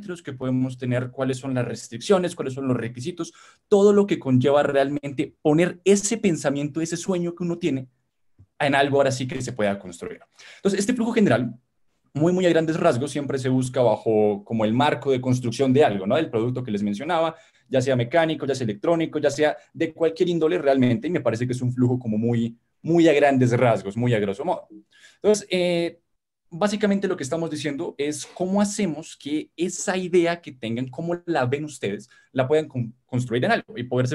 parámetros que podemos tener, cuáles son las restricciones, cuáles son los requisitos, todo lo que conlleva realmente poner ese pensamiento, ese sueño que uno tiene en algo ahora sí que se pueda construir. Entonces, este flujo general, muy a grandes rasgos, siempre se busca bajo como el marco de construcción de algo, ¿no? Del producto que les mencionaba, ya sea mecánico, ya sea electrónico, ya sea de cualquier índole realmente, y me parece que es un flujo como muy a grandes rasgos, muy a grosso modo. Entonces, básicamente lo que estamos diciendo es cómo hacemos que esa idea que tengan, cómo la ven ustedes, la puedan construir en algo y poder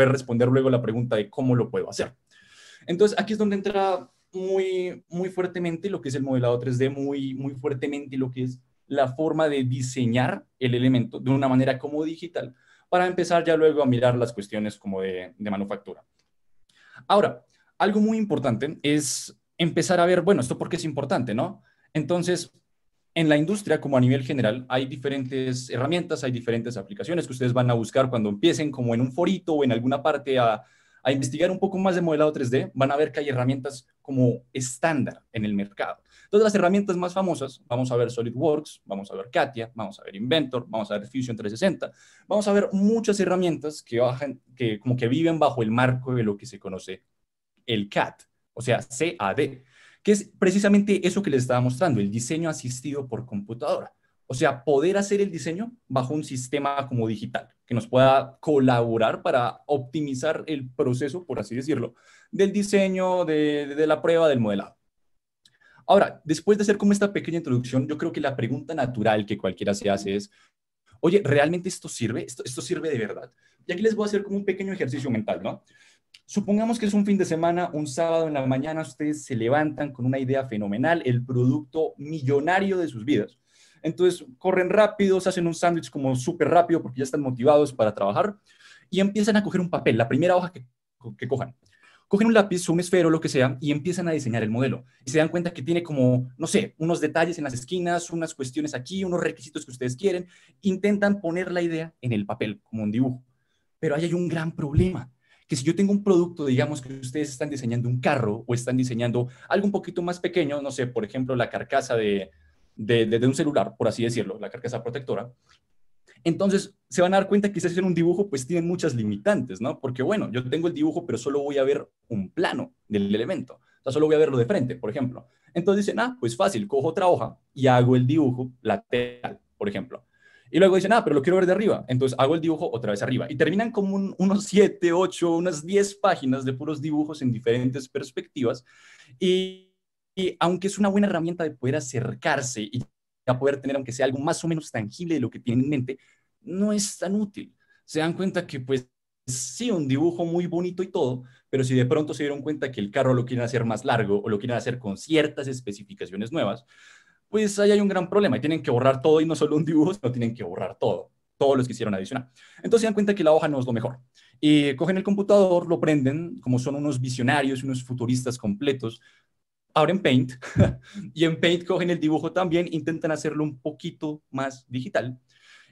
responder luego la pregunta de cómo lo puedo hacer. Entonces, aquí es donde entra muy fuertemente lo que es el modelado 3D, muy fuertemente lo que es la forma de diseñar el elemento de una manera como digital, para empezar ya luego a mirar las cuestiones como de manufactura. Ahora, algo muy importante es empezar a ver, bueno, ¿esto por qué es importante, no? Entonces, en la industria, como a nivel general, hay diferentes herramientas, hay diferentes aplicaciones que ustedes van a buscar cuando empiecen como en un forito o en alguna parte a investigar un poco más de modelado 3D, van a ver que hay herramientas como estándar en el mercado. Entonces, las herramientas más famosas, vamos a ver SolidWorks, vamos a ver CATIA, vamos a ver Inventor, vamos a ver Fusion 360, vamos a ver muchas herramientas que como que viven bajo el marco de lo que se conoce el CAD, o sea, CAD, que es precisamente eso que les estaba mostrando, el diseño asistido por computadora. O sea, poder hacer el diseño bajo un sistema como digital, que nos pueda colaborar para optimizar el proceso, por así decirlo, del diseño, de la prueba, del modelado. Ahora, después de hacer como esta pequeña introducción, yo creo que la pregunta natural que cualquiera se hace es, oye, ¿realmente esto sirve? ¿Esto sirve de verdad? Y aquí les voy a hacer como un pequeño ejercicio mental, ¿no? Supongamos que es un fin de semana, un sábado en la mañana, ustedes se levantan con una idea fenomenal, el producto millonario de sus vidas. Entonces, corren rápido, se hacen un sándwich como súper rápido porque ya están motivados para trabajar y empiezan a coger un papel, la primera hoja que cojan. Cogen un lápiz o un esfero, lo que sea, y empiezan a diseñar el modelo. Y se dan cuenta que tiene como, no sé, unos detalles en las esquinas, unas cuestiones aquí, unos requisitos que ustedes quieren. Intentan poner la idea en el papel, como un dibujo. Pero ahí hay un gran problema, que si yo tengo un producto, digamos que ustedes están diseñando un carro o están diseñando algo un poquito más pequeño, no sé, por ejemplo, la carcasa de un celular, por así decirlo, la carcasa protectora, entonces se van a dar cuenta que si hacen un dibujo, pues tienen muchas limitantes, ¿no? Porque bueno, yo tengo el dibujo, pero solo voy a ver un plano del elemento. O sea, solo voy a verlo de frente, por ejemplo. Entonces dicen, pues fácil, cojo otra hoja y hago el dibujo lateral, por ejemplo. Y luego dicen, pero lo quiero ver de arriba. Entonces hago el dibujo otra vez arriba. Y terminan como unos 7, 8, unas 10 páginas de puros dibujos en diferentes perspectivas. Y aunque es una buena herramienta de poder acercarse y a poder tener, aunque sea algo más o menos tangible de lo que tienen en mente, no es tan útil. Se dan cuenta que, pues, sí, un dibujo muy bonito y todo, pero si de pronto se dieron cuenta que el carro lo quieren hacer más largo o lo quieren hacer con ciertas especificaciones nuevas, pues ahí hay un gran problema y tienen que borrar todo y no solo un dibujo, sino tienen que borrar todo, todos los que hicieron adicional. Entonces se dan cuenta que la hoja no es lo mejor. Y cogen el computador, lo prenden, como son unos visionarios, unos futuristas completos, abren Paint y en Paint cogen el dibujo también, intentan hacerlo un poquito más digital.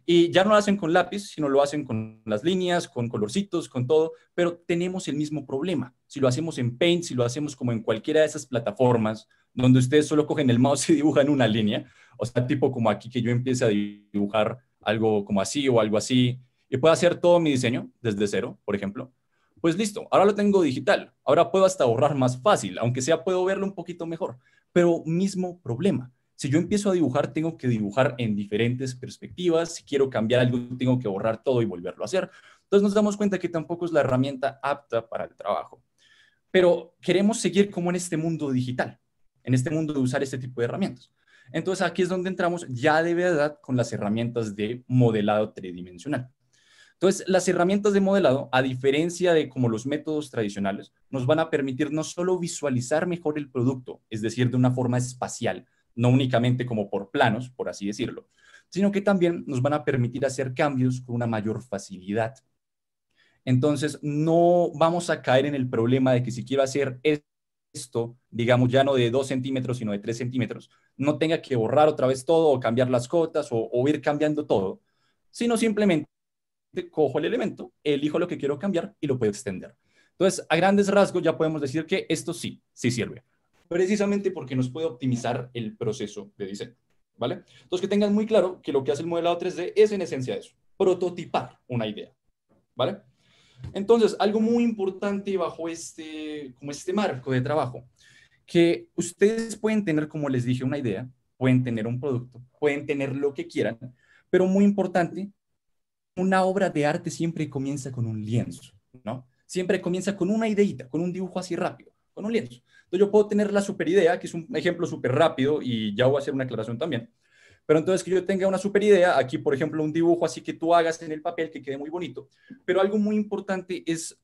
Y ya no lo hacen con lápiz, sino lo hacen con las líneas, con colorcitos, con todo, pero tenemos el mismo problema. Si lo hacemos en Paint, si lo hacemos como en cualquiera de esas plataformas, donde ustedes solo cogen el mouse y dibujan una línea, o sea, tipo como aquí que yo empiece a dibujar algo como así o algo así, y puedo hacer todo mi diseño desde cero, por ejemplo, pues listo, ahora lo tengo digital, ahora puedo hasta borrar más fácil, aunque sea puedo verlo un poquito mejor, pero mismo problema. Si yo empiezo a dibujar, tengo que dibujar en diferentes perspectivas. Si quiero cambiar algo, tengo que borrar todo y volverlo a hacer. Entonces nos damos cuenta que tampoco es la herramienta apta para el trabajo. Pero queremos seguir como en este mundo digital, en este mundo de usar este tipo de herramientas. Entonces aquí es donde entramos ya de verdad con las herramientas de modelado tridimensional. Entonces, las herramientas de modelado, a diferencia de como los métodos tradicionales, nos van a permitir no solo visualizar mejor el producto, es decir, de una forma espacial, no únicamente como por planos, por así decirlo, sino que también nos van a permitir hacer cambios con una mayor facilidad. Entonces, no vamos a caer en el problema de que si quiero hacer esto, digamos, ya no de 2 centímetros, sino de 3 centímetros, no tenga que borrar otra vez todo o cambiar las cotas o ir cambiando todo, sino simplemente cojo el elemento, elijo lo que quiero cambiar y lo puedo extender. Entonces, a grandes rasgos ya podemos decir que esto sí sirve, precisamente porque nos puede optimizar el proceso de diseño. ¿vale? Entonces, que tengan muy claro que lo que hace el modelado 3D es en esencia eso, prototipar una idea, ¿vale? Entonces, algo muy importante bajo como este marco de trabajo, que ustedes pueden tener, como les dije, una idea, pueden tener un producto, pueden tener lo que quieran, pero muy importante, una obra de arte siempre comienza con un lienzo, ¿no? Siempre comienza con una ideita, con un dibujo así rápido, con un lienzo. Entonces yo puedo tener la super idea, que es un ejemplo súper rápido, y ya voy a hacer una aclaración también. Pero entonces que yo tenga una super idea, aquí por ejemplo un dibujo así que tú hagas en el papel que quede muy bonito, pero algo muy importante es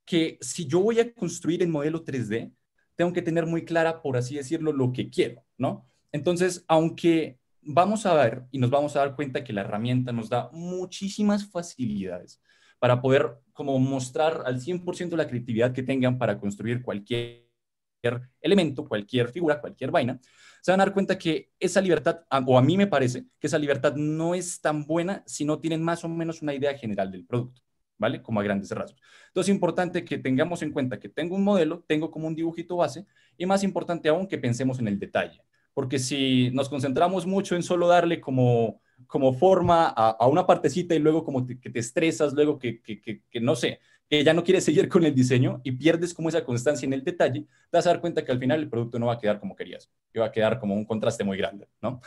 que si yo voy a construir en modelo 3D, tengo que tener muy clara, por así decirlo, lo que quiero, ¿no? Entonces, aunque vamos a ver y nos vamos a dar cuenta que la herramienta nos da muchísimas facilidades para poder como mostrar al 100% la creatividad que tengan para construir cualquier elemento, cualquier figura, cualquier vaina, se van a dar cuenta que esa libertad, o a mí me parece que esa libertad no es tan buena si no tienen más o menos una idea general del producto, ¿vale? Como a grandes rasgos. Entonces es importante que tengamos en cuenta que tengo un modelo, tengo como un dibujito base, y más importante aún que pensemos en el detalle, porque si nos concentramos mucho en solo darle como forma a una partecita y luego como que te estresas, luego que no sé, que ya no quieres seguir con el diseño y pierdes como esa constancia en el detalle, te vas a dar cuenta que al final el producto no va a quedar como querías, que va a quedar como un contraste muy grande, ¿no?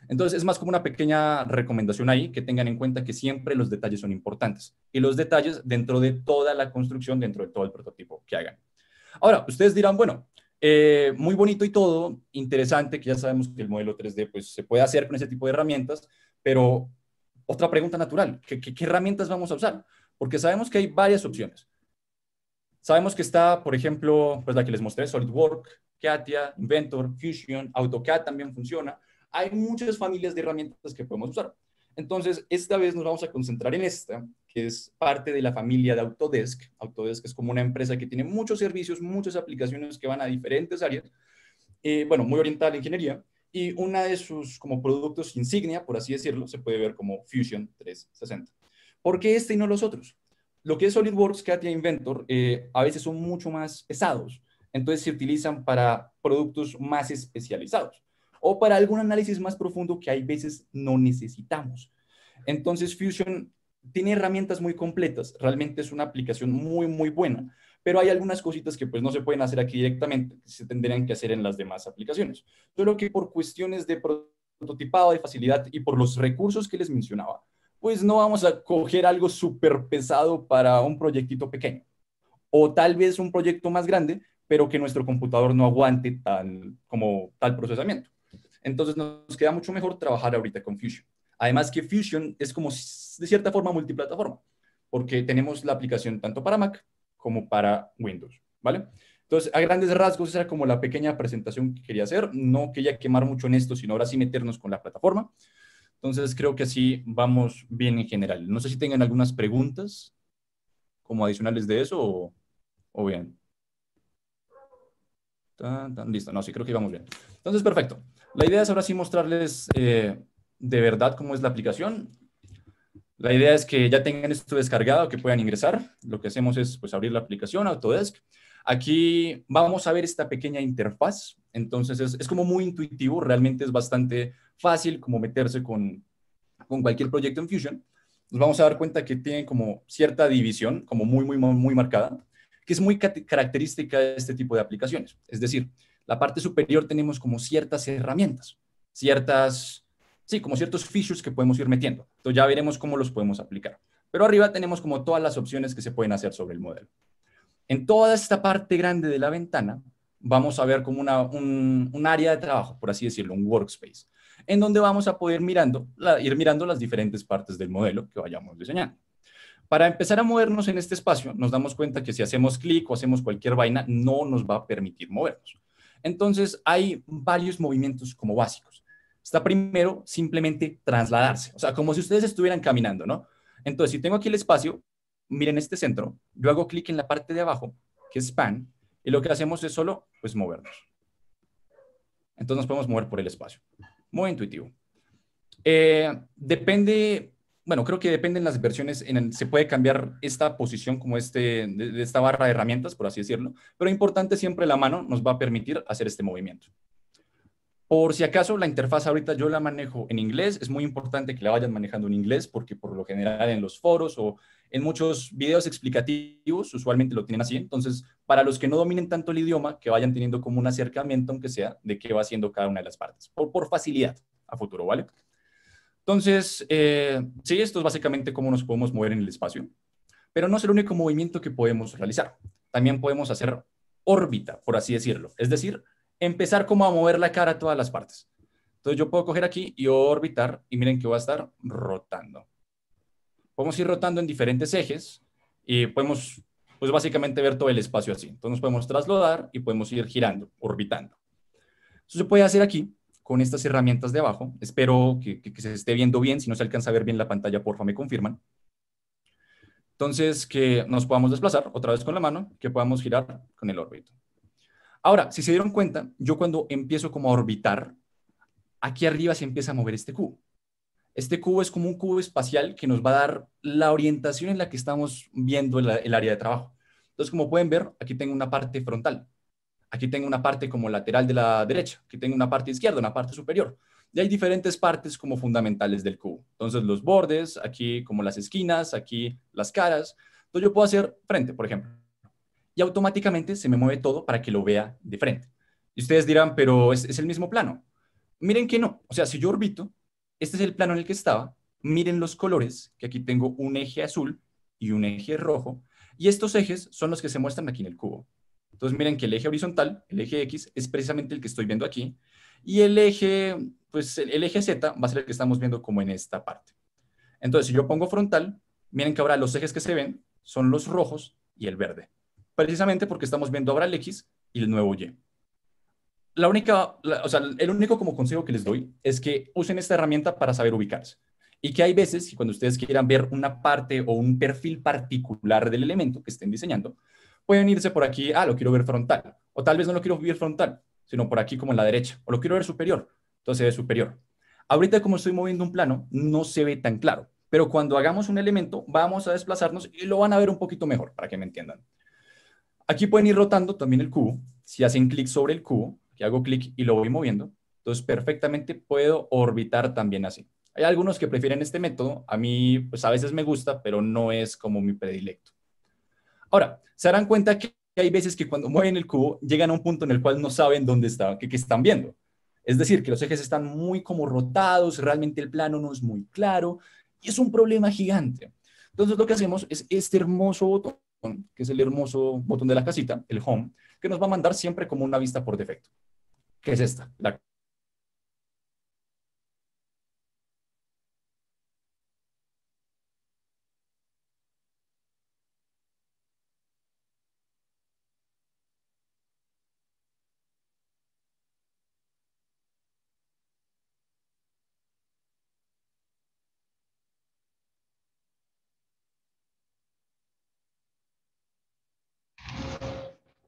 Entonces es más como una pequeña recomendación ahí, que tengan en cuenta que siempre los detalles son importantes y los detalles dentro de toda la construcción, dentro de todo el prototipo que hagan. Ahora, ustedes dirán, bueno, muy bonito y todo, interesante, que ya sabemos que el modelo 3D pues, se puede hacer con ese tipo de herramientas, pero otra pregunta natural, ¿qué herramientas vamos a usar? Porque sabemos que hay varias opciones. Sabemos que está, por ejemplo, pues la que les mostré, SolidWorks, CATIA, Inventor, Fusion, AutoCAD también funciona. Hay muchas familias de herramientas que podemos usar. Entonces, esta vez nos vamos a concentrar en esta, que es parte de la familia de Autodesk. Autodesk es como una empresa que tiene muchos servicios, muchas aplicaciones que van a diferentes áreas, bueno, muy orientada a la ingeniería, y una de sus como productos insignia, por así decirlo, se puede ver como Fusion 360. ¿Por qué este y no los otros? Lo que es SolidWorks, CATIA, Inventor, a veces son mucho más pesados, entonces se utilizan para productos más especializados o para algún análisis más profundo que hay veces no necesitamos. Entonces Fusion tiene herramientas muy completas, realmente es una aplicación muy, muy buena, pero hay algunas cositas que pues no se pueden hacer aquí directamente, que se tendrían que hacer en las demás aplicaciones. Solo que por cuestiones de prototipado, de facilidad y por los recursos que les mencionaba, pues no vamos a coger algo súper pesado para un proyectito pequeño. O tal vez un proyecto más grande, pero que nuestro computador no aguante como tal procesamiento. Entonces nos queda mucho mejor trabajar ahorita con Fusion. Además que Fusion es como de cierta forma multiplataforma, porque tenemos la aplicación tanto para Mac como para Windows, ¿vale? Entonces, a grandes rasgos, esa era como la pequeña presentación que quería hacer. No quería quemar mucho en esto, sino ahora sí meternos con la plataforma. Entonces, creo que así vamos bien en general. No sé si tengan algunas preguntas como adicionales de eso o bien. Listo, no, sí, creo que íbamos bien. Entonces, perfecto. La idea es ahora sí mostrarles de verdad cómo es la aplicación. La idea es que ya tengan esto descargado, que puedan ingresar. Lo que hacemos es pues, abrir la aplicación Autodesk. Aquí vamos a ver esta pequeña interfaz. Entonces, es como muy intuitivo. Realmente es bastante fácil como meterse con cualquier proyecto en Fusion. Nos vamos a dar cuenta que tiene como cierta división, como muy, muy, muy marcada, que es muy característica de este tipo de aplicaciones. Es decir, la parte superior tenemos como ciertas herramientas, sí, como ciertos features que podemos ir metiendo. Entonces ya veremos cómo los podemos aplicar. Pero arriba tenemos como todas las opciones que se pueden hacer sobre el modelo. En toda esta parte grande de la ventana vamos a ver como un área de trabajo, por así decirlo, un workspace, en donde vamos a poder ir mirando las diferentes partes del modelo que vayamos diseñando. Para empezar a movernos en este espacio, nos damos cuenta que si hacemos clic o hacemos cualquier vaina, no nos va a permitir movernos. Entonces, hay varios movimientos como básicos. Está primero simplemente trasladarse, o sea, como si ustedes estuvieran caminando, ¿no? Entonces, si tengo aquí el espacio, miren este centro, yo hago clic en la parte de abajo, que es span, y lo que hacemos es solo, pues, movernos. Entonces nos podemos mover por el espacio. Muy intuitivo. Depende, bueno, creo que dependen las versiones, se puede cambiar esta posición como de esta barra de herramientas, por así decirlo, pero importante siempre la mano nos va a permitir hacer este movimiento. Por si acaso, la interfaz ahorita yo la manejo en inglés. Es muy importante que la vayan manejando en inglés porque por lo general en los foros o en muchos videos explicativos usualmente lo tienen así. Entonces, para los que no dominen tanto el idioma, que vayan teniendo como un acercamiento, aunque sea, de qué va haciendo cada una de las partes, por facilidad a futuro, ¿vale? Entonces, sí, esto es básicamente cómo nos podemos mover en el espacio, pero no es el único movimiento que podemos realizar. También podemos hacer órbita, por así decirlo. Es decir, empezar como a mover la cara a todas las partes. Entonces yo puedo coger aquí y orbitar y miren que va a estar rotando. Podemos ir rotando en diferentes ejes y podemos, pues básicamente ver todo el espacio así. Entonces nos podemos trasladar y podemos ir girando, orbitando. Eso se puede hacer aquí con estas herramientas de abajo. Espero que se esté viendo bien. Si no se alcanza a ver bien la pantalla, porfa, me confirman. Entonces, que nos podamos desplazar otra vez con la mano, que podamos girar con el órbito. Ahora, si se dieron cuenta, yo cuando empiezo como a orbitar, aquí arriba se empieza a mover este cubo. Este cubo es como un cubo espacial que nos va a dar la orientación en la que estamos viendo el área de trabajo. Entonces, como pueden ver, aquí tengo una parte frontal. Aquí tengo una parte como lateral de la derecha. Aquí tengo una parte izquierda, una parte superior. Y hay diferentes partes como fundamentales del cubo. Entonces, los bordes, aquí como las esquinas, aquí las caras. Entonces, yo puedo hacer frente, por ejemplo. Y automáticamente se me mueve todo para que lo vea de frente. Y ustedes dirán, pero es el mismo plano. Miren que no. O sea, si yo orbito, este es el plano en el que estaba. Miren los colores, que aquí tengo un eje azul y un eje rojo. Y estos ejes son los que se muestran aquí en el cubo. Entonces miren que el eje horizontal, el eje X, es precisamente el que estoy viendo aquí. Y el eje, pues el eje Z va a ser el que estamos viendo como en esta parte. Entonces, si yo pongo frontal, miren que ahora los ejes que se ven son los rojos y el verde. Precisamente porque estamos viendo ahora el X y el nuevo Y. O sea, el único como consejo que les doy es que usen esta herramienta para saber ubicarse. Y que hay veces que cuando ustedes quieran ver una parte o un perfil particular del elemento que estén diseñando, pueden irse por aquí, lo quiero ver frontal. O tal vez no lo quiero ver frontal, sino por aquí como en la derecha. O lo quiero ver superior. Entonces se ve superior. Ahorita como estoy moviendo un plano, no se ve tan claro. Pero cuando hagamos un elemento, vamos a desplazarnos y lo van a ver un poquito mejor, para que me entiendan. Aquí pueden ir rotando también el cubo. Si hacen clic sobre el cubo, que hago clic y lo voy moviendo, entonces perfectamente puedo orbitar también así. Hay algunos que prefieren este método. A mí, pues a veces me gusta, pero no es como mi predilecto. Ahora, se darán cuenta que hay veces que cuando mueven el cubo llegan a un punto en el cual no saben dónde está, qué están viendo. Es decir, que los ejes están muy como rotados, realmente el plano no es muy claro y es un problema gigante. Entonces lo que hacemos es este hermoso botón, que es el hermoso botón de la casita, el home, que nos va a mandar siempre como una vista por defecto, que es esta, la.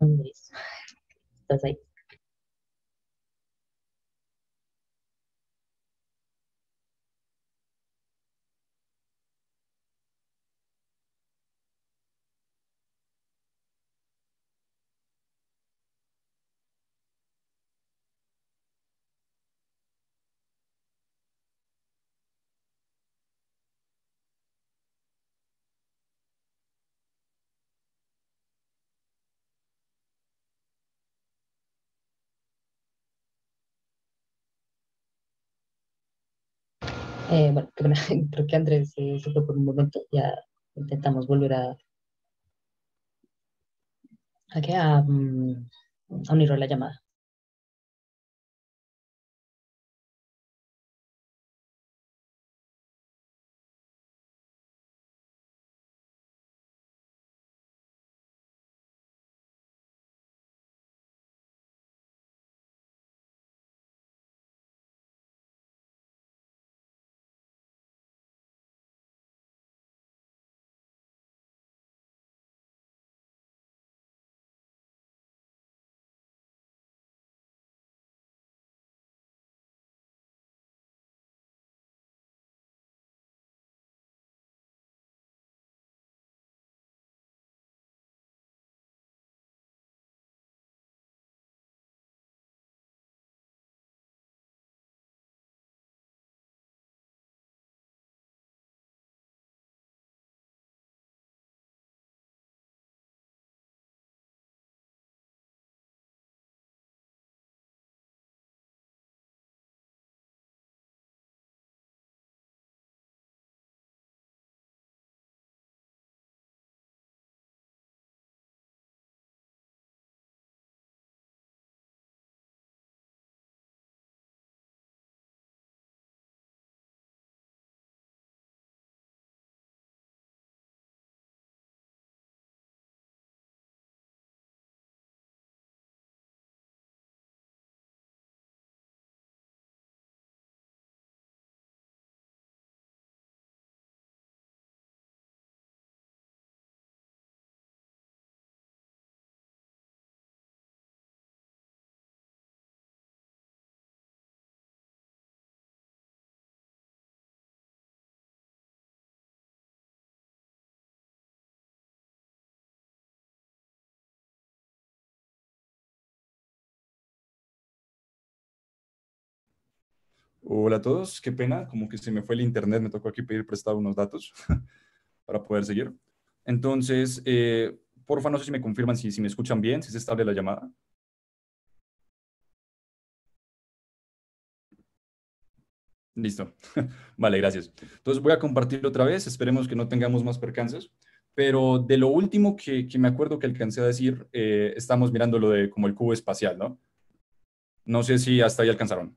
Andrés, ¿estás ahí? Bueno, qué pena, creo que Andrés se fue por un momento. Ya intentamos volver a unirlo a la llamada. Hola a todos, qué pena, como que se me fue el internet, me tocó aquí pedir prestado unos datos para poder seguir. Entonces, porfa, no sé si me confirman si me escuchan bien, si es estable la llamada. Listo. Vale, gracias. Entonces voy a compartirlo otra vez, esperemos que no tengamos más percances, pero de lo último que me acuerdo que alcancé a decir, estamos mirando lo de como el cubo espacial, ¿no? No sé si hasta ahí alcanzaron.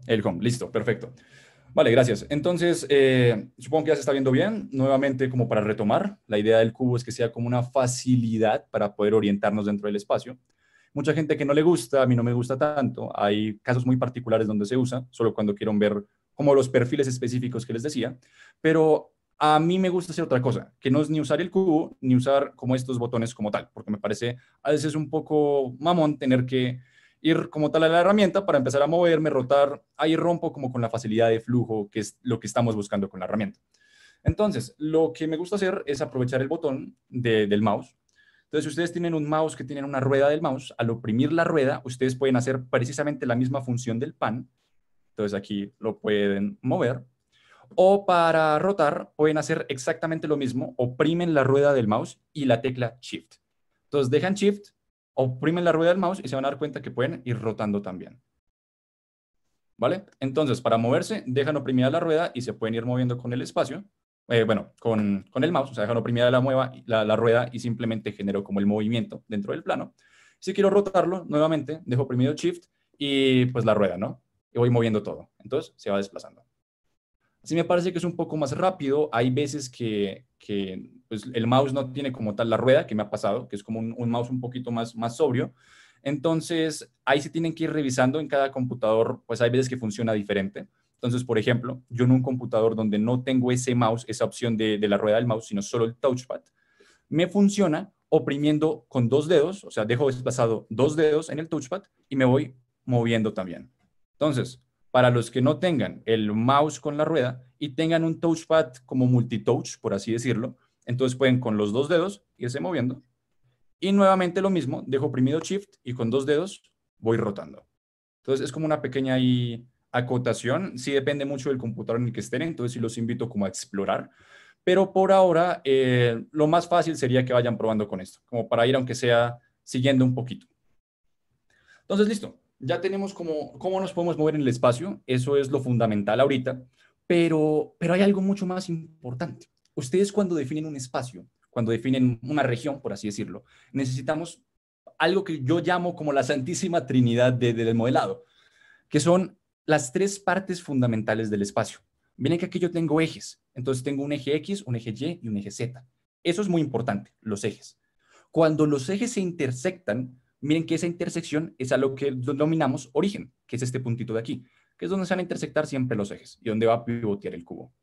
El home, listo, perfecto. Vale, gracias. Entonces, supongo que ya se está viendo bien. Nuevamente, como para retomar, la idea del cubo es que sea como una facilidad para poder orientarnos dentro del espacio. Mucha gente que no le gusta, a mí no me gusta tanto. Hay casos muy particulares donde se usa, solo cuando quieren ver como los perfiles específicos que les decía. Pero a mí me gusta hacer otra cosa, que no es ni usar el cubo, ni usar como estos botones como tal, porque me parece a veces un poco mamón tener que ir como tal a la herramienta para empezar a moverme, rotar. Ahí rompo como con la facilidad de flujo, que es lo que estamos buscando con la herramienta. Entonces, lo que me gusta hacer es aprovechar el botón del mouse. Entonces, si ustedes tienen un mouse que tiene una rueda del mouse, al oprimir la rueda, ustedes pueden hacer precisamente la misma función del pan. Entonces, aquí lo pueden mover. O para rotar, pueden hacer exactamente lo mismo. Oprimen la rueda del mouse y la tecla Shift. Entonces, dejan Shift, oprimen la rueda del mouse y se van a dar cuenta que pueden ir rotando también. ¿Vale? Entonces, para moverse, dejan oprimida la rueda y se pueden ir moviendo con el espacio. Bueno, con el mouse, o sea, dejan oprimida la rueda y simplemente genero como el movimiento dentro del plano. Si quiero rotarlo, nuevamente, dejo oprimido Shift y pues la rueda, ¿no? Y voy moviendo todo. Entonces, se va desplazando. Así me parece que es un poco más rápido. Hay veces que pues, el mouse no tiene como tal la rueda, que me ha pasado, que es como un mouse un poquito más sobrio. Entonces, ahí se tienen que ir revisando en cada computador, pues hay veces que funciona diferente. Entonces, por ejemplo, yo en un computador donde no tengo ese mouse, esa opción de la rueda del mouse, sino solo el touchpad, me funciona oprimiendo con dos dedos, o sea, dejo desplazado dos dedos en el touchpad y me voy moviendo también. Entonces, para los que no tengan el mouse con la rueda y tengan un touchpad como multitouch, por así decirlo, entonces pueden con los dos dedos irse moviendo y nuevamente lo mismo, dejo oprimido Shift y con dos dedos voy rotando. Entonces es como una pequeña ahí acotación, sí depende mucho del computador en el que estén, entonces sí los invito como a explorar, pero por ahora lo más fácil sería que vayan probando con esto, como para ir aunque sea siguiendo un poquito. Entonces, listo, ya tenemos como cómo nos podemos mover en el espacio, eso es lo fundamental ahorita, pero hay algo mucho más importante. Ustedes cuando definen un espacio, cuando definen una región, por así decirlo, necesitamos algo que yo llamo como la Santísima Trinidad del modelado, que son las tres partes fundamentales del espacio. Miren que aquí yo tengo ejes, entonces tengo un eje X, un eje Y y un eje Z. Eso es muy importante, los ejes. Cuando los ejes se intersectan, miren que esa intersección es a lo que denominamos origen, que es este puntito de aquí, que es donde se van a intersectar siempre los ejes y donde va a pivotear el cubo.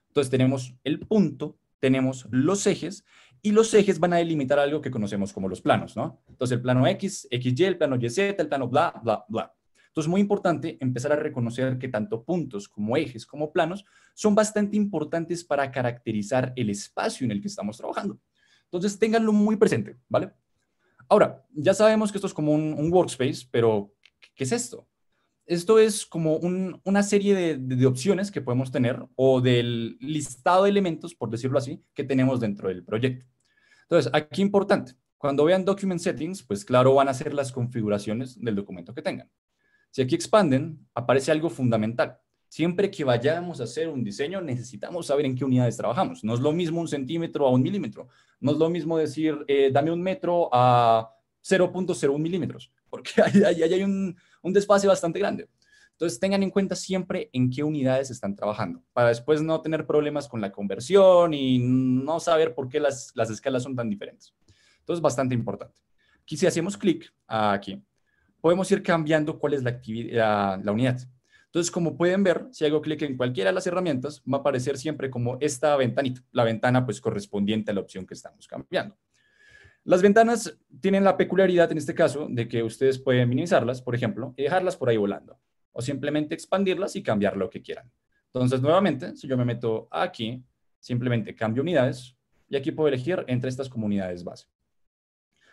Entonces tenemos el punto, tenemos los ejes, y los ejes van a delimitar algo que conocemos como los planos, ¿no? Entonces el plano X, XY, el plano YZ, el plano bla, bla, bla. Entonces es muy importante empezar a reconocer que tanto puntos como ejes como planos son bastante importantes para caracterizar el espacio en el que estamos trabajando. Entonces ténganlo muy presente, ¿vale? Ahora, ya sabemos que esto es como un workspace, pero ¿qué es esto? Esto es como una serie de opciones que podemos tener o del listado de elementos, por decirlo así, que tenemos dentro del proyecto. Entonces, aquí importante, cuando vean Document Settings, pues claro, van a ser las configuraciones del documento que tengan. Si aquí expanden, aparece algo fundamental. Siempre que vayamos a hacer un diseño, necesitamos saber en qué unidades trabajamos. No es lo mismo un centímetro a un milímetro. No es lo mismo decir, dame un metro a 0.01 milímetros, porque ahí hay un desfase bastante grande. Entonces, tengan en cuenta siempre en qué unidades están trabajando, para después no tener problemas con la conversión y no saber por qué las escalas son tan diferentes. Entonces, bastante importante. Aquí, si hacemos clic aquí, podemos ir cambiando cuál es la unidad. Entonces, como pueden ver, si hago clic en cualquiera de las herramientas, va a aparecer siempre como esta ventanita, la ventana pues correspondiente a la opción que estamos cambiando. Las ventanas tienen la peculiaridad en este caso de que ustedes pueden minimizarlas, por ejemplo, y dejarlas por ahí volando, o simplemente expandirlas y cambiar lo que quieran. Entonces, nuevamente, si yo me meto aquí, simplemente cambio unidades y aquí puedo elegir entre estas comunidades base.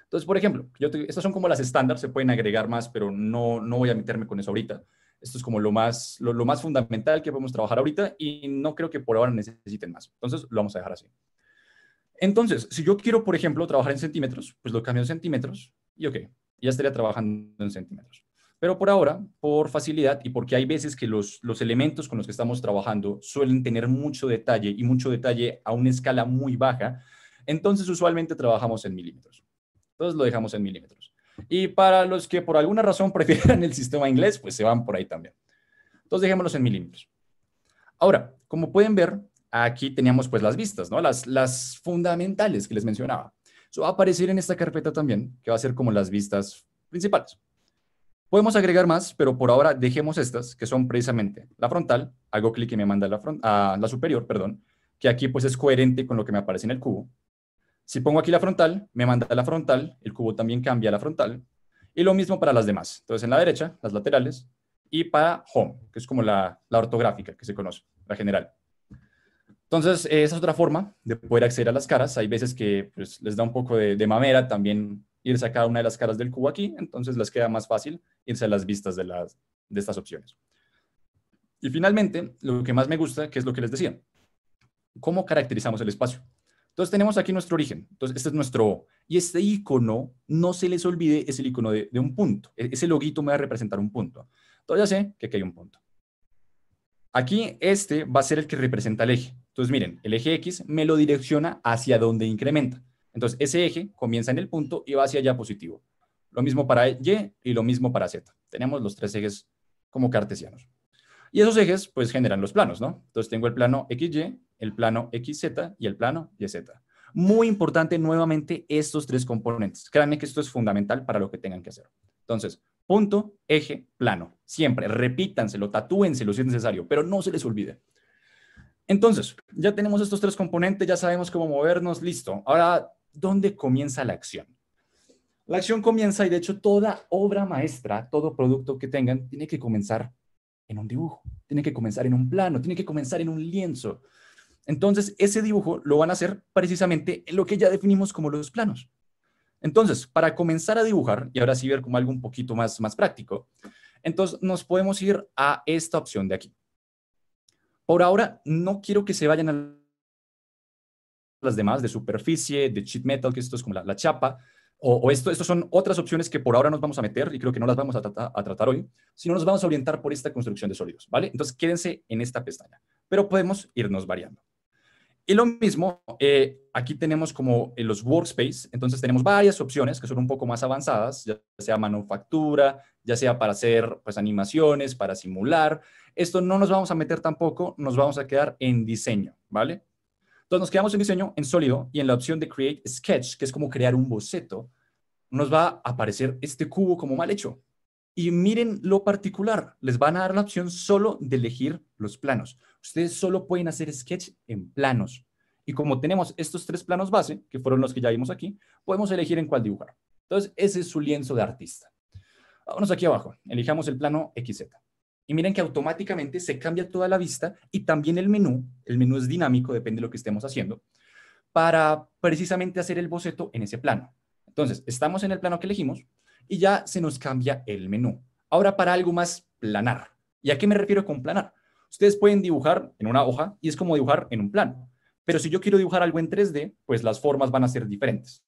Entonces, por ejemplo, estas son como las estándar, se pueden agregar más, pero no voy a meterme con eso ahorita. Esto es como lo más fundamental que podemos trabajar ahorita y no creo que por ahora necesiten más. Entonces, lo vamos a dejar así. Entonces, si yo quiero, por ejemplo, trabajar en centímetros, pues lo cambio en centímetros y ok, ya estaría trabajando en centímetros. Pero por ahora, por facilidad y porque hay veces que los elementos con los que estamos trabajando suelen tener mucho detalle y mucho detalle a una escala muy baja, entonces usualmente trabajamos en milímetros. Entonces lo dejamos en milímetros. Y para los que por alguna razón prefieran el sistema inglés, pues se van por ahí también. Entonces dejémoslos en milímetros. Ahora, como pueden ver, aquí teníamos pues las vistas, ¿no? Las fundamentales que les mencionaba. Eso va a aparecer en esta carpeta también, que va a ser como las vistas principales. Podemos agregar más, pero por ahora dejemos estas, que son precisamente la frontal. Hago clic y me manda a la superior, perdón, que aquí pues es coherente con lo que me aparece en el cubo. Si pongo aquí la frontal, me manda a la frontal, el cubo también cambia a la frontal, y lo mismo para las demás. Entonces, en la derecha, las laterales, y para home, que es como la ortográfica que se conoce, la general. Entonces, esa es otra forma de poder acceder a las caras. Hay veces que pues, les da un poco de mamera también irse a cada una de las caras del cubo aquí, entonces les queda más fácil irse a las vistas de estas opciones. Y finalmente, lo que más me gusta, que es lo que les decía, ¿cómo caracterizamos el espacio? Entonces tenemos aquí nuestro origen. Entonces este es nuestro O. Y este icono, no se les olvide, es el icono de un punto. Ese loguito me va a representar un punto. Entonces ya sé que aquí hay un punto. Aquí este va a ser el que representa el eje. Entonces miren, el eje X me lo direcciona hacia donde incrementa. Entonces ese eje comienza en el punto y va hacia allá positivo. Lo mismo para Y y lo mismo para Z. Tenemos los tres ejes como cartesianos. Y esos ejes, pues, generan los planos, ¿no? Entonces tengo el plano XY, el plano XZ y el plano YZ. Muy importante, nuevamente, estos tres componentes. Créanme que esto es fundamental para lo que tengan que hacer. Entonces, punto, eje, plano. Siempre, repítanselo, tatúenselo si es necesario, pero no se les olvide. Entonces, ya tenemos estos tres componentes, ya sabemos cómo movernos, listo. Ahora, ¿dónde comienza la acción? La acción comienza, y de hecho toda obra maestra, todo producto que tengan, tiene que comenzar en un dibujo, tiene que comenzar en un plano, tiene que comenzar en un lienzo. Entonces, ese dibujo lo van a hacer precisamente en lo que ya definimos como los planos. Entonces, para comenzar a dibujar, y ahora sí ver como algo un poquito más práctico, entonces nos podemos ir a esta opción de aquí. Por ahora, no quiero que se vayan a las demás, de superficie, de sheet metal, que esto es como la chapa, o estos son otras opciones que por ahora nos vamos a meter y creo que no las vamos a tratar hoy, sino nos vamos a orientar por esta construcción de sólidos, ¿vale? Entonces quédense en esta pestaña, pero podemos irnos variando. Y lo mismo, aquí tenemos como los workspace, entonces tenemos varias opciones que son un poco más avanzadas, ya sea manufactura, ya sea para hacer pues, animaciones, para simular. Esto no nos vamos a meter tampoco, nos vamos a quedar en diseño, ¿vale? Entonces nos quedamos en diseño, en sólido, y en la opción de Create Sketch, que es como crear un boceto, nos va a aparecer este cubo como mal hecho. Y miren lo particular, les van a dar la opción solo de elegir los planos. Ustedes solo pueden hacer sketch en planos. Y como tenemos estos tres planos base, que fueron los que ya vimos aquí, podemos elegir en cuál dibujar. Entonces, ese es su lienzo de artista. Vámonos aquí abajo, elijamos el plano XZ. Y miren que automáticamente se cambia toda la vista y también el menú es dinámico, depende de lo que estemos haciendo, para precisamente hacer el boceto en ese plano. Entonces, estamos en el plano que elegimos y ya se nos cambia el menú. Ahora para algo más planar. ¿Y a qué me refiero con planar? Ustedes pueden dibujar en una hoja y es como dibujar en un plano. Pero si yo quiero dibujar algo en 3D, pues las formas van a ser diferentes.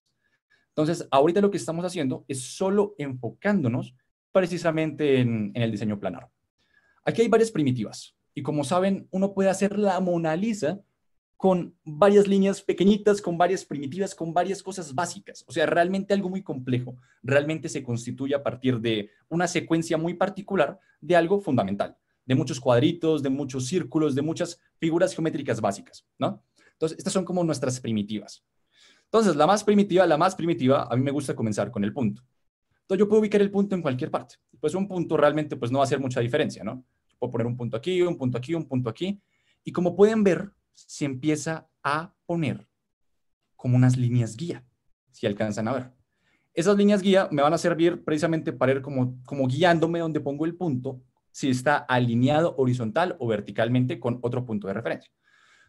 Entonces, ahorita lo que estamos haciendo es solo enfocándonos precisamente en el diseño planar. Aquí hay varias primitivas. Y como saben, uno puede hacer la Mona Lisa con varias líneas pequeñitas, con varias primitivas, con varias cosas básicas. O sea, realmente algo muy complejo, realmente se constituye a partir de una secuencia muy particular de algo fundamental, de muchos cuadritos, de muchos círculos, de muchas figuras geométricas básicas, ¿no? Entonces, estas son como nuestras primitivas. Entonces, la más primitiva, a mí me gusta comenzar con el punto. Entonces, yo puedo ubicar el punto en cualquier parte. Pues un punto realmente pues, no va a hacer mucha diferencia, ¿no? Puedo poner un punto aquí, un punto aquí, un punto aquí. Y como pueden ver, se empieza a poner como unas líneas guía, si alcanzan a ver. Esas líneas guía me van a servir precisamente para ir como guiándome donde pongo el punto, si está alineado horizontal o verticalmente con otro punto de referencia.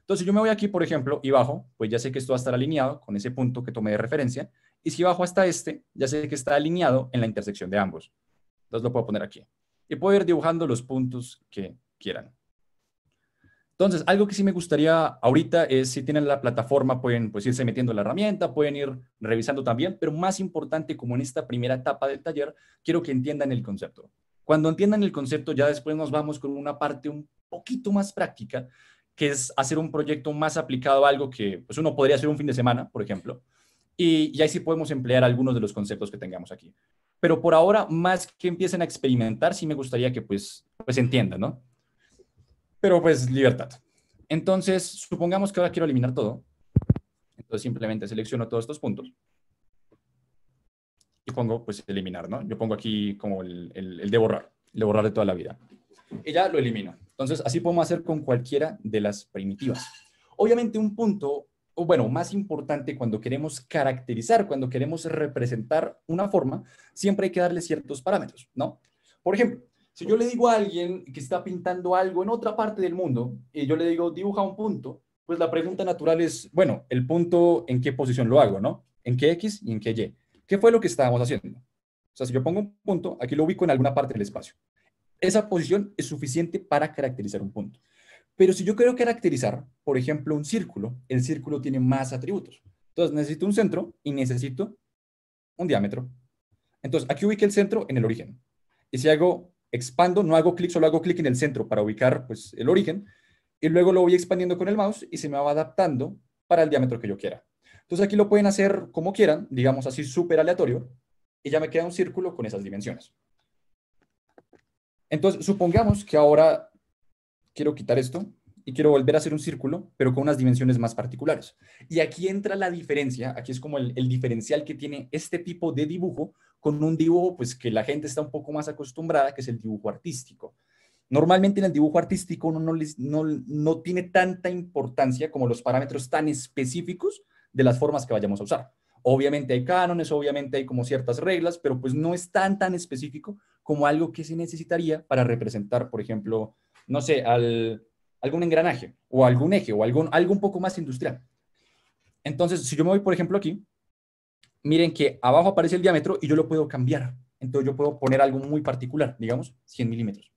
Entonces, si yo me voy aquí, por ejemplo, y bajo, pues ya sé que esto va a estar alineado con ese punto que tomé de referencia. Y si bajo hasta este, ya sé que está alineado en la intersección de ambos. Entonces, lo puedo poner aquí. y puedo ir dibujando los puntos que quieran. Entonces, algo que sí me gustaría ahorita es, si tienen la plataforma, pueden pues irse metiendo la herramienta, pueden ir revisando también, pero más importante, como en esta primera etapa del taller, quiero que entiendan el concepto. Cuando entiendan el concepto, ya después nos vamos con una parte un poquito más práctica, que es hacer un proyecto más aplicado a algo que pues uno podría hacer un fin de semana, por ejemplo, y ahí sí podemos emplear algunos de los conceptos que tengamos aquí. Pero por ahora, más que empiecen a experimentar, sí me gustaría que pues entiendan, ¿no? Pero pues libertad. Entonces, supongamos que ahora quiero eliminar todo. Entonces simplemente selecciono todos estos puntos y pongo pues eliminar, ¿no? Yo pongo aquí como el de borrar de toda la vida. Y ya lo elimino. Entonces, así podemos hacer con cualquiera de las primitivas. Obviamente un punto, o bueno, más importante cuando queremos caracterizar, cuando queremos representar una forma, siempre hay que darle ciertos parámetros, ¿no? Por ejemplo, si yo le digo a alguien que está pintando algo en otra parte del mundo y yo le digo dibuja un punto, pues la pregunta natural es, bueno, el punto en qué posición lo hago, ¿no? ¿En qué X y en qué Y? ¿Qué fue lo que estábamos haciendo? O sea, si yo pongo un punto, aquí lo ubico en alguna parte del espacio. Esa posición es suficiente para caracterizar un punto. Pero si yo quiero caracterizar, por ejemplo, un círculo, el círculo tiene más atributos. Entonces necesito un centro y necesito un diámetro. Entonces aquí ubiqué el centro en el origen. Y si hago expando, no hago clic, solo hago clic en el centro para ubicar pues, el origen. Y luego lo voy expandiendo con el mouse y se me va adaptando para el diámetro que yo quiera. Entonces aquí lo pueden hacer como quieran, digamos así súper aleatorio. Y ya me queda un círculo con esas dimensiones. Entonces, supongamos que ahora quiero quitar esto y quiero volver a hacer un círculo, pero con unas dimensiones más particulares. Y aquí entra la diferencia, aquí es como el diferencial que tiene este tipo de dibujo con un dibujo pues que la gente está un poco más acostumbrada, que es el dibujo artístico. Normalmente en el dibujo artístico uno no tiene tanta importancia como los parámetros tan específicos de las formas que vayamos a usar. Obviamente hay cánones, obviamente hay como ciertas reglas, pero pues no es tan específico como algo que se necesitaría para representar, por ejemplo, no sé, algún engranaje o algún eje o algo un poco más industrial. Entonces, si yo me voy, por ejemplo, aquí, miren que abajo aparece el diámetro y yo lo puedo cambiar. Entonces yo puedo poner algo muy particular, digamos 100 milímetros.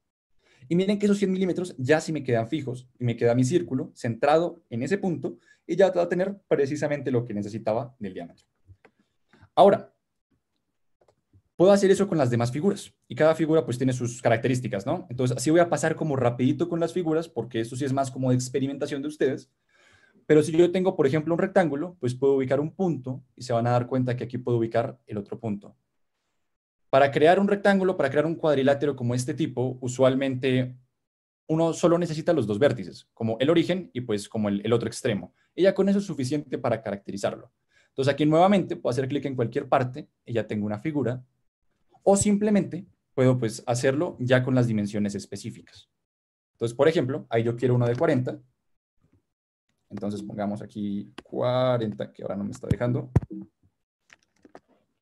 Y miren que esos 100 milímetros ya sí me quedan fijos y me queda mi círculo centrado en ese punto y ya va a tener precisamente lo que necesitaba del diámetro. Ahora, puedo hacer eso con las demás figuras y cada figura pues tiene sus características, ¿no? Entonces así voy a pasar como rapidito con las figuras porque esto sí es más como de experimentación de ustedes. Pero si yo tengo, por ejemplo, un rectángulo, pues puedo ubicar un punto y se van a dar cuenta que aquí puedo ubicar el otro punto. Para crear un rectángulo, para crear un cuadrilátero como este tipo, usualmente uno solo necesita los dos vértices, como el origen y pues como el otro extremo. Y ya con eso es suficiente para caracterizarlo. Entonces aquí nuevamente puedo hacer clic en cualquier parte y ya tengo una figura. O simplemente puedo pues hacerlo ya con las dimensiones específicas. Entonces, por ejemplo, ahí yo quiero uno de 40. Entonces pongamos aquí 40, que ahora no me está dejando.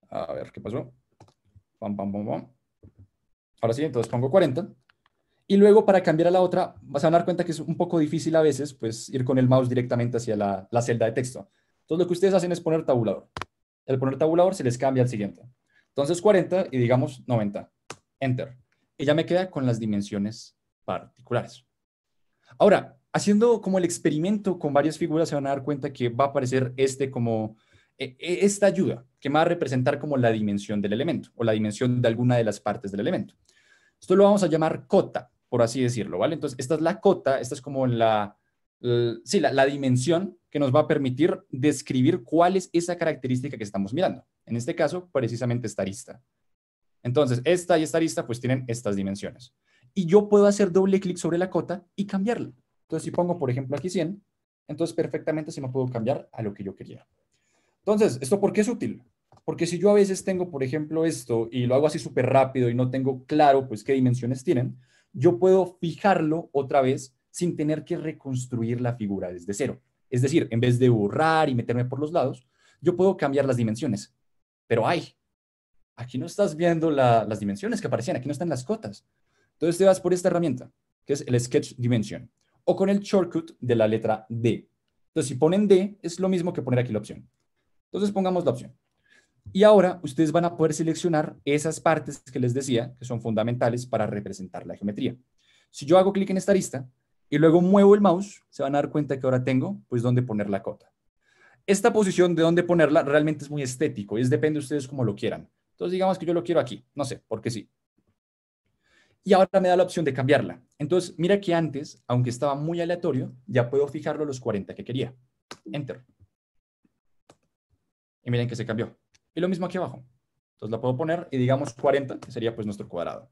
A ver, ¿qué pasó? Pam, pam, pam, pam. Ahora sí, entonces pongo 40. Y luego para cambiar a la otra, vas a dar cuenta que es un poco difícil a veces, pues ir con el mouse directamente hacia la celda de texto. Entonces lo que ustedes hacen es poner tabulador. Al poner tabulador se les cambia al siguiente. Entonces 40 y digamos 90. Enter. Y ya me queda con las dimensiones particulares. Ahora, haciendo como el experimento con varias figuras, se van a dar cuenta que va a aparecer esta ayuda, que me va a representar como la dimensión del elemento o la dimensión de alguna de las partes del elemento. Esto lo vamos a llamar cota, por así decirlo, ¿vale? Entonces, esta es la cota, esta es como la dimensión que nos va a permitir describir cuál es esa característica que estamos mirando. En este caso, precisamente esta arista. Entonces, esta y esta arista pues tienen estas dimensiones. Y yo puedo hacer doble clic sobre la cota y cambiarla. Entonces, si pongo, por ejemplo, aquí 100, entonces perfectamente se me puedo cambiar a lo que yo quería. Entonces, ¿esto por qué es útil? Porque si yo a veces tengo, por ejemplo, esto y lo hago así súper rápido y no tengo claro pues qué dimensiones tienen, yo puedo fijarlo otra vez sin tener que reconstruir la figura desde cero. Es decir, en vez de borrar y meterme por los lados, yo puedo cambiar las dimensiones. Pero aquí no estás viendo las dimensiones que aparecían, aquí no están las cotas. Entonces te vas por esta herramienta, que es el Sketch Dimension, o con el shortcut de la letra D. Entonces si ponen D, es lo mismo que poner aquí la opción. Entonces pongamos la opción. Y ahora ustedes van a poder seleccionar esas partes que les decía que son fundamentales para representar la geometría. Si yo hago clic en esta lista y luego muevo el mouse, se van a dar cuenta que ahora tengo pues dónde poner la cota. Esta posición de dónde ponerla realmente es muy estético, es depende de ustedes como lo quieran. Entonces digamos que yo lo quiero aquí, no sé, porque sí. Y ahora me da la opción de cambiarla. Entonces mira que antes, aunque estaba muy aleatorio, ya puedo fijarlo a los 40 que quería. Enter. Y miren que se cambió. Y lo mismo aquí abajo. Entonces la puedo poner y digamos 40, que sería pues nuestro cuadrado.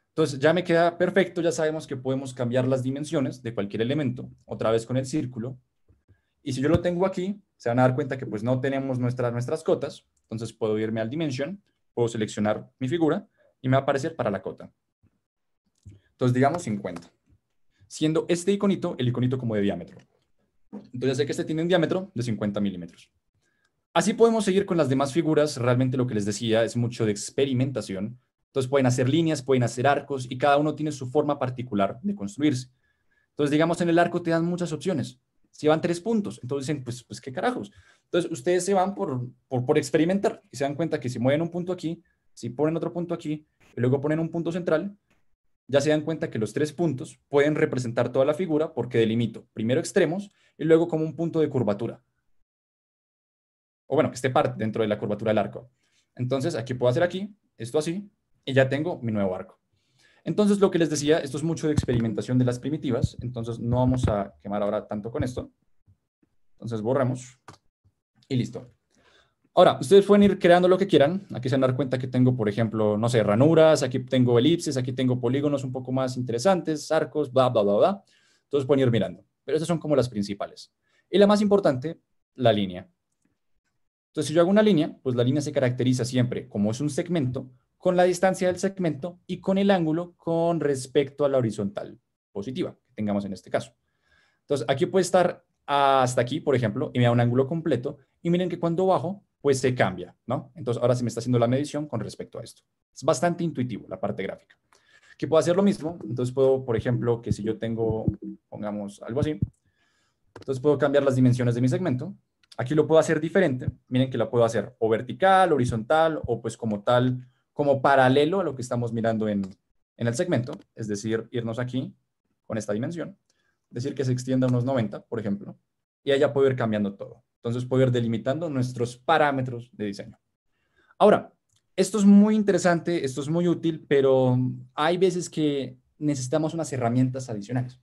Entonces ya me queda perfecto, ya sabemos que podemos cambiar las dimensiones de cualquier elemento, otra vez con el círculo. Y si yo lo tengo aquí, se van a dar cuenta que pues no tenemos nuestras cotas, entonces puedo irme al Dimension, puedo seleccionar mi figura y me va a aparecer para la cota. Entonces digamos 50, siendo este iconito el iconito como de diámetro. Entonces ya sé que este tiene un diámetro de 50 milímetros. Así podemos seguir con las demás figuras. Realmente lo que les decía es mucho de experimentación. Entonces pueden hacer líneas, pueden hacer arcos y cada uno tiene su forma particular de construirse. Entonces, digamos, en el arco te dan muchas opciones. Si van 3 puntos, entonces dicen, pues qué carajos. Entonces, ustedes se van por experimentar y se dan cuenta que si mueven un punto aquí, si ponen otro punto aquí y luego ponen un punto central, ya se dan cuenta que los 3 puntos pueden representar toda la figura porque delimito primero extremos y luego como un punto de curvatura. O bueno, que esté parte dentro de la curvatura del arco. Entonces, aquí puedo hacer aquí, esto así, y ya tengo mi nuevo arco. Entonces, lo que les decía, esto es mucho de experimentación de las primitivas, entonces no vamos a quemar ahora tanto con esto. Entonces, borramos y listo. Ahora, ustedes pueden ir creando lo que quieran. Aquí se van a dar cuenta que tengo, por ejemplo, no sé, ranuras, aquí tengo elipses, aquí tengo polígonos un poco más interesantes, arcos, bla, bla, bla, bla. Entonces pueden ir mirando. Pero estas son como las principales. Y la más importante, la línea. Entonces, si yo hago una línea, pues la línea se caracteriza siempre, como es un segmento, con la distancia del segmento y con el ángulo con respecto a la horizontal positiva que tengamos en este caso. Entonces, aquí puede estar hasta aquí, por ejemplo, y me da un ángulo completo, y miren que cuando bajo, pues se cambia, ¿no? Entonces, ahora se me está haciendo la medición con respecto a esto. Es bastante intuitivo la parte gráfica. Que puedo hacer lo mismo, entonces puedo, por ejemplo, que si yo tengo, pongamos algo así, entonces puedo cambiar las dimensiones de mi segmento. Aquí lo puedo hacer diferente. Miren que lo puedo hacer o vertical, horizontal, o pues como tal, como paralelo a lo que estamos mirando en el segmento. Es decir, irnos aquí con esta dimensión. Decir que se extienda a unos 90, por ejemplo. Y allá puedo ir cambiando todo. Entonces puedo ir delimitando nuestros parámetros de diseño. Ahora, esto es muy interesante, esto es muy útil, pero hay veces que necesitamos unas herramientas adicionales.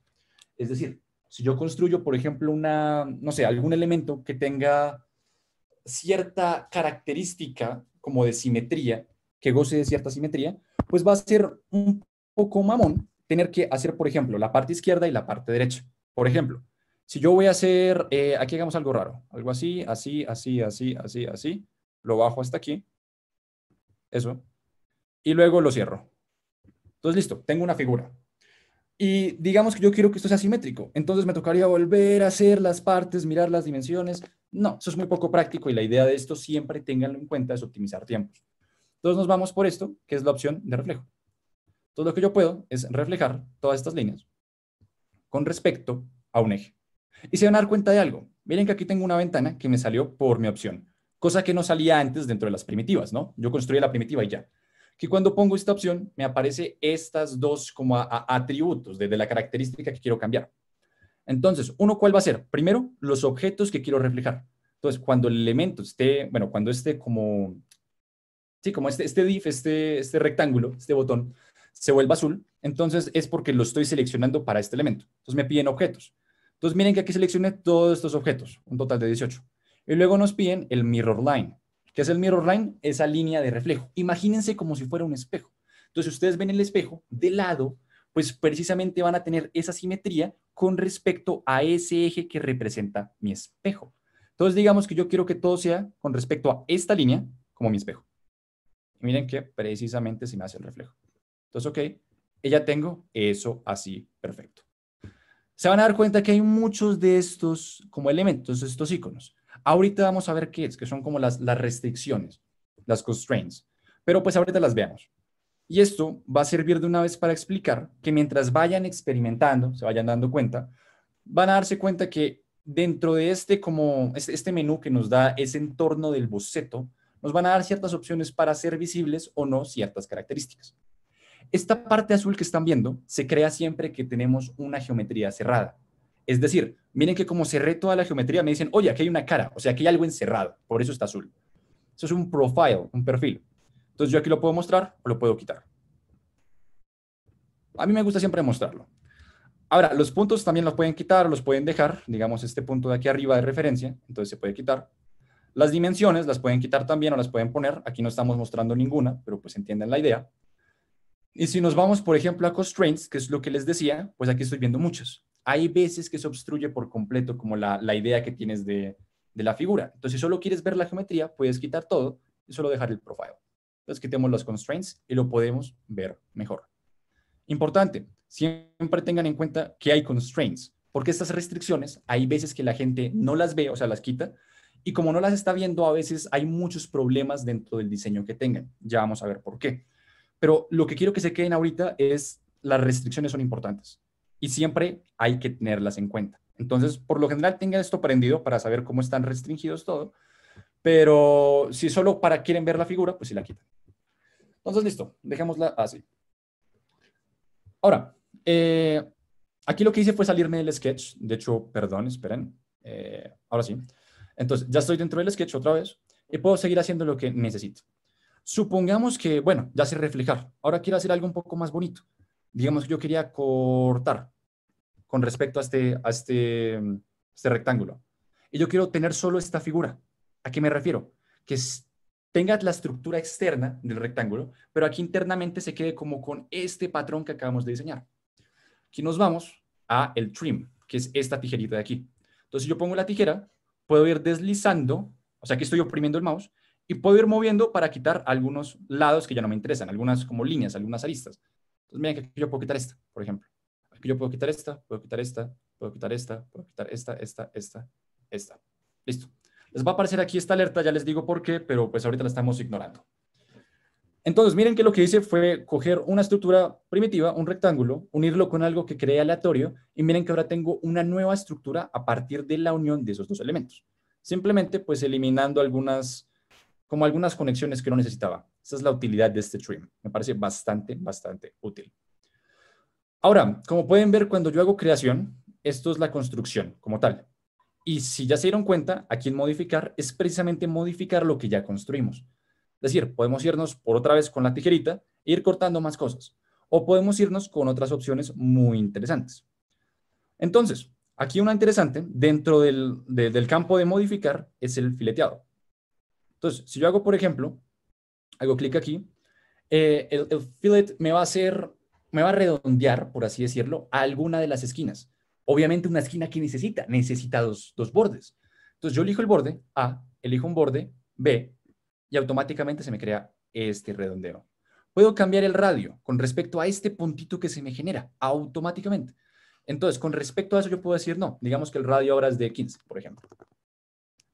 Es decir, si yo construyo, por ejemplo, no sé, algún elemento que tenga cierta característica como de simetría, que goce de cierta simetría, pues va a ser un poco mamón tener que hacer, por ejemplo, la parte izquierda y la parte derecha. Por ejemplo, si yo voy a hacer, aquí hagamos algo raro, algo así, así, así, así, así, así, lo bajo hasta aquí, eso, y luego lo cierro. Entonces, listo, tengo una figura. Y digamos que yo quiero que esto sea simétrico. Entonces me tocaría volver a hacer las partes, mirar las dimensiones. No, eso es muy poco práctico y la idea de esto siempre ténganlo en cuenta es optimizar tiempos. Entonces nos vamos por esto, que es la opción de reflejo. Entonces lo que yo puedo es reflejar todas estas líneas con respecto a un eje. Y se van a dar cuenta de algo. Miren que aquí tengo una ventana que me salió por mi opción, cosa que no salía antes dentro de las primitivas, ¿no? Yo construí la primitiva y ya. Que cuando pongo esta opción me aparece estas dos como atributos de la característica que quiero cambiar. Entonces, uno, ¿cuál va a ser? Primero, los objetos que quiero reflejar. Entonces, cuando el elemento esté, bueno, cuando esté como, sí, como este div, este rectángulo, este botón, se vuelva azul, entonces es porque lo estoy seleccionando para este elemento. Entonces me piden objetos. Entonces miren que aquí seleccioné todos estos objetos, un total de 18. Y luego nos piden el mirror line. ¿Qué es el mirror line? Esa línea de reflejo. Imagínense como si fuera un espejo. Entonces ustedes ven el espejo de lado, pues precisamente van a tener esa simetría con respecto a ese eje que representa mi espejo. Entonces digamos que yo quiero que todo sea con respecto a esta línea como mi espejo. Y miren que precisamente se me hace el reflejo. Entonces, ok, y ya tengo eso así perfecto. Se van a dar cuenta que hay muchos de estos como elementos, estos iconos. Ahorita vamos a ver qué es, que son como las restricciones, las constraints. Pero pues ahorita las veamos. Y esto va a servir de una vez para explicar que mientras vayan experimentando, se vayan dando cuenta, van a darse cuenta que dentro de este menú que nos da ese entorno del boceto, nos van a dar ciertas opciones para hacer visibles o no ciertas características. Esta parte azul que están viendo se crea siempre que tenemos una geometría cerrada. Es decir, miren que como cerré toda la geometría, me dicen, oye, aquí hay una cara, o sea, aquí hay algo encerrado, por eso está azul. Eso es un profile, un perfil. Entonces yo aquí lo puedo mostrar o lo puedo quitar. A mí me gusta siempre mostrarlo. Ahora, los puntos también los pueden quitar o los pueden dejar. Digamos, este punto de aquí arriba de referencia, entonces se puede quitar. Las dimensiones las pueden quitar también o las pueden poner. Aquí no estamos mostrando ninguna, pero pues entienden la idea. Y si nos vamos, por ejemplo, a constraints, que es lo que les decía, pues aquí estoy viendo muchos. Hay veces que se obstruye por completo como la idea que tienes de la figura. Entonces, si solo quieres ver la geometría, puedes quitar todo y solo dejar el profile. Entonces, quitemos los constraints y lo podemos ver mejor. Importante, siempre tengan en cuenta que hay constraints, porque estas restricciones hay veces que la gente no las ve, o sea, las quita, y como no las está viendo, a veces hay muchos problemas dentro del diseño que tengan. Ya vamos a ver por qué. Pero lo que quiero que se queden ahorita es las restricciones son importantes y siempre hay que tenerlas en cuenta. Entonces, por lo general, tengan esto prendido para saber cómo están restringidos todo, pero si solo quieren ver la figura, pues sí la quitan. Entonces, listo, dejémosla así. Ahora, aquí lo que hice fue salirme del sketch. De hecho, perdón, esperen. Ahora sí. Entonces, ya estoy dentro del sketch otra vez y puedo seguir haciendo lo que necesito. Supongamos que, bueno, ya sé reflejar. Ahora quiero hacer algo un poco más bonito. Digamos que yo quería cortar con respecto a este rectángulo. Y yo quiero tener solo esta figura. ¿A qué me refiero? Que tenga la estructura externa del rectángulo, pero aquí internamente se quede como con este patrón que acabamos de diseñar. Aquí nos vamos a el trim, que es esta tijerita de aquí. Entonces, si yo pongo la tijera, puedo ir deslizando, o sea, que estoy oprimiendo el mouse, y puedo ir moviendo para quitar algunos lados que ya no me interesan, algunas como líneas, algunas aristas. Entonces, miren que aquí yo puedo quitar esta, por ejemplo. Aquí yo puedo quitar esta, puedo quitar esta, puedo quitar esta, puedo quitar esta. Listo. Les va a aparecer aquí esta alerta, ya les digo por qué, pero pues ahorita la estamos ignorando. Entonces, miren que lo que hice fue coger una estructura primitiva, un rectángulo, unirlo con algo que creé aleatorio, y miren que ahora tengo una nueva estructura a partir de la unión de esos dos elementos. Simplemente, pues, eliminando algunas conexiones que no necesitaba. Esa es la utilidad de este trim. Me parece bastante útil. Ahora, como pueden ver, cuando yo hago creación, esto es la construcción como tal. Y si ya se dieron cuenta, aquí en modificar es precisamente modificar lo que ya construimos. Es decir, podemos irnos por otra vez con la tijerita e ir cortando más cosas. O podemos irnos con otras opciones muy interesantes. Entonces, aquí una interesante dentro del campo de modificar es el fileteado. Entonces, si yo hago, por ejemplo, hago clic aquí, el fillet me va a redondear, por así decirlo, a alguna de las esquinas. Obviamente una esquina que necesita dos bordes. Entonces yo elijo el borde A, elijo un borde B y automáticamente se me crea este redondeo. Puedo cambiar el radio con respecto a este puntito que se me genera automáticamente. Entonces, con respecto a eso yo puedo decir no. Digamos que el radio ahora es de 15, por ejemplo.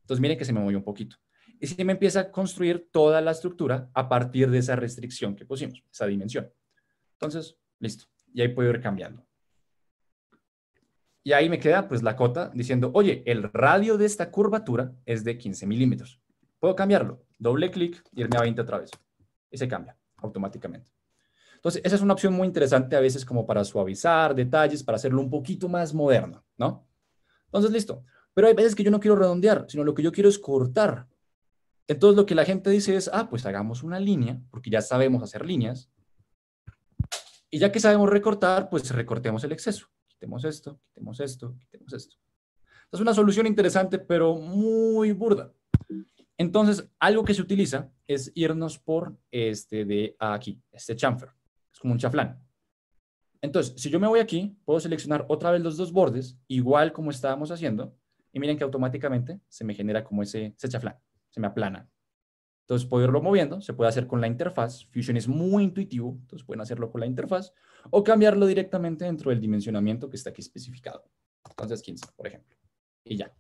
Entonces miren que se me movió un poquito. Y se me empieza a construir toda la estructura a partir de esa restricción que pusimos, esa dimensión. Entonces, listo. Y ahí puedo ir cambiando. Y ahí me queda pues la cota diciendo, oye, el radio de esta curvatura es de 15 milímetros. Puedo cambiarlo. Doble clic, irme a 20 otra vez. Y se cambia automáticamente. Entonces, esa es una opción muy interesante a veces como para suavizar detalles, para hacerlo un poquito más moderno, ¿no? Entonces, listo. Pero hay veces que yo no quiero redondear, sino lo que yo quiero es cortar. Entonces, lo que la gente dice es, pues hagamos una línea, porque ya sabemos hacer líneas. Y ya que sabemos recortar, pues recortemos el exceso. Quitemos esto, quitemos esto, quitemos esto. Es una solución interesante, pero muy burda. Entonces, algo que se utiliza es irnos por este de aquí, este chamfer. Es como un chaflán. Entonces, si yo me voy aquí, puedo seleccionar otra vez los dos bordes, igual como estábamos haciendo, y miren que automáticamente se me genera como ese chaflán, se me aplana. Entonces, puedo irlo moviendo, se puede hacer con la interfaz. Fusion es muy intuitivo, entonces pueden hacerlo con la interfaz, o cambiarlo directamente dentro del dimensionamiento que está aquí especificado. Entonces, 15, por ejemplo. Y ya.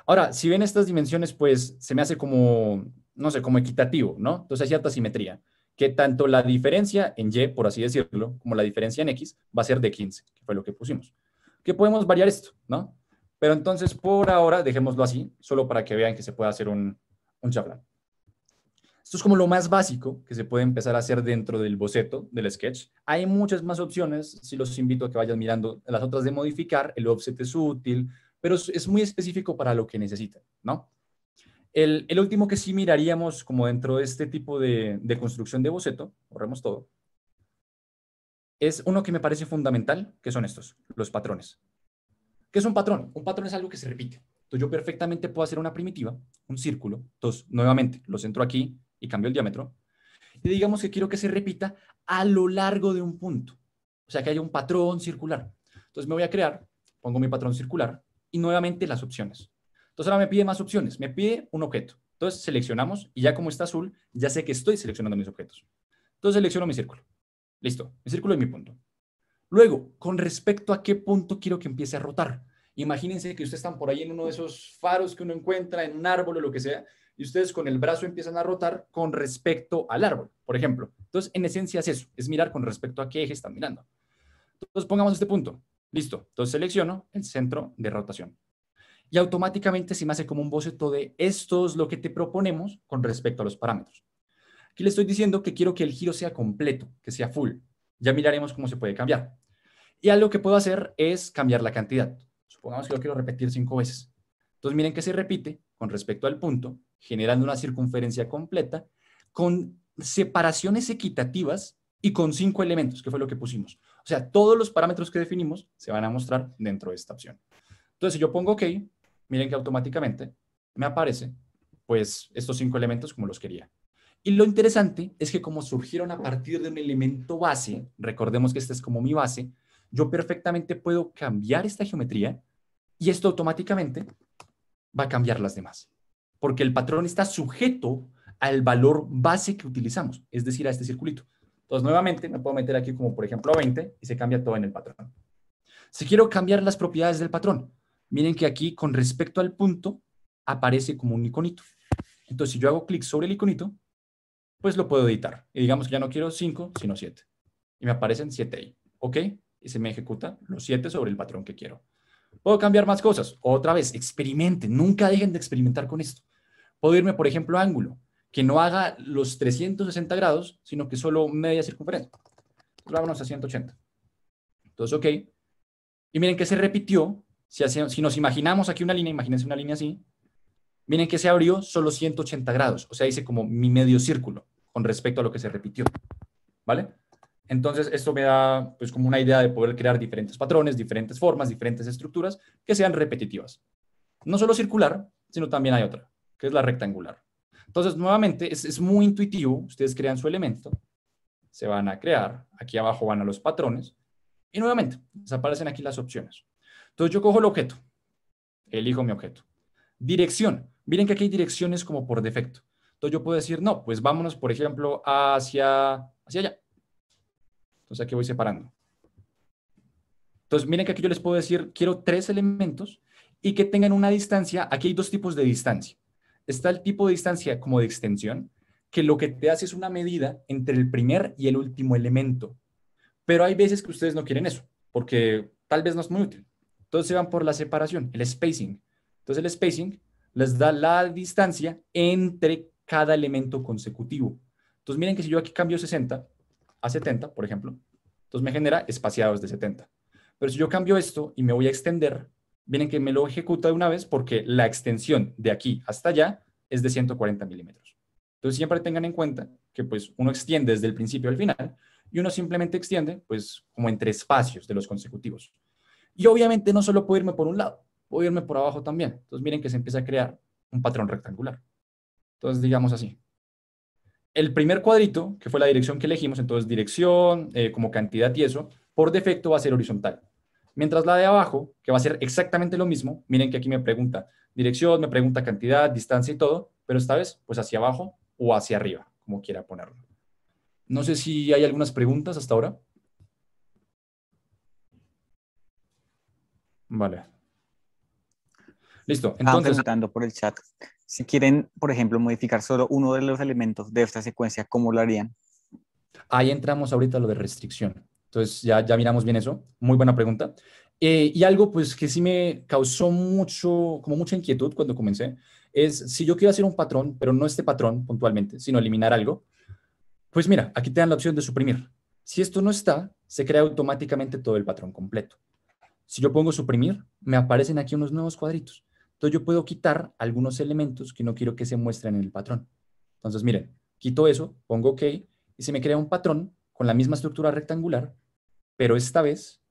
Ahora, si ven estas dimensiones, pues se me hace como, no sé, como equitativo, ¿no? Entonces hay cierta simetría, que tanto la diferencia en Y, por así decirlo, como la diferencia en X va a ser de 15, que fue lo que pusimos. Que podemos variar esto, ¿no? Pero entonces, por ahora, dejémoslo así, solo para que vean que se puede hacer un chaflán. Esto es como lo más básico que se puede empezar a hacer dentro del boceto, del sketch. Hay muchas más opciones, sí los invito a que vayan mirando las otras de modificar, el offset es útil, pero es muy específico para lo que necesitan, ¿no? El último que sí miraríamos como dentro de este tipo de construcción de boceto, borremos todo, es uno que me parece fundamental, que son estos, los patrones. ¿Qué es un patrón? Un patrón es algo que se repite. Entonces yo perfectamente puedo hacer una primitiva, un círculo. Entonces, nuevamente, lo centro aquí y cambio el diámetro. Y digamos que quiero que se repita a lo largo de un punto. O sea, que haya un patrón circular. Entonces me voy a crear, pongo mi patrón circular y nuevamente las opciones. Entonces ahora me pide más opciones. Me pide un objeto. Entonces seleccionamos y ya como está azul, ya sé que estoy seleccionando mis objetos. Entonces selecciono mi círculo. Listo, mi círculo y mi punto. Luego, con respecto a qué punto quiero que empiece a rotar. Imagínense que ustedes están por ahí en uno de esos faros que uno encuentra en un árbol o lo que sea, y ustedes con el brazo empiezan a rotar con respecto al árbol, por ejemplo. Entonces, en esencia es eso, es mirar con respecto a qué eje están mirando. Entonces, pongamos este punto. Listo. Entonces, selecciono el centro de rotación. Y automáticamente se me hace como un boceto de esto es lo que te proponemos con respecto a los parámetros. Aquí le estoy diciendo que quiero que el giro sea completo, que sea full. Ya miraremos cómo se puede cambiar. Y algo que puedo hacer es cambiar la cantidad. Supongamos que lo quiero repetir 5 veces. Entonces miren que se repite con respecto al punto, generando una circunferencia completa, con separaciones equitativas y con 5 elementos, que fue lo que pusimos. O sea, todos los parámetros que definimos se van a mostrar dentro de esta opción. Entonces, si yo pongo OK, miren que automáticamente me aparece pues estos 5 elementos como los quería. Y lo interesante es que como surgieron a partir de un elemento base, recordemos que este es como mi base, yo perfectamente puedo cambiar esta geometría y esto automáticamente va a cambiar las demás. Porque el patrón está sujeto al valor base que utilizamos, es decir, a este circulito. Entonces, nuevamente, me puedo meter aquí como, por ejemplo, a 20 y se cambia todo en el patrón. Si quiero cambiar las propiedades del patrón, miren que aquí, con respecto al punto, aparece como un iconito. Entonces, si yo hago clic sobre el iconito, pues lo puedo editar. Y digamos que ya no quiero 5, sino 7. Y me aparecen 7 ahí. ¿Ok? Y se me ejecuta los 7 sobre el patrón que quiero. Puedo cambiar más cosas. Otra vez, experimenten. Nunca dejen de experimentar con esto. Puedo irme, por ejemplo, a ángulo, que no haga los 360 grados, sino que solo media circunferencia. Vámonos a 180. Entonces, ok. Y miren que se repitió. Si nos imaginamos aquí una línea, imagínense una línea así. Miren que se abrió solo 180 grados. O sea, hice como mi medio círculo con respecto a lo que se repitió. ¿Vale? Entonces, esto me da pues como una idea de poder crear diferentes patrones, diferentes formas, diferentes estructuras que sean repetitivas. No solo circular, sino también hay otra, que es la rectangular. Entonces, nuevamente, es muy intuitivo. Ustedes crean su elemento, se van a crear, aquí abajo van a los patrones, y nuevamente, desaparecen aquí las opciones. Entonces, yo cojo el objeto, elijo mi objeto. Dirección. Miren que aquí hay direcciones como por defecto. Entonces, yo puedo decir, no, pues vámonos, por ejemplo, hacia allá. Entonces, aquí voy separando. Entonces, miren que aquí yo les puedo decir, quiero 3 elementos y que tengan una distancia. Aquí hay 2 tipos de distancia. Está el tipo de distancia como de extensión, que lo que te hace es una medida entre el primer y el último elemento. Pero hay veces que ustedes no quieren eso, porque tal vez no es muy útil. Entonces se van por la separación, el spacing. Entonces el spacing les da la distancia entre cada elemento consecutivo. Entonces miren que si yo aquí cambio 60 a 70, por ejemplo, entonces me genera espaciados de 70. Pero si yo cambio esto y me voy a extender, miren que me lo ejecuta de una vez porque la extensión de aquí hasta allá es de 140 milímetros. Entonces siempre tengan en cuenta que pues uno extiende desde el principio al final y uno simplemente extiende pues como entre espacios de los consecutivos. Y obviamente no solo puedo irme por un lado, puedo irme por abajo también. Entonces miren que se empieza a crear un patrón rectangular. Entonces digamos así. El primer cuadrito, que fue la dirección que elegimos, entonces dirección, como cantidad y eso, por defecto va a ser horizontal. Mientras la de abajo, que va a ser exactamente lo mismo, miren que aquí me pregunta dirección, me pregunta cantidad, distancia y todo, pero esta vez pues hacia abajo o hacia arriba, como quiera ponerlo. No sé si hay algunas preguntas hasta ahora. Vale. Listo. Estaban Entonces, preguntando por el chat si quieren, por ejemplo, modificar solo uno de los elementos de esta secuencia, ¿cómo lo harían? ahí entramos ahorita a lo de restricción. Entonces, ya miramos bien eso. Muy buena pregunta. Y algo pues que sí me causó mucha inquietud cuando comencé, es si yo quiero hacer un patrón, pero no este patrón puntualmente, sino eliminar algo, pues mira, aquí te dan la opción de suprimir. Si esto no está, se crea automáticamente todo el patrón completo. Si yo pongo suprimir, me aparecen aquí unos nuevos cuadritos. Entonces yo puedo quitar algunos elementos que no quiero que se muestren en el patrón. Entonces miren, quito eso, pongo OK y se me crea un patrón con la misma estructura rectangular, pero esta vez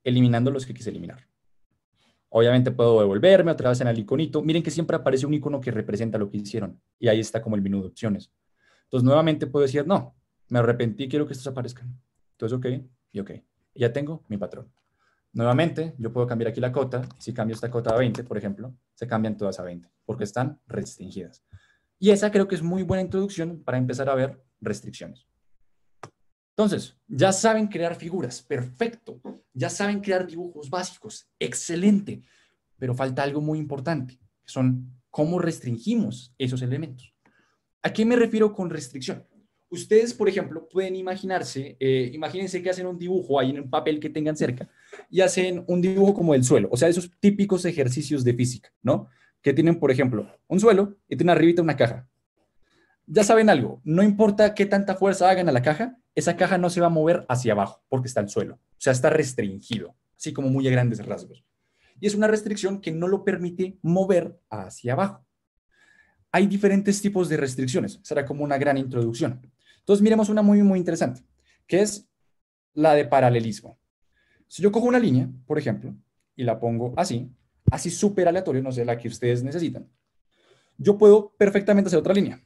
eliminando los que quise eliminar. Obviamente puedo devolverme otra vez en el iconito. Miren que siempre aparece un icono que representa lo que hicieron. Y ahí está como el menú de opciones. Entonces nuevamente puedo decir, no, me arrepentí, quiero que estos aparezcan. Entonces OK y OK. Y ya tengo mi patrón. Nuevamente, yo puedo cambiar aquí la cota. Si cambio esta cota a 20, por ejemplo, se cambian todas a 20 porque están restringidas. Y esa creo que es muy buena introducción para empezar a ver restricciones. Entonces, ya saben crear figuras, perfecto. Ya saben crear dibujos básicos, excelente. Pero falta algo muy importante, que son cómo restringimos esos elementos. ¿A qué me refiero con restricción? Ustedes, por ejemplo, pueden imaginarse, imagínense que hacen un dibujo ahí en un papel que tengan cerca y hacen un dibujo como del suelo, o sea, esos típicos ejercicios de física, ¿no? Que tienen, por ejemplo, un suelo y tienen arribita una caja. Ya saben algo, no importa qué tanta fuerza hagan a la caja, esa caja no se va a mover hacia abajo porque está el suelo, o sea, está restringido, así como muy a grandes rasgos. Y es una restricción que no lo permite mover hacia abajo. Hay diferentes tipos de restricciones, será como una gran introducción. Entonces miremos una muy, muy interesante, que es la de paralelismo. Si yo cojo una línea, por ejemplo, y la pongo así, así súper aleatorio, no sé, la que ustedes necesitan, yo puedo perfectamente hacer otra línea.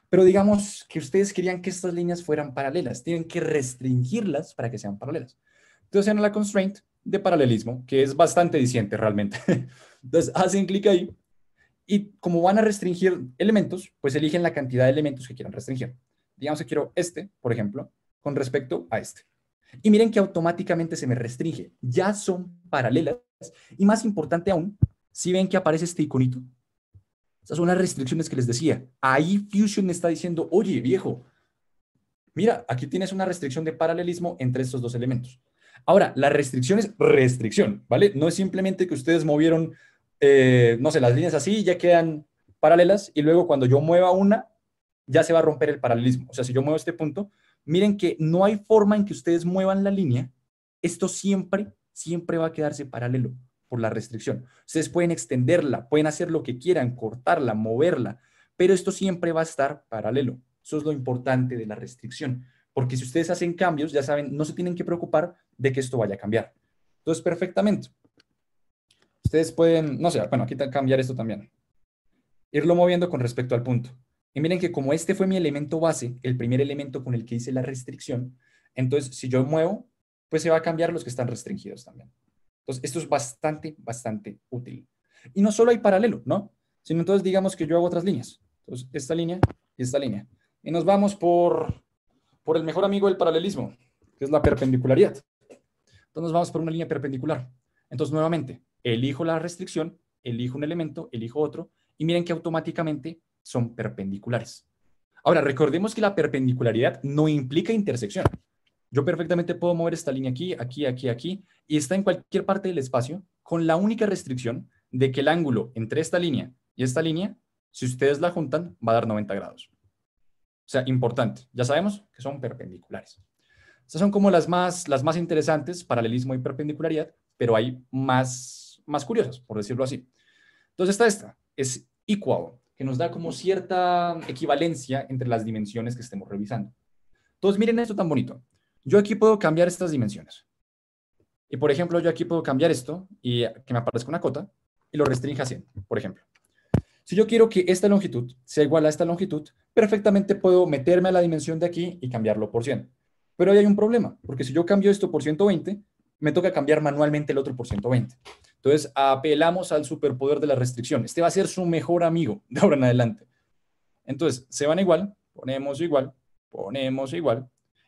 Pero digamos que ustedes querían que estas líneas fueran paralelas, tienen que restringirlas para que sean paralelas. Entonces, en la constraint de paralelismo, que es bastante diciente realmente. Entonces, hacen clic ahí y como van a restringir elementos, pues eligen la cantidad de elementos que quieran restringir. Digamos que quiero este, por ejemplo, con respecto a este. Y miren que automáticamente se me restringe. Ya son paralelas. Y más importante aún, si ven que aparece este iconito, esas son las restricciones que les decía. Ahí Fusion me está diciendo, oye, viejo, mira, aquí tienes una restricción de paralelismo entre estos dos elementos. Ahora, la restricción es restricción, ¿vale? No es simplemente que ustedes movieron, no sé, las líneas así y ya quedan paralelas y luego cuando yo mueva una, ya se va a romper el paralelismo. O sea, si yo muevo este punto, miren que no hay forma en que ustedes muevan la línea. Esto siempre, siempre va a quedarse paralelo por la restricción. Ustedes pueden extenderla, pueden hacer lo que quieran, cortarla, moverla, pero esto siempre va a estar paralelo. Eso es lo importante de la restricción, porque si ustedes hacen cambios, ya saben, no se tienen que preocupar de que esto vaya a cambiar. Entonces, perfectamente. Ustedes pueden, no sé, bueno, aquí cambiar esto también. Irlo moviendo con respecto al punto. Y miren que como este fue mi elemento base, el primer elemento con el que hice la restricción, entonces si yo muevo, pues se va a cambiar los que están restringidos también. Entonces, esto es bastante, bastante útil. Y no solo hay paralelo, ¿no? Sino entonces digamos que yo hago otras líneas. Entonces, esta línea y esta línea. Y nos vamos por el mejor amigo del paralelismo, que es la perpendicularidad. Entonces, nos vamos por una línea perpendicular. Entonces, nuevamente, elijo la restricción, elijo un elemento, elijo otro, y miren que automáticamente son perpendiculares. Ahora, recordemos que la perpendicularidad no implica intersección. Yo perfectamente puedo mover esta línea aquí, aquí, aquí, aquí, y está en cualquier parte del espacio, con la única restricción de que el ángulo entre esta línea y esta línea, si ustedes la juntan, va a dar 90 grados. O sea, importante. Ya sabemos que son perpendiculares. Estas son como las más interesantes, paralelismo y perpendicularidad, pero hay más curiosas, por decirlo así. Entonces esta es equal, que nos da como cierta equivalencia entre las dimensiones que estemos revisando. Entonces miren esto tan bonito. Yo aquí puedo cambiar estas dimensiones. Y por ejemplo, yo aquí puedo cambiar esto y que me aparezca una cota y lo restrinja a 100, por ejemplo. Si yo quiero que esta longitud sea igual a esta longitud, perfectamente puedo meterme a la dimensión de aquí y cambiarlo por 100. Pero ahí hay un problema, porque si yo cambio esto por 120, me toca cambiar manualmente el otro por 120. Entonces, apelamos al superpoder de la restricción. Este va a ser su mejor amigo de ahora en adelante. Entonces, se van igual, ponemos igual,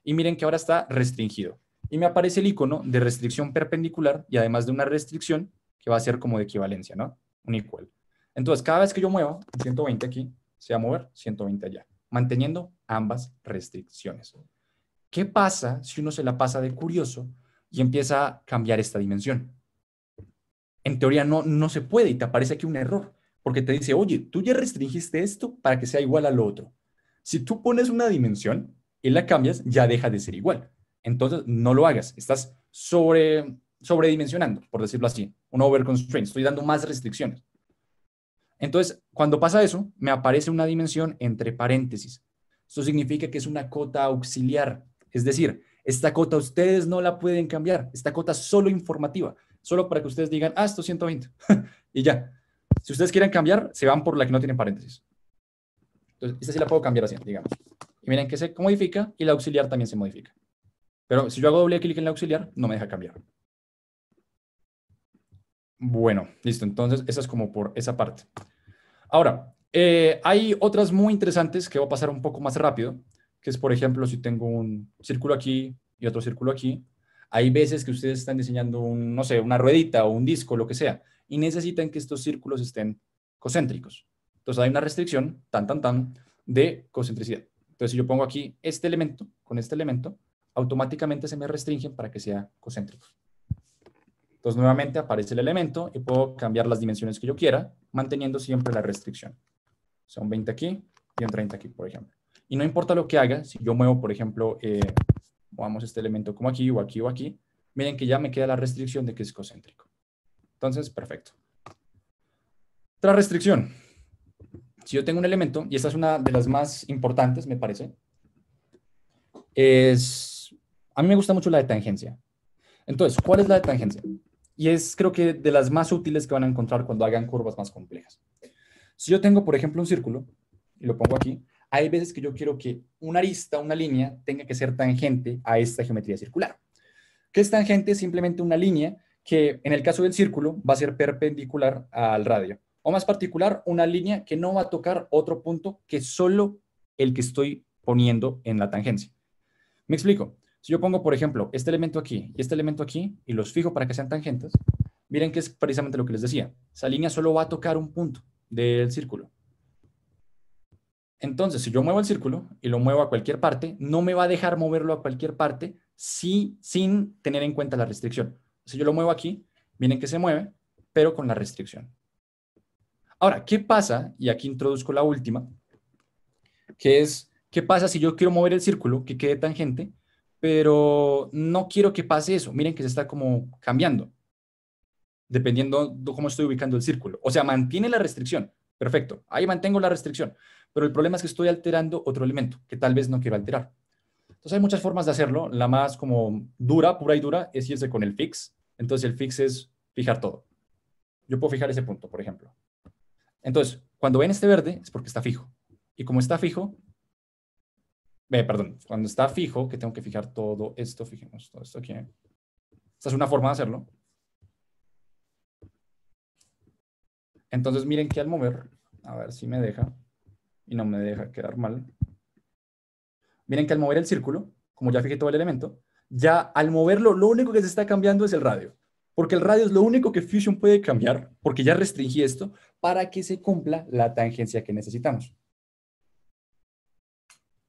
y miren que ahora está restringido. Y me aparece el icono de restricción perpendicular y además de una restricción que va a ser como de equivalencia, ¿no? Un equal. Entonces, cada vez que yo mueva 120 aquí, se va a mover 120 allá, manteniendo ambas restricciones. ¿Qué pasa si uno se la pasa de curioso y empieza a cambiar esta dimensión? En teoría no se puede y te aparece aquí un error. porque te dice, oye, tú ya restringiste esto para que sea igual a lo otro. Si tú pones una dimensión y la cambias, ya deja de ser igual. Entonces, no lo hagas. Estás sobredimensionando, por decirlo así. Un over constraint. Estoy dando más restricciones. Entonces, cuando pasa eso, me aparece una dimensión entre paréntesis. Esto significa que es una cota auxiliar. Es decir, esta cota ustedes no la pueden cambiar. Esta cota es solo informativa. Solo para que ustedes digan, esto es 120. Y ya. Si ustedes quieren cambiar, se van por la que no tiene paréntesis. Entonces, esta sí la puedo cambiar así, digamos. Y miren que se modifica y la auxiliar también se modifica. Pero si yo hago doble clic en la auxiliar, no me deja cambiar. Bueno, listo. Entonces, esa es como por esa parte. Ahora, hay otras muy interesantes que voy a pasar un poco más rápido, que es, por ejemplo, si tengo un círculo aquí y otro círculo aquí, hay veces que ustedes están diseñando no sé, una ruedita o un disco, lo que sea, y necesitan que estos círculos estén concéntricos. Entonces hay una restricción, de concentricidad. Entonces si yo pongo aquí este elemento con este elemento, automáticamente se me restringen para que sea concéntrico. Entonces nuevamente aparece el elemento y puedo cambiar las dimensiones que yo quiera, manteniendo siempre la restricción. Son 20 aquí y un 30 aquí, por ejemplo. Y no importa lo que haga, si yo muevo, por ejemplo, movamos este elemento como aquí o aquí o aquí, miren que ya me queda la restricción de que es concéntrico. Entonces, perfecto. Otra restricción. Si yo tengo un elemento, y esta es una de las más importantes, me parece, a mí me gusta mucho la de tangencia. Entonces, ¿cuál es la de tangencia? Y es, creo que, de las más útiles que van a encontrar cuando hagan curvas más complejas. Si yo tengo, por ejemplo, un círculo, y lo pongo aquí, hay veces que yo quiero que una arista, una línea, tenga que ser tangente a esta geometría circular. ¿Qué es tangente? Simplemente una línea que, en el caso del círculo, va a ser perpendicular al radio. O más particular, una línea que no va a tocar otro punto que solo el que estoy poniendo en la tangencia. ¿Me explico? Si yo pongo, por ejemplo, este elemento aquí y este elemento aquí y los fijo para que sean tangentes, miren que es precisamente lo que les decía. Esa línea solo va a tocar un punto del círculo. Entonces, si yo muevo el círculo y lo muevo a cualquier parte, no me va a dejar moverlo a cualquier parte sin tener en cuenta la restricción. Si yo lo muevo aquí, miren que se mueve, pero con la restricción. Ahora, ¿qué pasa? Y aquí introduzco la última, que es, ¿qué pasa si yo quiero mover el círculo que quede tangente, pero no quiero que pase eso? Miren que se está como cambiando, dependiendo de cómo estoy ubicando el círculo. O sea, mantiene la restricción. Perfecto, ahí mantengo la restricción. Pero el problema es que estoy alterando otro elemento que tal vez no quiero alterar. Entonces hay muchas formas de hacerlo. La más como dura, pura y dura, es irse con el fix. Entonces el fix es fijar todo. Yo puedo fijar ese punto, por ejemplo. Entonces, cuando ven este verde es porque está fijo. Y como está fijo, cuando está fijo, que tengo que fijar todo esto, fijemos todo esto aquí. Esta es una forma de hacerlo. Entonces miren que al mover, a ver si me deja, y no me deja quedar mal. Miren que al mover el círculo, como ya fijé todo el elemento, ya al moverlo, lo único que se está cambiando es el radio. Porque el radio es lo único que Fusion puede cambiar, porque ya restringí esto, para que se cumpla la tangencia que necesitamos.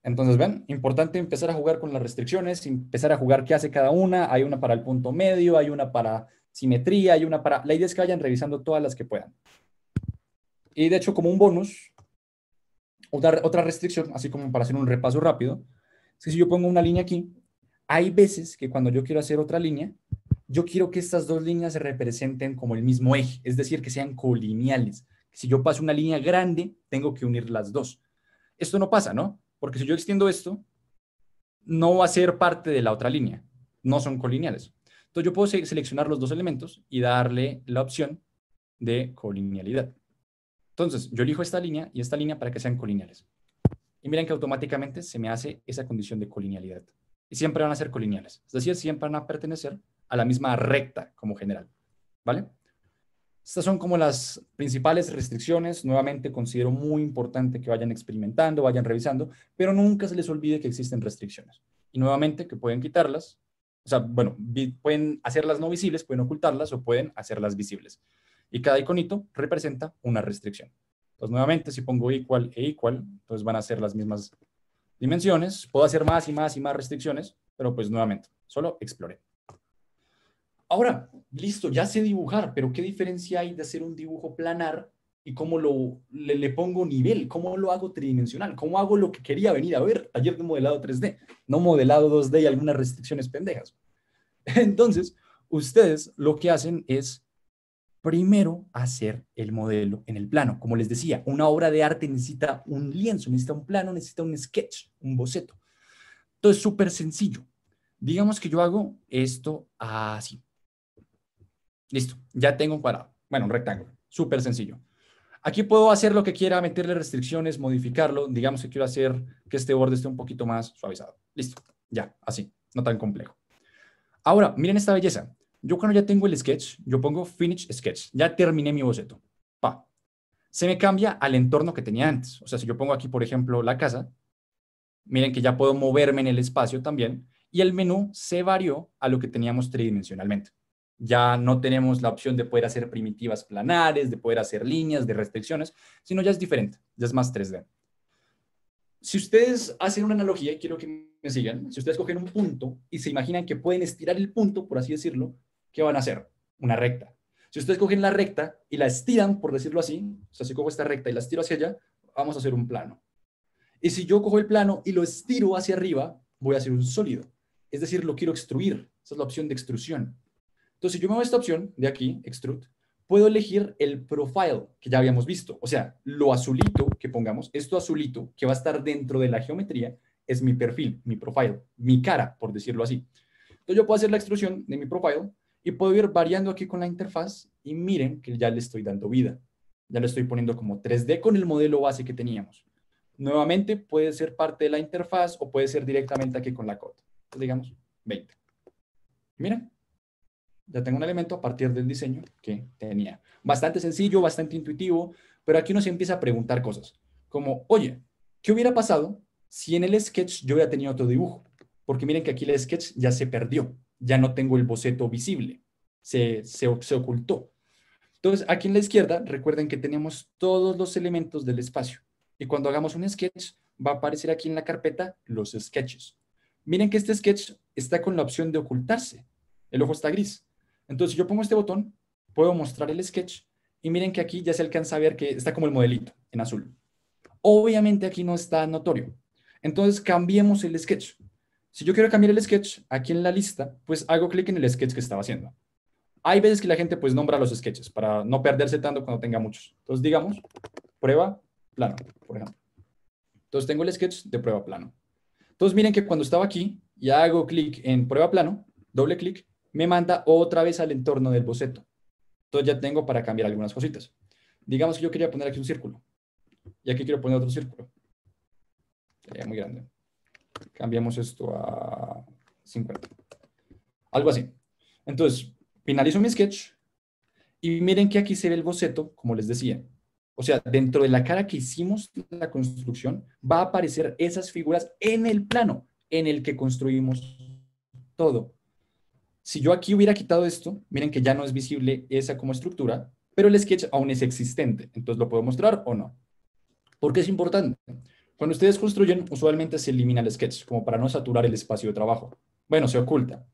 Entonces, ven, importante empezar a jugar con las restricciones, empezar a jugar qué hace cada una. Hay una para el punto medio, hay una para simetría, hay una para... La idea es que vayan revisando todas las que puedan. Y de hecho, como un bonus, otra restricción, así como para hacer un repaso rápido, es que si yo pongo una línea aquí, hay veces que cuando yo quiero hacer otra línea, yo quiero que estas dos líneas se representen como el mismo eje, es decir, que sean colineales. Si yo paso una línea grande, tengo que unir las dos. Esto no pasa, ¿no? Porque si yo extiendo esto, no va a ser parte de la otra línea. No son colineales. Entonces yo puedo seleccionar los dos elementos y darle la opción de colinealidad. Entonces yo elijo esta línea y esta línea para que sean colineales. Y miren que automáticamente se me hace esa condición de colinealidad. Y siempre van a ser colineales. Es decir, siempre van a pertenecer a la misma recta como general. ¿Vale? Estas son como las principales restricciones. Nuevamente considero muy importante que vayan experimentando, vayan revisando, pero nunca se les olvide que existen restricciones. Y nuevamente que pueden quitarlas. O sea, bueno, pueden hacerlas no visibles, pueden ocultarlas o pueden hacerlas visibles. Y cada iconito representa una restricción. Entonces, nuevamente, si pongo equal e equal, entonces van a ser las mismas dimensiones. Puedo hacer más y más y más restricciones, pero pues nuevamente, solo exploré. Ahora, listo, ya sé dibujar, pero ¿qué diferencia hay de hacer un dibujo planar y cómo le pongo nivel, cómo lo hago tridimensional, cómo hago lo que quería venir a ver ayer de modelado 3D, no modelado 2D y algunas restricciones pendejas. Entonces, ustedes lo que hacen es primero hacer el modelo en el plano. Como les decía, una obra de arte necesita un lienzo, necesita un plano, necesita un sketch, un boceto. Entonces, súper sencillo. Digamos que yo hago esto así. Listo, ya tengo un cuadrado. Bueno, un rectángulo. Súper sencillo. Aquí puedo hacer lo que quiera, meterle restricciones, modificarlo. Digamos que quiero hacer que este borde esté un poquito más suavizado. Listo, ya, así, no tan complejo. Ahora, miren esta belleza. Yo cuando ya tengo el sketch, yo pongo Finish Sketch. Ya terminé mi boceto. Pa. Se me cambia al entorno que tenía antes. O sea, si yo pongo aquí, por ejemplo, la casa, miren que ya puedo moverme en el espacio también. Y el menú se varió a lo que teníamos tridimensionalmente. Ya no tenemos la opción de poder hacer primitivas planares, de poder hacer líneas, de restricciones, sino ya es diferente, ya es más 3D. Si ustedes hacen una analogía, y quiero que me sigan, si ustedes cogen un punto y se imaginan que pueden estirar el punto, por así decirlo, ¿qué van a hacer? Una recta. Si ustedes cogen la recta y la estiran, por decirlo así, o sea, si cojo esta recta y la estiro hacia allá, vamos a hacer un plano. Y si yo cojo el plano y lo estiro hacia arriba, voy a hacer un sólido. Es decir, lo quiero extruir. Esa es la opción de extrusión. Entonces, si yo me voy a esta opción de aquí, Extrude, puedo elegir el profile que ya habíamos visto. O sea, lo azulito que pongamos, esto azulito que va a estar dentro de la geometría, es mi perfil, mi profile, mi cara, por decirlo así. Entonces, yo puedo hacer la extrusión de mi profile y puedo ir variando aquí con la interfaz y miren que ya le estoy dando vida. Ya lo estoy poniendo como 3D con el modelo base que teníamos. Nuevamente, puede ser parte de la interfaz o puede ser directamente aquí con la code. Entonces, digamos, 20. Miren. Ya tengo un elemento a partir del diseño que tenía. Bastante sencillo, bastante intuitivo, pero aquí uno se empieza a preguntar cosas, como, oye, ¿qué hubiera pasado si en el sketch yo hubiera tenido otro dibujo? Porque miren que aquí el sketch ya se perdió, ya no tengo el boceto visible, se ocultó. Entonces, aquí en la izquierda, recuerden que tenemos todos los elementos del espacio. Y cuando hagamos un sketch, va a aparecer aquí en la carpeta los sketches. Miren que este sketch está con la opción de ocultarse. El ojo está gris. Entonces, si yo pongo este botón, puedo mostrar el sketch y miren que aquí ya se alcanza a ver que está como el modelito en azul. Obviamente aquí no está notorio. Entonces, cambiemos el sketch. Si yo quiero cambiar el sketch aquí en la lista, pues hago clic en el sketch que estaba haciendo. Hay veces que la gente pues nombra los sketches para no perderse tanto cuando tenga muchos. Entonces, digamos, prueba plano, por ejemplo. Entonces, tengo el sketch de prueba plano. Entonces, miren que cuando estaba aquí y hago clic en prueba plano, doble clic, me manda otra vez al entorno del boceto. Entonces ya tengo para cambiar algunas cositas. Digamos que yo quería poner aquí un círculo. Y aquí quiero poner otro círculo. Sería muy grande. Cambiamos esto a 50. Algo así. Entonces, finalizo mi sketch. Y miren que aquí se ve el boceto, como les decía. O sea, dentro de la cara que hicimos la construcción, va a aparecer esas figuras en el plano en el que construimos todo. Si yo aquí hubiera quitado esto, miren que ya no es visible esa como estructura, pero el sketch aún es existente. Entonces, ¿lo puedo mostrar o no? ¿Por qué es importante? Cuando ustedes construyen, usualmente se elimina el sketch, como para no saturar el espacio de trabajo. Bueno, se oculta.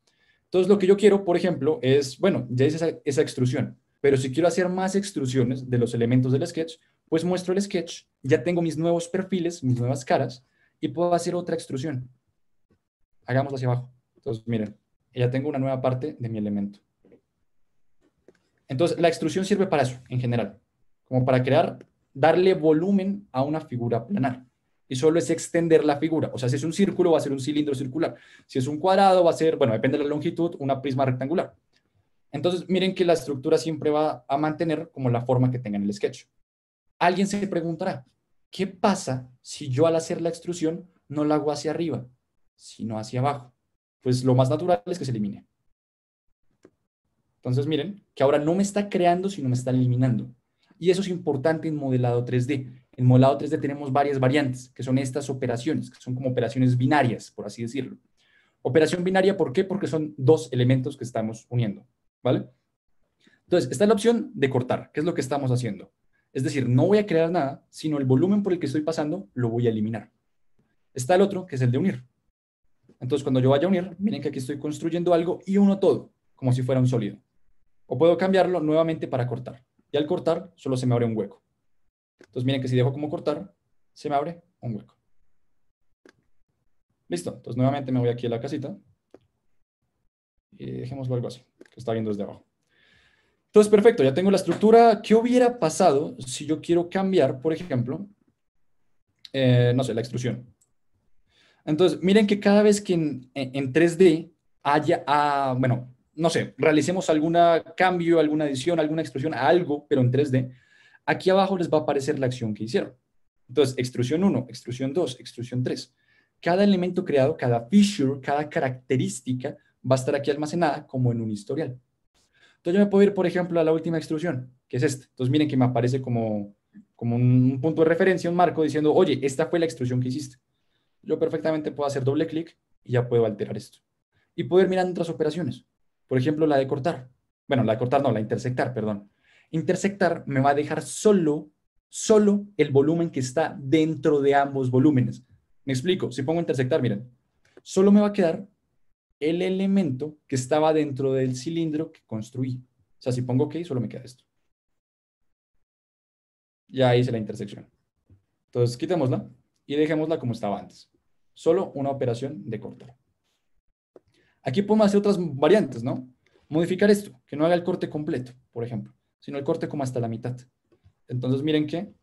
Entonces, lo que yo quiero, por ejemplo, es, bueno, ya hice esa extrusión, pero si quiero hacer más extrusiones de los elementos del sketch, pues muestro el sketch, ya tengo mis nuevos perfiles, mis nuevas caras, y puedo hacer otra extrusión. Hagámoslo hacia abajo. Entonces, miren. Ya tengo una nueva parte de mi elemento. Entonces, la extrusión sirve para eso, en general. Como para darle volumen a una figura planar. Y solo es extender la figura. O sea, si es un círculo, va a ser un cilindro circular. Si es un cuadrado, va a ser, bueno, depende de la longitud, una prisma rectangular. Entonces, miren que la estructura siempre va a mantener como la forma que tenga en el sketch. Alguien se preguntará, ¿qué pasa si yo al hacer la extrusión no la hago hacia arriba, sino hacia abajo? Pues lo más natural es que se elimine. Entonces miren que ahora no me está creando, sino me está eliminando. Y eso es importante en modelado 3D. En modelado 3D tenemos varias variantes, que son estas operaciones, que son como operaciones binarias, por así decirlo. Operación binaria, ¿por qué? Porque son dos elementos que estamos uniendo, ¿vale? Entonces, está la opción de cortar, que es lo que estamos haciendo. Es decir, no voy a crear nada, sino el volumen por el que estoy pasando lo voy a eliminar. Está el otro, que es el de unir. Entonces, cuando yo vaya a unir, miren que aquí estoy construyendo algo y uno todo, como si fuera un sólido. O puedo cambiarlo nuevamente para cortar. Y al cortar, solo se me abre un hueco. Entonces miren que si dejo como cortar, se me abre un hueco. Listo. Entonces nuevamente me voy aquí a la casita y dejémoslo algo así, que está viendo desde abajo. Entonces, perfecto, ya tengo la estructura. ¿Qué hubiera pasado si yo quiero cambiar, por ejemplo, no sé, la extrusión? Entonces, miren que cada vez que en 3D haya, bueno, no sé, realicemos algún cambio, alguna adición, alguna extrusión, algo, pero en 3D, aquí abajo les va a aparecer la acción que hicieron. Entonces, extrusión 1, extrusión 2, extrusión 3. Cada elemento creado, cada feature, cada característica va a estar aquí almacenada como en un historial. Entonces yo me puedo ir, por ejemplo, a la última extrusión, que es esta. Entonces miren que me aparece como un punto de referencia, un marco diciendo, oye, esta fue la extrusión que hiciste. Yo perfectamente puedo hacer doble clic y ya puedo alterar esto. Y puedo ir mirando otras operaciones. Por ejemplo, la de cortar. Bueno, la de cortar no, la de intersectar, perdón. Intersectar me va a dejar solo el volumen que está dentro de ambos volúmenes. Me explico. Si pongo intersectar, miren, solo me va a quedar el elemento que estaba dentro del cilindro que construí. O sea, si pongo OK, solo me queda esto. Ya hice la intersección. Entonces, quitémosla y dejémosla como estaba antes. Solo una operación de cortar. Aquí podemos hacer otras variantes, ¿no? Modificar esto, que no haga el corte completo, por ejemplo, sino el corte como hasta la mitad. Entonces, miren que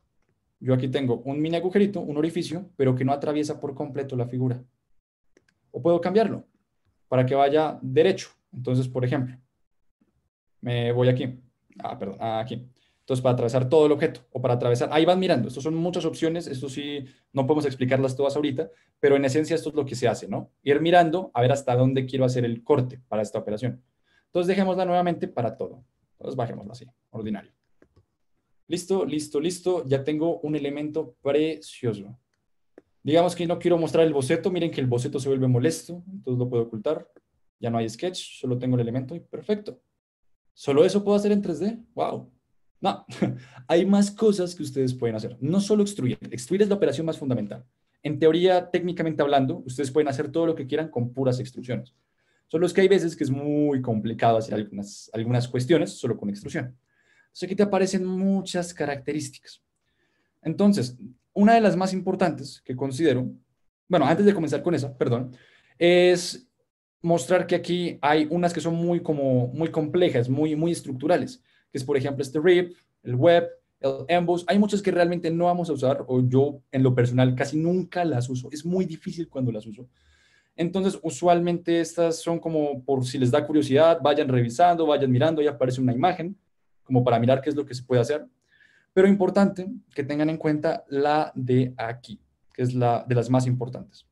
yo aquí tengo un mini agujerito, un orificio, pero que no atraviesa por completo la figura. O puedo cambiarlo para que vaya derecho. Entonces, por ejemplo, me voy aquí. Perdón, aquí. Entonces, para atravesar todo el objeto o para atravesar, ahí van mirando. Estas son muchas opciones. Esto sí, no podemos explicarlas todas ahorita, pero en esencia esto es lo que se hace, ¿no? Ir mirando a ver hasta dónde quiero hacer el corte para esta operación. Entonces, dejémosla nuevamente para todo. Entonces, bajémosla así, ordinario. Listo, listo, listo. Ya tengo un elemento precioso. Digamos que no quiero mostrar el boceto. Miren que el boceto se vuelve molesto. Entonces, lo puedo ocultar. Ya no hay sketch, solo tengo el elemento y perfecto. ¿Solo eso puedo hacer en 3D? ¡Wow! No, hay más cosas que ustedes pueden hacer. No solo extruir. Extruir es la operación más fundamental. En teoría, técnicamente hablando, ustedes pueden hacer todo lo que quieran con puras extrusiones. Solo es que hay veces que es muy complicado hacer algunas cuestiones solo con extrusión. Entonces aquí te aparecen muchas características. Entonces, una de las más importantes que considero, bueno, antes de comenzar con esa, perdón, es mostrar que aquí hay unas que son muy complejas, muy estructurales, que es por ejemplo este rip, el web, el emboss. Hay muchas que realmente no vamos a usar, o yo en lo personal casi nunca las uso. Es muy difícil cuando las uso. Entonces, usualmente estas son como por si les da curiosidad, vayan revisando, vayan mirando, y aparece una imagen, como para mirar qué es lo que se puede hacer. Pero importante que tengan en cuenta la de aquí, que es la de las más importantes.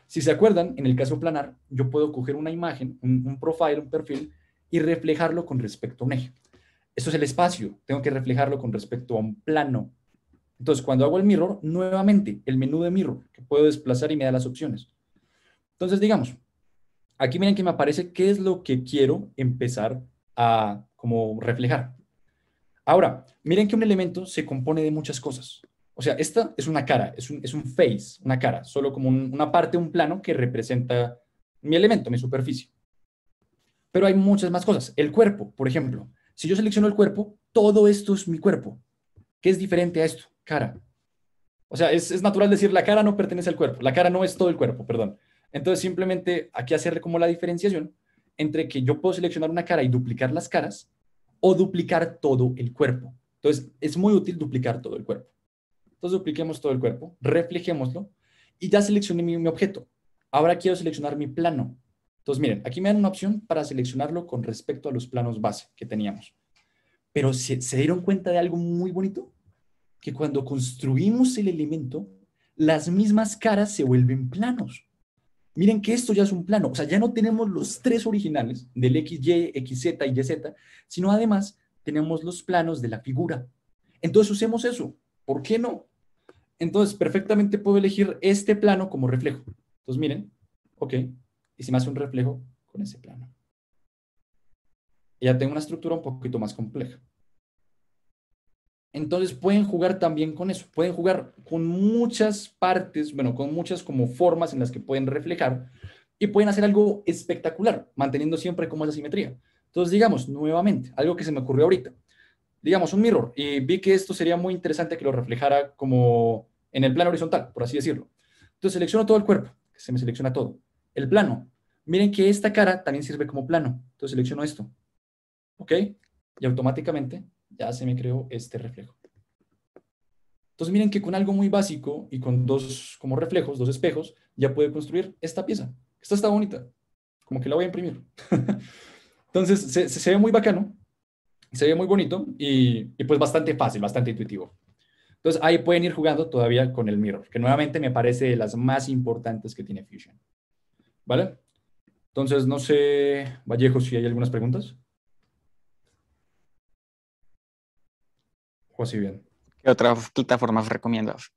Si se acuerdan, en el caso planar, yo puedo coger una imagen, un profile, un perfil, y reflejarlo con respecto a un eje. Eso es el espacio, tengo que reflejarlo con respecto a un plano. Entonces, cuando hago el mirror, nuevamente, el menú de mirror, que puedo desplazar y me da las opciones. Entonces, digamos, aquí miren que me aparece qué es lo que quiero empezar a como reflejar. Ahora, miren que un elemento se compone de muchas cosas. O sea, esta es una cara, es un face, una cara, solo como una parte, un plano que representa mi elemento, mi superficie. Pero hay muchas más cosas. El cuerpo, por ejemplo. Si yo selecciono el cuerpo, todo esto es mi cuerpo. ¿Qué es diferente a esto? Cara. O sea, es natural decir la cara no pertenece al cuerpo. La cara no es todo el cuerpo, perdón. Entonces, simplemente aquí hacerle como la diferenciación entre que yo puedo seleccionar una cara y duplicar las caras o duplicar todo el cuerpo. Entonces, es muy útil duplicar todo el cuerpo. Entonces, dupliquemos todo el cuerpo, reflejémoslo y ya seleccioné mi objeto. Ahora quiero seleccionar mi plano. Entonces, miren, aquí me dan una opción para seleccionarlo con respecto a los planos base que teníamos. Pero ¿se dieron cuenta de algo muy bonito? Que cuando construimos el elemento, las mismas caras se vuelven planos. Miren que esto ya es un plano. O sea, ya no tenemos los tres originales del XY, XZ y YZ, sino además tenemos los planos de la figura. Entonces usemos eso. ¿Por qué no? Entonces perfectamente puedo elegir este plano como reflejo. Entonces miren, ok, y se me hace un reflejo con ese plano. Y ya tengo una estructura un poquito más compleja. Entonces pueden jugar también con eso, pueden jugar con muchas partes, bueno, con muchas como formas en las que pueden reflejar y pueden hacer algo espectacular, manteniendo siempre como esa simetría. Entonces digamos, nuevamente, algo que se me ocurrió ahorita. digamos, un mirror, y vi que esto sería muy interesante que lo reflejara como en el plano horizontal, por así decirlo. Entonces selecciono todo el cuerpo, se me selecciona todo. El plano, miren que esta cara también sirve como plano, entonces selecciono esto, ¿ok? Y automáticamente ya se me creó este reflejo. Entonces miren que con algo muy básico y con dos como reflejos, dos espejos, ya puedo construir esta pieza. Esta está bonita, como que la voy a imprimir. Entonces se ve muy bacano, se ve muy bonito y pues bastante fácil, bastante intuitivo. Entonces ahí pueden ir jugando todavía con el mirror, que nuevamente me parece de las más importantes que tiene Fusion. ¿Vale? Entonces no sé, Vallejo, si hay algunas preguntas. O así bien. ¿Qué otras plataformas recomiendas?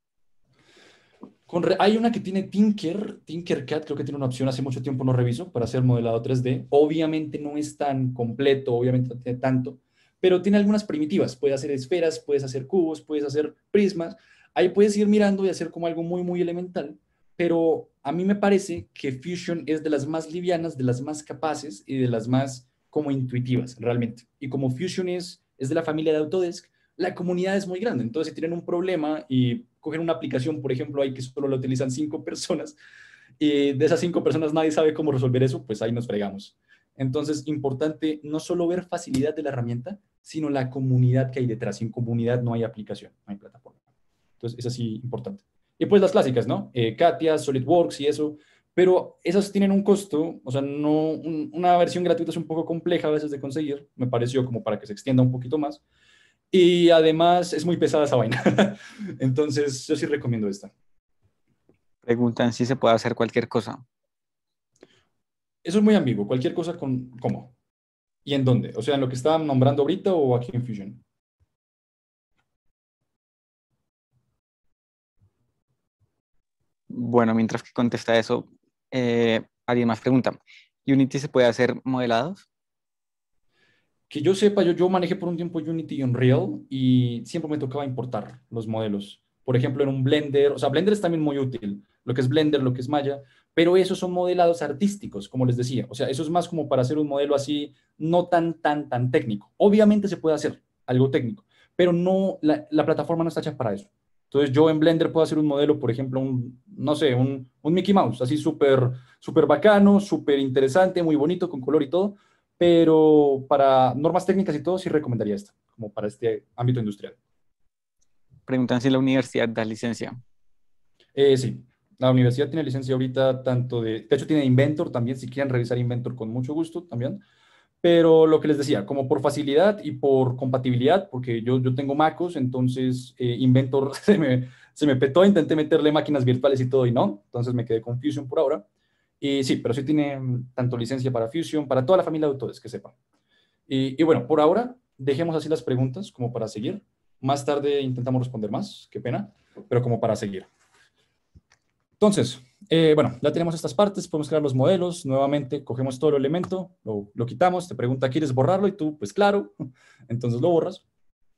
Hay una que tiene Tinkercad, creo que tiene una opción, hace mucho tiempo no reviso, para hacer modelado 3D. Obviamente no es tan completo, obviamente no tiene tanto, pero tiene algunas primitivas. Puedes hacer esferas, puedes hacer cubos, puedes hacer prismas. Ahí puedes ir mirando y hacer como algo muy, muy elemental, pero a mí me parece que Fusion es de las más livianas, de las más capaces y de las más como intuitivas, realmente. Y como Fusion es de la familia de Autodesk, la comunidad es muy grande. Entonces, si tienen un problema y cogen una aplicación, por ejemplo, ahí que solo la utilizan 5 personas, y de esas 5 personas nadie sabe cómo resolver eso, pues ahí nos fregamos. Entonces, importante no solo ver facilidad de la herramienta, sino la comunidad que hay detrás. Sin comunidad no hay aplicación, no hay plataforma. Entonces, es así importante. Y pues las clásicas, ¿no? Katia, SolidWorks y eso, pero esas tienen un costo, o sea, no, una versión gratuita es un poco compleja a veces de conseguir, me pareció como para que se extienda un poquito más, y además es muy pesada esa vaina. Entonces, yo sí recomiendo esta. Preguntan si se puede hacer cualquier cosa. Eso es muy ambiguo. Cualquier cosa con cómo y en dónde. O sea, en lo que estaban nombrando ahorita o aquí en Fusion. Bueno, mientras que contesta eso, alguien más pregunta, ¿Unity se puede hacer modelados? Que yo sepa, yo manejé por un tiempo Unity y Unreal y siempre me tocaba importar los modelos. Por ejemplo, en un Blender, o sea, Blender es también muy útil, lo que es Blender, lo que es Maya, pero esos son modelados artísticos, como les decía. O sea, eso es más como para hacer un modelo así, no tan técnico. Obviamente se puede hacer algo técnico, pero no, la plataforma no está hecha para eso. Entonces, yo en Blender puedo hacer un modelo, por ejemplo, no sé, un Mickey Mouse, así súper bacano, súper interesante, muy bonito, con color y todo, pero para normas técnicas y todo sí recomendaría esta, como para este ámbito industrial. Preguntan si la universidad da licencia. Sí, la universidad tiene licencia ahorita tanto de hecho tiene Inventor también, si quieren revisar Inventor con mucho gusto también, pero lo que les decía, como por facilidad y por compatibilidad, porque yo tengo MacOS, entonces Inventor se me petó, intenté meterle máquinas virtuales y todo y no, entonces me quedé con Fusion por ahora. Y sí, pero sí tiene tanto licencia para Fusion, para toda la familia de Autodesk, que sepan. Y bueno, por ahora dejemos así las preguntas como para seguir. Más tarde intentamos responder más, qué pena, pero como para seguir. Entonces, bueno, ya tenemos estas partes, podemos crear los modelos, nuevamente cogemos todo el elemento, lo quitamos, te pregunta, ¿quieres borrarlo? Y tú, pues claro, entonces lo borras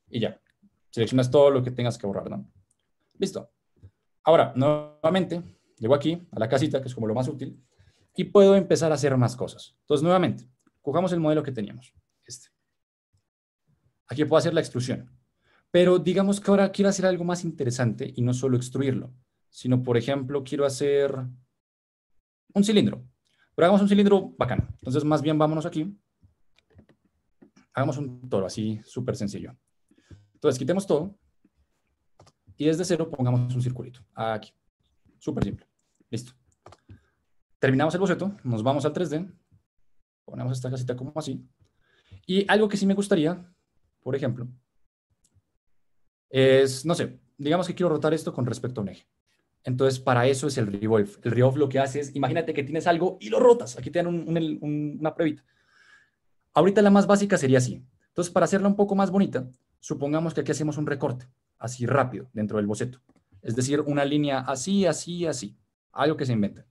y ya, seleccionas todo lo que tengas que borrar, ¿no? Listo. Ahora, nuevamente, llego aquí a la casita, que es como lo más útil, y puedo empezar a hacer más cosas. Entonces, nuevamente, cojamos el modelo que teníamos, este. Aquí puedo hacer la extrusión. Pero digamos que ahora quiero hacer algo más interesante y no solo extruirlo, sino, por ejemplo, quiero hacer un cilindro. Pero hagamos un cilindro bacano. Entonces, más bien vámonos aquí. Hagamos un toro, así súper sencillo. Entonces, quitemos todo y desde cero pongamos un circulito. Aquí. Súper simple. Listo. Terminamos el boceto, nos vamos al 3D, ponemos esta casita como así. Y algo que sí me gustaría, por ejemplo, es, no sé, digamos que quiero rotar esto con respecto a un eje. Entonces, para eso es el revolve. El revolve lo que hace es, imagínate que tienes algo y lo rotas. Aquí te dan una pruebita. Ahorita la más básica sería así. Entonces, para hacerla un poco más bonita, supongamos que aquí hacemos un recorte, así rápido, dentro del boceto. Es decir, una línea así, así, así. Algo que se inventa.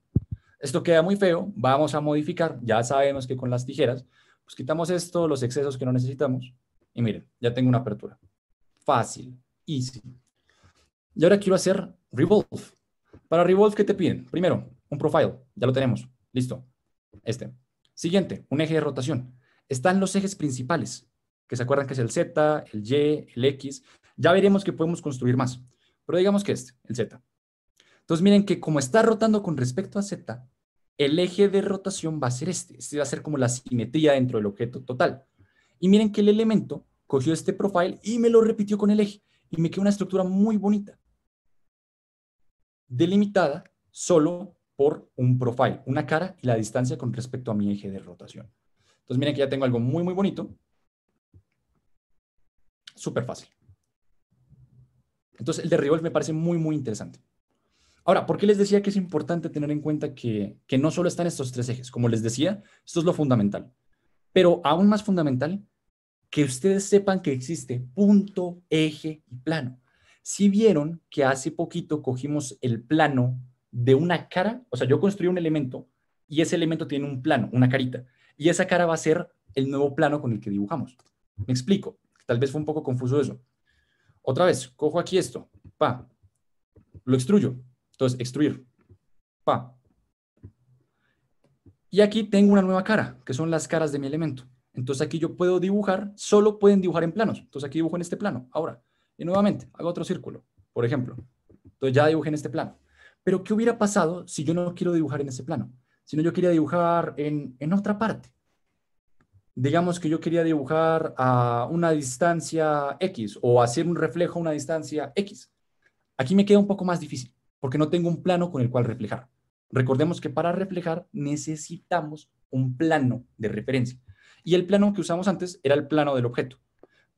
Esto queda muy feo, vamos a modificar. Ya sabemos que con las tijeras, pues quitamos esto, los excesos que no necesitamos. Y miren, ya tengo una apertura. Fácil, easy. Y ahora quiero hacer revolve. Para revolve, ¿qué te piden? Primero, un profile. Ya lo tenemos. Listo. Este. Siguiente, un eje de rotación. Están los ejes principales. que se acuerdan que es el Z, el Y, el X. Ya veremos que podemos construir más. Pero digamos que el Z. Entonces miren que como está rotando con respecto a Z, el eje de rotación va a ser este. Este va a ser como la simetría dentro del objeto total. Y miren que el elemento cogió este profile y me lo repitió con el eje. Y me quedó una estructura muy bonita, delimitada solo por un profile, una cara y la distancia con respecto a mi eje de rotación. Entonces miren que ya tengo algo muy, muy bonito. Súper fácil. Entonces el de Revolve me parece muy, muy interesante. Ahora, ¿por qué les decía que es importante tener en cuenta que no solo están estos tres ejes? Como les decía, esto es lo fundamental. Pero aún más fundamental, que ustedes sepan que existe punto, eje y plano. Si vieron que hace poquito cogimos el plano de una cara, o sea, yo construí un elemento y ese elemento tiene un plano, una carita, y esa cara va a ser el nuevo plano con el que dibujamos. Me explico, tal vez fue un poco confuso eso. Otra vez, cojo aquí esto, pa, lo extruyo. Entonces, extruir, pa. Y aquí tengo una nueva cara, que son las caras de mi elemento. Entonces aquí yo puedo dibujar, solo pueden dibujar en planos. Entonces aquí dibujo en este plano, ahora. Y nuevamente, hago otro círculo, por ejemplo. Entonces ya dibujé en este plano. Pero ¿qué hubiera pasado si yo no quiero dibujar en ese plano? Si no, yo quería dibujar en otra parte. Digamos que yo quería dibujar a una distancia X o hacer un reflejo a una distancia X. Aquí me queda un poco más difícil, porque no tengo un plano con el cual reflejar. Recordemos que para reflejar necesitamos un plano de referencia. Y el plano que usamos antes era el plano del objeto.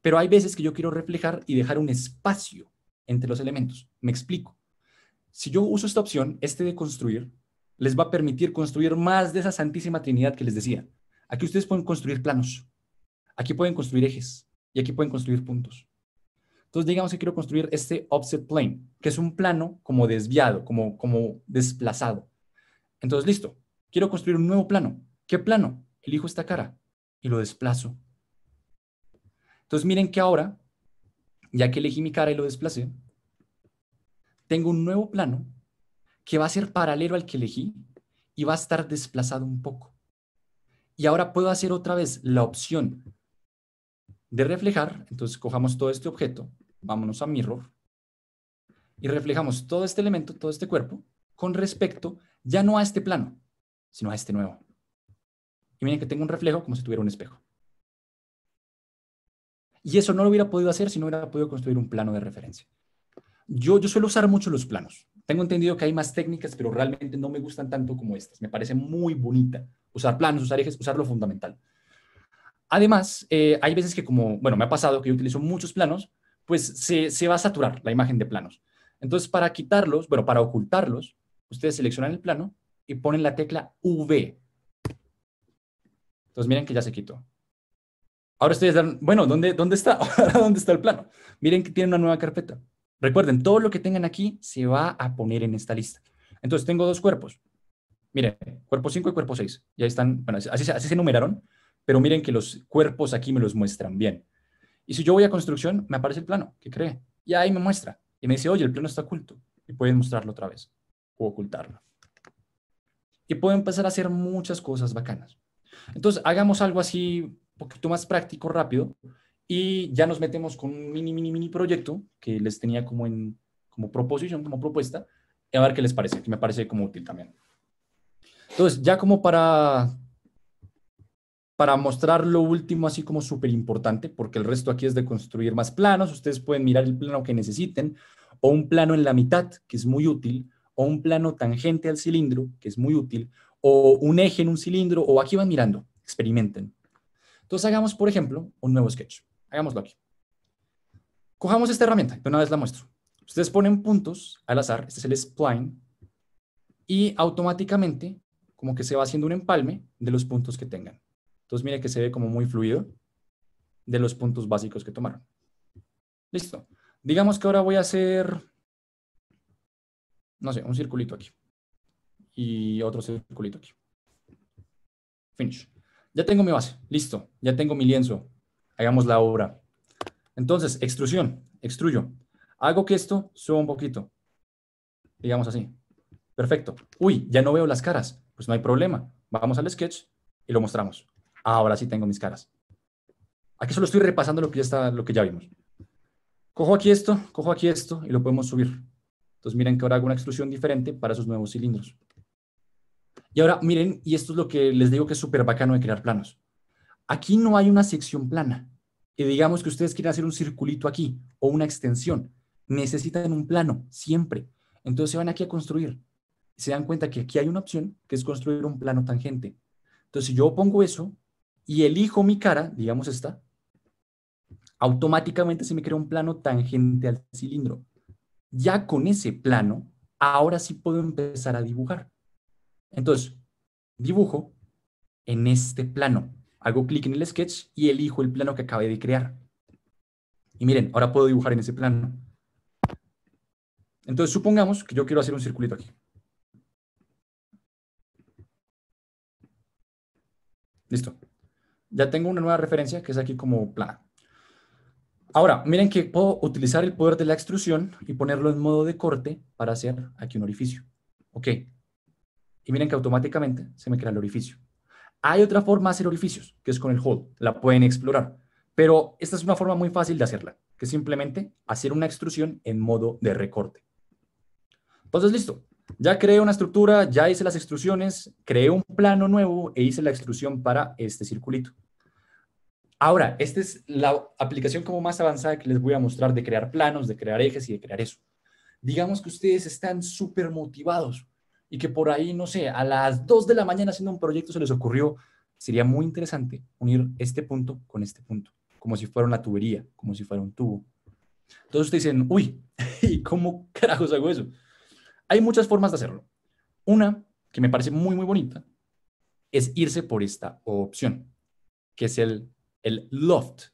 Pero hay veces que yo quiero reflejar y dejar un espacio entre los elementos. Me explico. Si yo uso esta opción, este de construir, les va a permitir construir más de esa santísima trinidad que les decía. Aquí ustedes pueden construir planos, aquí pueden construir ejes y aquí pueden construir puntos. Entonces, digamos que quiero construir este offset plane, que es un plano como desviado, como desplazado. Entonces, listo. Quiero construir un nuevo plano. ¿Qué plano? Elijo esta cara y lo desplazo. Entonces, miren que ahora, ya que elegí mi cara y lo desplacé, tengo un nuevo plano que va a ser paralelo al que elegí y va a estar desplazado un poco. Y ahora puedo hacer otra vez la opción de reflejar. Entonces, cojamos todo este objeto, vámonos a Mirror, y reflejamos todo este elemento, todo este cuerpo, con respecto ya no a este plano, sino a este nuevo. Y miren que tengo un reflejo como si tuviera un espejo. Y eso no lo hubiera podido hacer si no hubiera podido construir un plano de referencia. Yo suelo usar mucho los planos. Tengo entendido que hay más técnicas, pero realmente no me gustan tanto como estas. Me parece muy bonita usar planos, usar ejes, usar lo fundamental. Además, hay veces que bueno, me ha pasado que yo utilizo muchos planos, pues se va a saturar la imagen de planos. Entonces, para quitarlos, bueno, para ocultarlos, ustedes seleccionan el plano y ponen la tecla V. Entonces, miren que ya se quitó. Ahora ustedes dan, bueno, ¿dónde está? ¿Dónde está el plano? Miren que tiene una nueva carpeta. Recuerden, todo lo que tengan aquí se va a poner en esta lista. Entonces, tengo dos cuerpos. Miren, cuerpo 5 y cuerpo 6. Ya están, bueno, así se numeraron, pero miren que los cuerpos aquí me los muestran bien. Y si yo voy a construcción, me aparece el plano, ¿qué cree? Y ahí me muestra. Y me dice, oye, el plano está oculto. Y pueden mostrarlo otra vez o ocultarlo. Y puedo empezar a hacer muchas cosas bacanas. Entonces, hagamos algo así un poquito más práctico, rápido, y ya nos metemos con un mini proyecto que les tenía como proposición, como propuesta, y a ver qué les parece, que me parece como útil también. Entonces, ya como para mostrar lo último así como súper importante, porque el resto aquí es de construir más planos, ustedes pueden mirar el plano que necesiten, o un plano en la mitad, que es muy útil, o un plano tangente al cilindro, que es muy útil, o un eje en un cilindro, o aquí van mirando, experimenten. Entonces hagamos, por ejemplo, un nuevo sketch. Hagámoslo aquí. Cojamos esta herramienta, de una vez la muestro. Ustedes ponen puntos al azar, este es el spline, y automáticamente como que se va haciendo un empalme de los puntos que tengan. Entonces miren que se ve como muy fluido de los puntos básicos que tomaron. Listo. Digamos que ahora voy a hacer, no sé, un circulito aquí. Y otro circulito aquí. Finish. Ya tengo mi base. Listo. Ya tengo mi lienzo. Hagamos la obra. Entonces, extrusión. Extruyo. Hago que esto suba un poquito. Digamos así. Perfecto. Uy, ya no veo las caras. Pues no hay problema. Vamos al sketch y lo mostramos. Ahora sí tengo mis caras. Aquí solo estoy repasando lo que ya vimos. Cojo aquí esto y lo podemos subir. Entonces miren que ahora hago una extrusión diferente para esos nuevos cilindros. Y ahora miren, y esto es lo que les digo que es súper bacano de crear planos. Aquí no hay una sección plana. Y digamos que ustedes quieren hacer un circulito aquí o una extensión. Necesitan un plano, siempre. Entonces se van aquí a construir. Se dan cuenta que aquí hay una opción que es construir un plano tangente. Entonces si yo pongo eso y elijo mi cara, digamos esta, automáticamente se me crea un plano tangente al cilindro. Ya con ese plano, ahora sí puedo empezar a dibujar. Entonces, dibujo en este plano. Hago clic en el sketch y elijo el plano que acabé de crear. Y miren, ahora puedo dibujar en ese plano. Entonces, supongamos que yo quiero hacer un circulito aquí. Listo. Ya tengo una nueva referencia que es aquí como plana. Ahora, miren que puedo utilizar el poder de la extrusión y ponerlo en modo de corte para hacer aquí un orificio. Ok. Y miren que automáticamente se me crea el orificio. Hay otra forma de hacer orificios, que es con el hole. La pueden explorar. Pero esta es una forma muy fácil de hacerla, que es simplemente hacer una extrusión en modo de recorte. Entonces, listo. Ya creé una estructura, ya hice las extrusiones, creé un plano nuevo e hice la extrusión para este circulito. Ahora, esta es la aplicación como más avanzada que les voy a mostrar de crear planos, de crear ejes y de crear eso. Digamos que ustedes están súper motivados y que por ahí, no sé, a las 2 de la mañana haciendo un proyecto se les ocurrió, sería muy interesante unir este punto con este punto, como si fuera una tubería, como si fuera un tubo. Entonces ustedes dicen, uy, ¿y cómo carajos hago eso? Hay muchas formas de hacerlo. Una, que me parece muy, muy bonita, es irse por esta opción, que es el loft.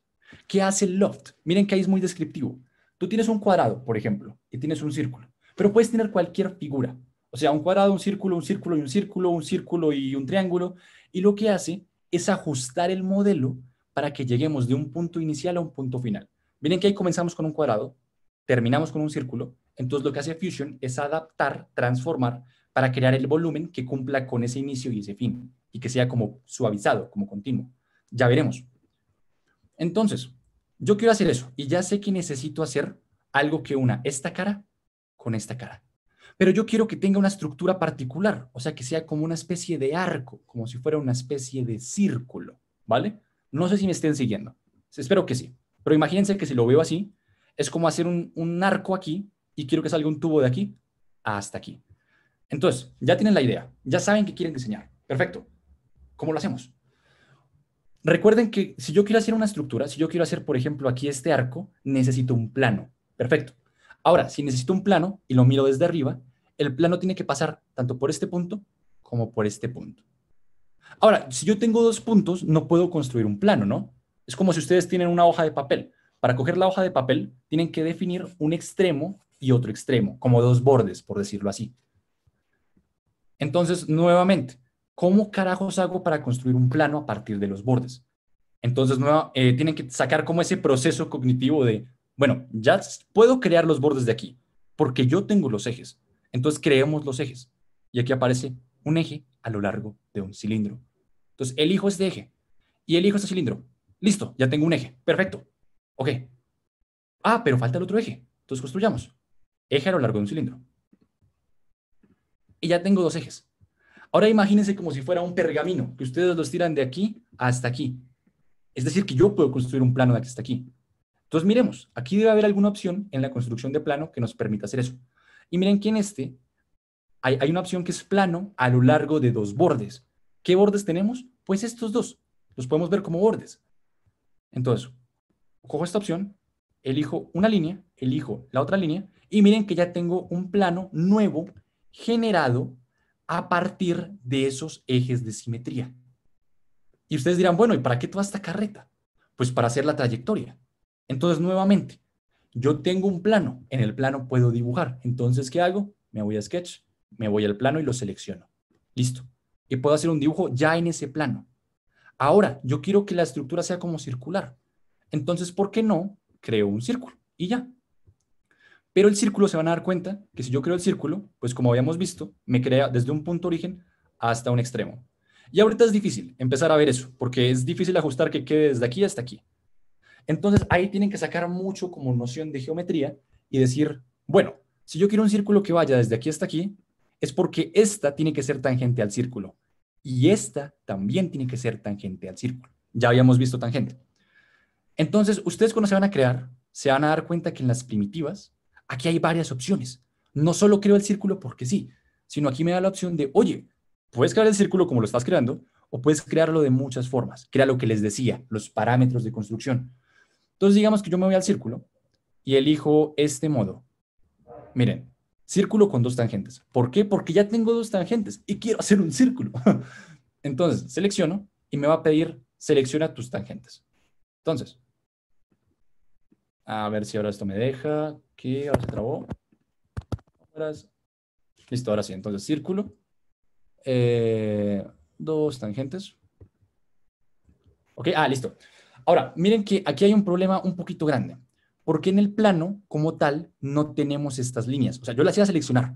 ¿Qué hace el loft? Miren que ahí es muy descriptivo. Tú tienes un cuadrado, por ejemplo, y tienes un círculo, pero puedes tener cualquier figura. O sea, un cuadrado, un círculo, un círculo y un círculo, un círculo y un triángulo. Y lo que hace es ajustar el modelo para que lleguemos de un punto inicial a un punto final. Miren que ahí comenzamos con un cuadrado, terminamos con un círculo. Entonces lo que hace Fusion es adaptar, transformar para crear el volumen que cumpla con ese inicio y ese fin y que sea como suavizado, como continuo. Ya veremos. Entonces, yo quiero hacer eso y ya sé que necesito hacer algo que una esta cara con esta cara. Pero yo quiero que tenga una estructura particular, o sea, que sea como una especie de arco, como si fuera una especie de círculo, ¿vale? No sé si me estén siguiendo. Espero que sí. Pero imagínense que si lo veo así, es como hacer un arco aquí y quiero que salga un tubo de aquí hasta aquí. Entonces, ya tienen la idea, ya saben qué quieren diseñar. Perfecto. ¿Cómo lo hacemos? Recuerden que si yo quiero hacer una estructura, si yo quiero hacer, por ejemplo, aquí este arco, necesito un plano. Perfecto. Ahora, si necesito un plano y lo miro desde arriba, el plano tiene que pasar tanto por este punto como por este punto. Ahora, si yo tengo dos puntos, no puedo construir un plano, ¿no? Es como si ustedes tienen una hoja de papel. Para coger la hoja de papel, tienen que definir un extremo y otro extremo, como dos bordes, por decirlo así. Entonces, nuevamente, ¿cómo carajos hago para construir un plano a partir de los bordes? Entonces, tienen que sacar como ese proceso cognitivo de, bueno, ya puedo crear los bordes de aquí, porque yo tengo los ejes. Entonces, creemos los ejes. Y aquí aparece un eje a lo largo de un cilindro. Entonces, elijo este eje y elijo este cilindro. Listo, ya tengo un eje. Perfecto. Ok. Ah, pero falta el otro eje. Entonces, construyamos. Eje a lo largo de un cilindro. Y ya tengo dos ejes. Ahora imagínense como si fuera un pergamino, que ustedes los tiran de aquí hasta aquí. Es decir, que yo puedo construir un plano de aquí hasta aquí. Entonces miremos, aquí debe haber alguna opción en la construcción de plano que nos permita hacer eso. Y miren que en este hay una opción que es plano a lo largo de dos bordes. ¿Qué bordes tenemos? Pues estos dos. Los podemos ver como bordes. Entonces, cojo esta opción, elijo una línea, elijo la otra línea, y miren que ya tengo un plano nuevo generado a partir de esos ejes de simetría. Y ustedes dirán, bueno, ¿y para qué toda esta carreta? Pues para hacer la trayectoria. Entonces, nuevamente, yo tengo un plano. En el plano puedo dibujar. Entonces, ¿qué hago? Me voy a Sketch, me voy al plano y lo selecciono. Listo. Y puedo hacer un dibujo ya en ese plano. Ahora, yo quiero que la estructura sea como circular. Entonces, ¿por qué no creo un círculo? Y ya. Pero el círculo se van a dar cuenta que si yo creo el círculo, pues como habíamos visto, me crea desde un punto origen hasta un extremo. Y ahorita es difícil empezar a ver eso, porque es difícil ajustar que quede desde aquí hasta aquí. Entonces, ahí tienen que sacar mucho como noción de geometría y decir, bueno, si yo quiero un círculo que vaya desde aquí hasta aquí, es porque esta tiene que ser tangente al círculo y esta también tiene que ser tangente al círculo. Ya habíamos visto tangente. Entonces, ustedes cuando se van a crear, se van a dar cuenta que en las primitivas, aquí hay varias opciones. No solo creo el círculo porque sí, sino aquí me da la opción de, oye, puedes crear el círculo como lo estás creando, o puedes crearlo de muchas formas, que era lo que les decía, los parámetros de construcción. Entonces, digamos que yo me voy al círculo y elijo este modo. Miren, círculo con dos tangentes. ¿Por qué? Porque ya tengo dos tangentes y quiero hacer un círculo. Entonces, selecciono y me va a pedir, selecciona tus tangentes. Entonces, a ver si ahora esto me deja. ¿Qué? Ahora se trabó. Listo, ahora sí. Entonces, círculo. Dos tangentes. Ok, listo. Ahora, miren que aquí hay un problema un poquito grande. Porque en el plano, como tal, no tenemos estas líneas. O sea, yo las iba a seleccionar,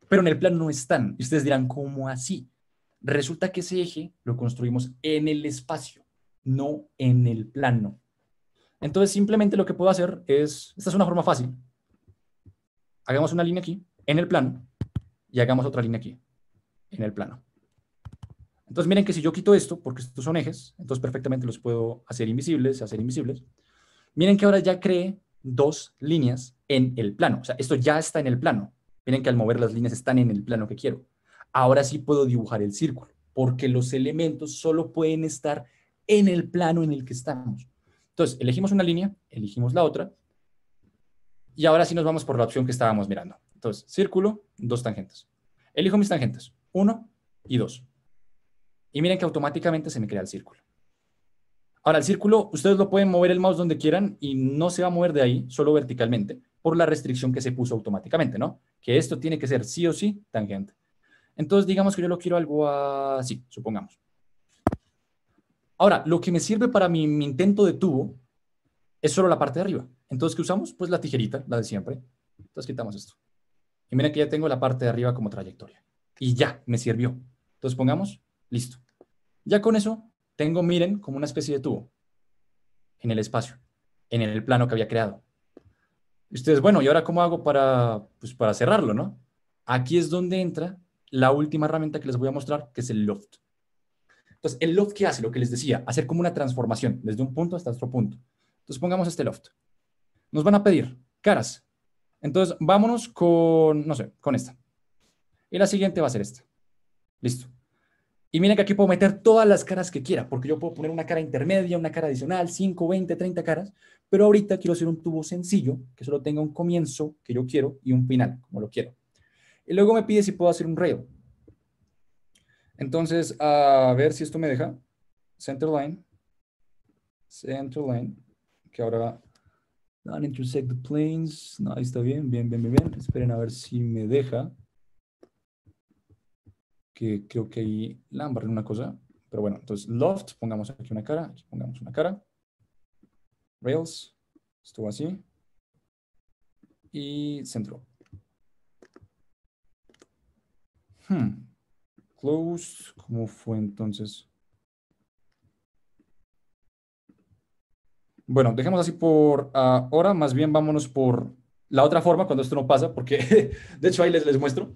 pero en el plano no están. Y ustedes dirán, ¿cómo así? Resulta que ese eje lo construimos en el espacio, no en el plano. Entonces, simplemente lo que puedo hacer es, esta es una forma fácil. Hagamos una línea aquí, en el plano, y hagamos otra línea aquí, en el plano. Entonces, miren que si yo quito esto, porque estos son ejes, entonces perfectamente los puedo hacer invisibles, Miren que ahora ya creé dos líneas en el plano. O sea, esto ya está en el plano. Miren que al mover las líneas están en el plano que quiero. Ahora sí puedo dibujar el círculo, porque los elementos solo pueden estar en el plano en el que estamos. Entonces, elegimos una línea, elegimos la otra, y ahora sí nos vamos por la opción que estábamos mirando. Entonces, círculo, dos tangentes. Elijo mis tangentes, 1 y 2. Y miren que automáticamente se me crea el círculo. Ahora, el círculo, ustedes lo pueden mover el mouse donde quieran y no se va a mover de ahí, solo verticalmente, por la restricción que se puso automáticamente, ¿no? Que esto tiene que ser sí o sí tangente. Entonces, digamos que yo lo quiero algo así, supongamos. Ahora, lo que me sirve para mi intento de tubo es solo la parte de arriba. Entonces, ¿qué usamos? Pues la tijerita, la de siempre. Entonces, quitamos esto. Y miren que ya tengo la parte de arriba como trayectoria. Y ya, me sirvió. Entonces, pongamos, listo. Ya con eso, tengo, miren, como una especie de tubo en el espacio, en el plano que había creado. Y ustedes, bueno, ¿y ahora cómo hago pues para cerrarlo, no? Aquí es donde entra la última herramienta que les voy a mostrar, que es el loft. Entonces, ¿el loft qué hace? Lo que les decía, hacer como una transformación, desde un punto hasta otro punto. Entonces, pongamos este loft. Nos van a pedir caras. Entonces, vámonos con, no sé, con esta. Y la siguiente va a ser esta. Listo. Y miren que aquí puedo meter todas las caras que quiera, porque yo puedo poner una cara intermedia, una cara adicional, 5, 20, 30 caras, pero ahorita quiero hacer un tubo sencillo, que solo tenga un comienzo que yo quiero y un final, como lo quiero. Y luego me pide si puedo hacer un rail. Entonces, a ver si esto me deja. Centerline, que ahora don't intersect the planes. No, ahí está bien. Esperen a ver si me deja. Que creo que ahí la embarré una cosa. Pero bueno, entonces loft, pongamos aquí una cara, aquí pongamos una cara. Rails, estuvo así. Y centro. Close, ¿cómo fue entonces? Bueno, dejemos así por ahora, más bien vámonos por la otra forma cuando esto no pasa, porque de hecho ahí les muestro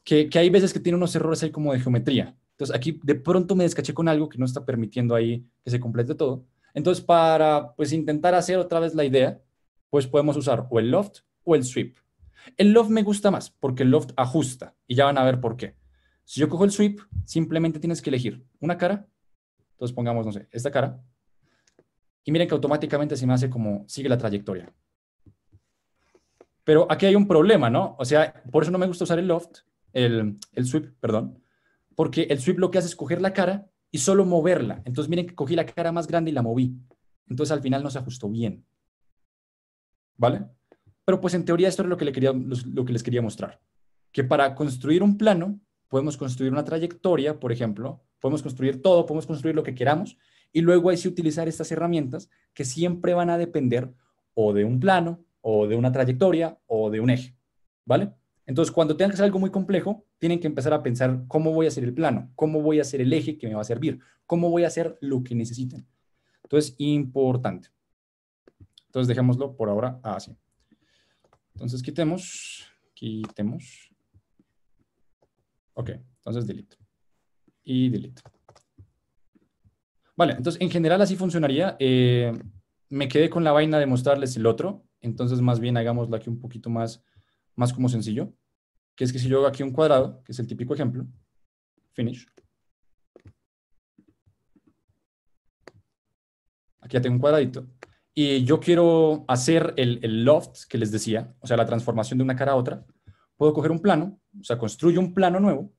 que hay veces que tiene unos errores ahí como de geometría. Entonces aquí de pronto me descaché con algo que no está permitiendo ahí que se complete todo. Entonces para pues intentar hacer otra vez la idea, pues podemos usar o el loft o el sweep. El loft me gusta más porque el loft ajusta y ya van a ver por qué. Si yo cojo el sweep, simplemente tienes que elegir una cara. Entonces pongamos, no sé, esta cara. Y miren que automáticamente se me hace como sigue la trayectoria. Pero aquí hay un problema, ¿no? O sea, por eso no me gusta usar el loft, el sweep, perdón, porque el sweep lo que hace es coger la cara y solo moverla. Entonces miren que cogí la cara más grande y la moví. Entonces al final no se ajustó bien. ¿Vale? Pero pues en teoría esto es lo que les quería mostrar. Que para construir un plano podemos construir una trayectoria, por ejemplo, podemos construir todo, podemos construir lo que queramos y luego hay que utilizar estas herramientas que siempre van a depender o de un plano, o de una trayectoria, o de un eje, ¿vale? Entonces, cuando tengan que hacer algo muy complejo, tienen que empezar a pensar cómo voy a hacer el plano, cómo voy a hacer el eje que me va a servir, cómo voy a hacer lo que necesiten. Entonces, importante. Entonces dejémoslo por ahora así. Entonces quitemos. Ok, entonces delete. Y delete. Vale, entonces en general así funcionaría. Me quedé con la vaina de mostrarles el otro. Entonces más bien hagámoslo aquí un poquito más como sencillo. Que es que si yo hago aquí un cuadrado, que es el típico ejemplo. Finish. Aquí ya tengo un cuadradito. Y yo quiero hacer el loft que les decía, o sea, la transformación de una cara a otra. Puedo coger un plano, o sea, construyo un plano nuevo.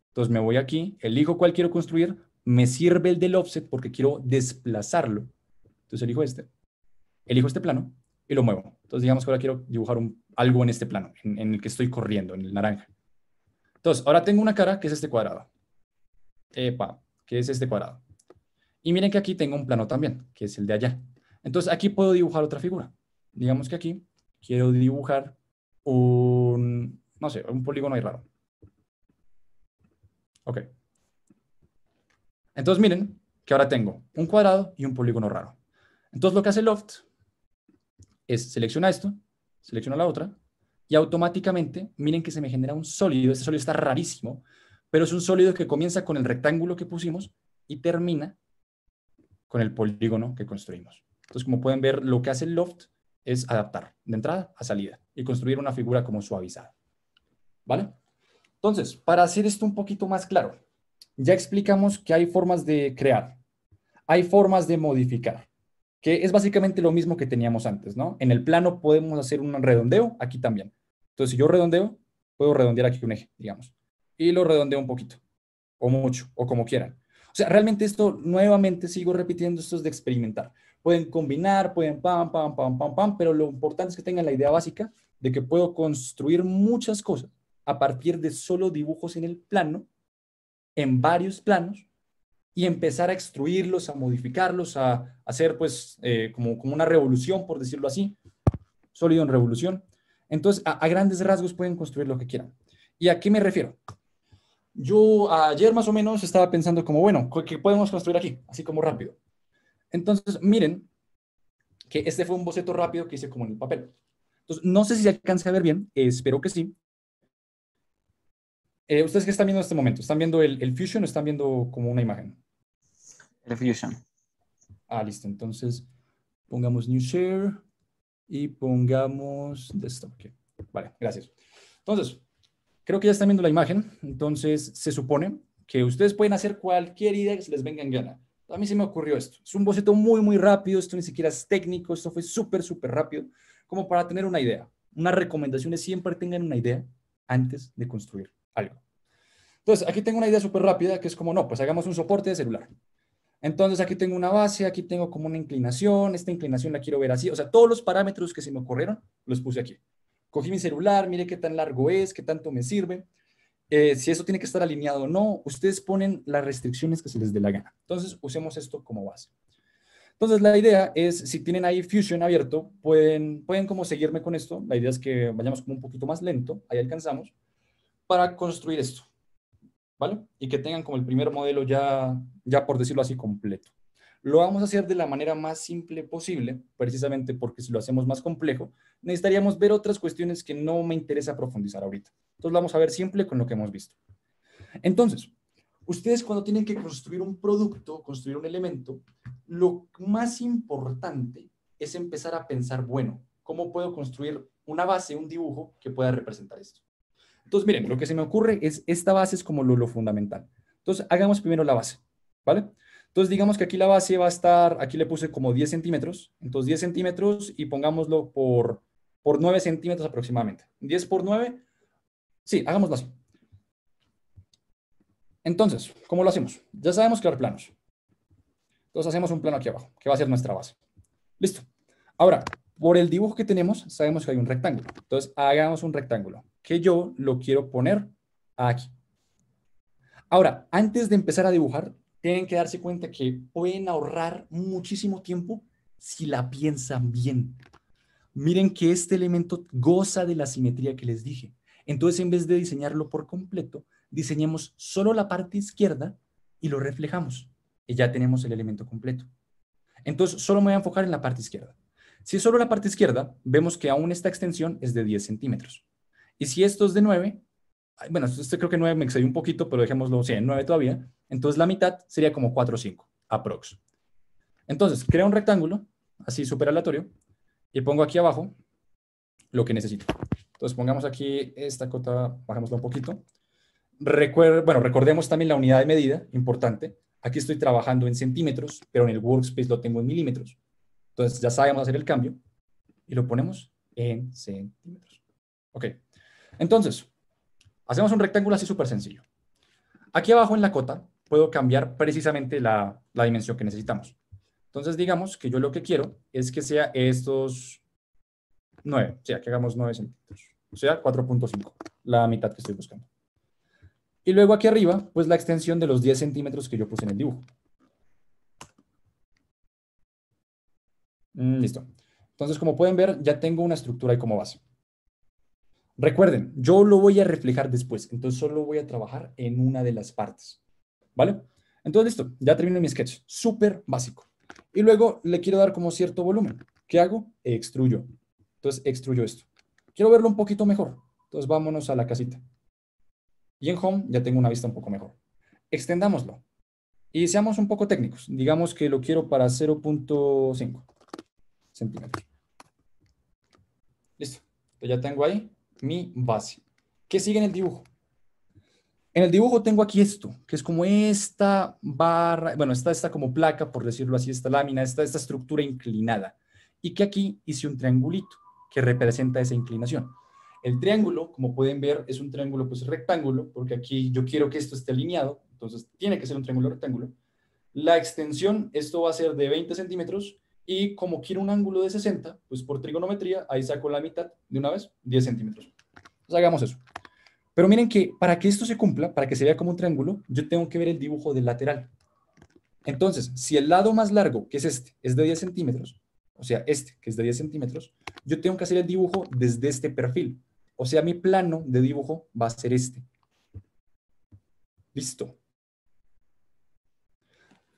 Entonces me voy aquí, elijo cuál quiero construir, me sirve el del offset porque quiero desplazarlo. Entonces elijo este plano y lo muevo. Entonces digamos que ahora quiero dibujar algo en este plano, en el que estoy corriendo, en el naranja. Entonces, ahora tengo una cara que es este cuadrado. Que es este cuadrado. Y miren que aquí tengo un plano también, que es el de allá. Entonces aquí puedo dibujar otra figura. Digamos que aquí quiero dibujar no sé, un polígono ahí raro. Ok. Entonces miren que ahora tengo un cuadrado y un polígono raro. Entonces lo que hace Loft es selecciona esto, selecciona la otra, y automáticamente miren que se me genera un sólido. Este sólido está rarísimo, pero es un sólido que comienza con el rectángulo que pusimos y termina con el polígono que construimos. Entonces, como pueden ver, lo que hace el Loft es adaptar de entrada a salida y construir una figura como suavizada. ¿Vale? Entonces, para hacer esto un poquito más claro, ya explicamos que hay formas de crear, hay formas de modificar, que es básicamente lo mismo que teníamos antes, ¿no? En el plano podemos hacer un redondeo, aquí también. Entonces, si yo redondeo, puedo redondear aquí un eje, digamos, y lo redondeo un poquito, o mucho, o como quieran. O sea, realmente esto, nuevamente sigo repitiendo, esto es de experimentar. Pueden combinar, pueden pam, pam, pam, pam, pam, pero lo importante es que tengan la idea básica de que puedo construir muchas cosas a partir de solo dibujos en el plano, en varios planos, y empezar a extruirlos, a modificarlos, a hacer pues como una revolución, por decirlo así, sólido en revolución. Entonces, a grandes rasgos pueden construir lo que quieran. ¿Y a qué me refiero? Yo ayer más o menos estaba pensando como, bueno, ¿qué podemos construir aquí? Así como rápido. Entonces, miren que este fue un boceto rápido que hice como en el papel. Entonces, no sé si se alcance a ver bien, espero que sí. ¿Ustedes qué están viendo en este momento? ¿Están viendo el Fusion o están viendo como una imagen? El Fusion. Listo. Entonces, pongamos New Share y pongamos Desktop. Okay. Vale, gracias. Entonces, creo que ya están viendo la imagen. Entonces, se supone que ustedes pueden hacer cualquier idea que se les venga en gana. A mí se me ocurrió esto. Es un boceto muy, muy rápido. Esto ni siquiera es técnico. Esto fue súper, súper rápido. Como para tener una idea. Una recomendación es siempre tengan una idea antes de construir algo. Entonces, aquí tengo una idea súper rápida que es como, no, pues hagamos un soporte de celular. Entonces, aquí tengo una base, aquí tengo como una inclinación. Esta inclinación la quiero ver así. O sea, todos los parámetros que se me ocurrieron los puse aquí. Cogí mi celular, mire qué tan largo es, qué tanto me sirve. Si eso tiene que estar alineado o no, ustedes ponen las restricciones que se les dé la gana. Entonces, usemos esto como base. Entonces, la idea es, si tienen ahí Fusion abierto, pueden como seguirme con esto. La idea es que vayamos como un poquito más lento, ahí alcanzamos, para construir esto, ¿vale? Y que tengan como el primer modelo ya por decirlo así, completo. Lo vamos a hacer de la manera más simple posible, precisamente porque si lo hacemos más complejo, necesitaríamos ver otras cuestiones que no me interesa profundizar ahorita. Entonces, vamos a ver simple con lo que hemos visto. Entonces, ustedes cuando tienen que construir un producto, construir un elemento, lo más importante es empezar a pensar, bueno, ¿cómo puedo construir una base, un dibujo que pueda representar esto? Entonces, miren, lo que se me ocurre es, esta base es como lo fundamental. Entonces, hagamos primero la base, ¿vale? Entonces, digamos que aquí la base va a estar, aquí le puse como 10 centímetros, entonces 10 centímetros y pongámoslo por 9 centímetros aproximadamente. 10 por 9, sí, hagámoslo así. Entonces, ¿cómo lo hacemos? Ya sabemos crear planos. Entonces hacemos un plano aquí abajo, que va a ser nuestra base. Listo. Ahora, por el dibujo que tenemos, sabemos que hay un rectángulo. Entonces, hagamos un rectángulo, que yo lo quiero poner aquí. Ahora, antes de empezar a dibujar, tienen que darse cuenta que pueden ahorrar muchísimo tiempo si la piensan bien. Miren que este elemento goza de la simetría que les dije. Entonces, en vez de diseñarlo por completo, diseñemos solo la parte izquierda y lo reflejamos. Y ya tenemos el elemento completo. Entonces, solo me voy a enfocar en la parte izquierda. Si es solo la parte izquierda, vemos que aún esta extensión es de 10 centímetros. Y si esto es de 9, bueno, creo que 9 me excedí un poquito, pero dejémoslo, sí, en 9 todavía. Entonces la mitad sería como 4 o 5, aprox. Entonces, creo un rectángulo, así súper aleatorio, y pongo aquí abajo lo que necesito. Entonces pongamos aquí esta cota, bajémosla un poquito. Recordemos también la unidad de medida, importante. Aquí estoy trabajando en centímetros, pero en el workspace lo tengo en milímetros. Entonces ya sabemos hacer el cambio y lo ponemos en centímetros. Ok, entonces, hacemos un rectángulo así súper sencillo. Aquí abajo en la cota puedo cambiar precisamente la dimensión que necesitamos. Entonces digamos que yo lo que quiero es que sea estos 9, o sea, que hagamos 9 centímetros, o sea, 4.5, la mitad que estoy buscando. Y luego aquí arriba, pues la extensión de los 10 centímetros que yo puse en el dibujo. Listo. Entonces, como pueden ver, ya tengo una estructura ahí como base. Recuerden, yo lo voy a reflejar después, entonces solo voy a trabajar en una de las partes, ¿vale? Entonces, listo, ya termino mi sketch, súper básico. Y luego le quiero dar como cierto volumen. ¿Qué hago? Extruyo. Entonces, extruyo esto. Quiero verlo un poquito mejor. Entonces, vámonos a la casita. Y en Home ya tengo una vista un poco mejor. Extendámoslo. Y seamos un poco técnicos. Digamos que lo quiero para 0.5 centímetros. Listo. Entonces ya tengo ahí mi base. ¿Qué sigue en el dibujo? En el dibujo tengo aquí esto, que es como esta barra, bueno, esta como placa, por decirlo así, esta lámina, esta estructura inclinada. Y que aquí hice un triangulito que representa esa inclinación. El triángulo, como pueden ver, es un triángulo pues rectángulo, porque aquí yo quiero que esto esté alineado, entonces tiene que ser un triángulo rectángulo. La extensión, esto va a ser de 20 centímetros, y como quiero un ángulo de 60, pues por trigonometría, ahí saco la mitad de una vez, 10 centímetros. Entonces hagamos eso. Pero miren que para que esto se cumpla, para que se vea como un triángulo, yo tengo que ver el dibujo del lateral. Entonces, si el lado más largo, que es este, es de 10 centímetros, o sea, este, que es de 10 centímetros, yo tengo que hacer el dibujo desde este perfil. O sea, mi plano de dibujo va a ser este. Listo.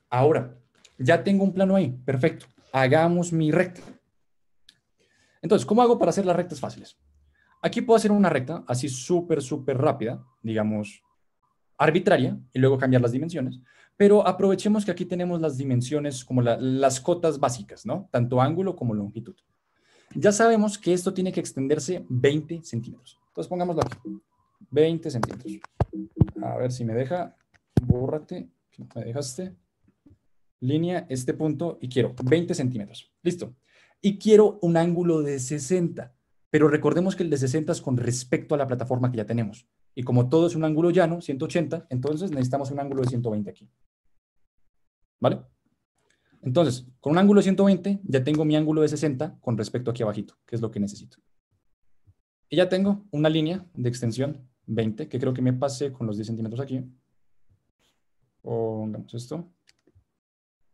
Ahora, ya tengo un plano ahí. Perfecto. Hagamos mi recta. Entonces, ¿cómo hago para hacer las rectas fáciles? Aquí puedo hacer una recta así súper, súper rápida, digamos, arbitraria, y luego cambiar las dimensiones. Pero aprovechemos que aquí tenemos las dimensiones como las cotas básicas, ¿no? Tanto ángulo como longitud. Ya sabemos que esto tiene que extenderse 20 centímetros. Entonces pongámoslo aquí. 20 centímetros. A ver si me deja. Bórrate. Me dejaste. Línea, este punto, y quiero 20 centímetros. Listo. Y quiero un ángulo de 60. Pero recordemos que el de 60 es con respecto a la plataforma que ya tenemos. Y como todo es un ángulo llano, 180, entonces necesitamos un ángulo de 120 aquí. ¿Vale? Entonces, con un ángulo de 120, ya tengo mi ángulo de 60 con respecto aquí abajito, que es lo que necesito. Y ya tengo una línea de extensión 20, que creo que me pasé con los 10 centímetros aquí. Pongamos esto.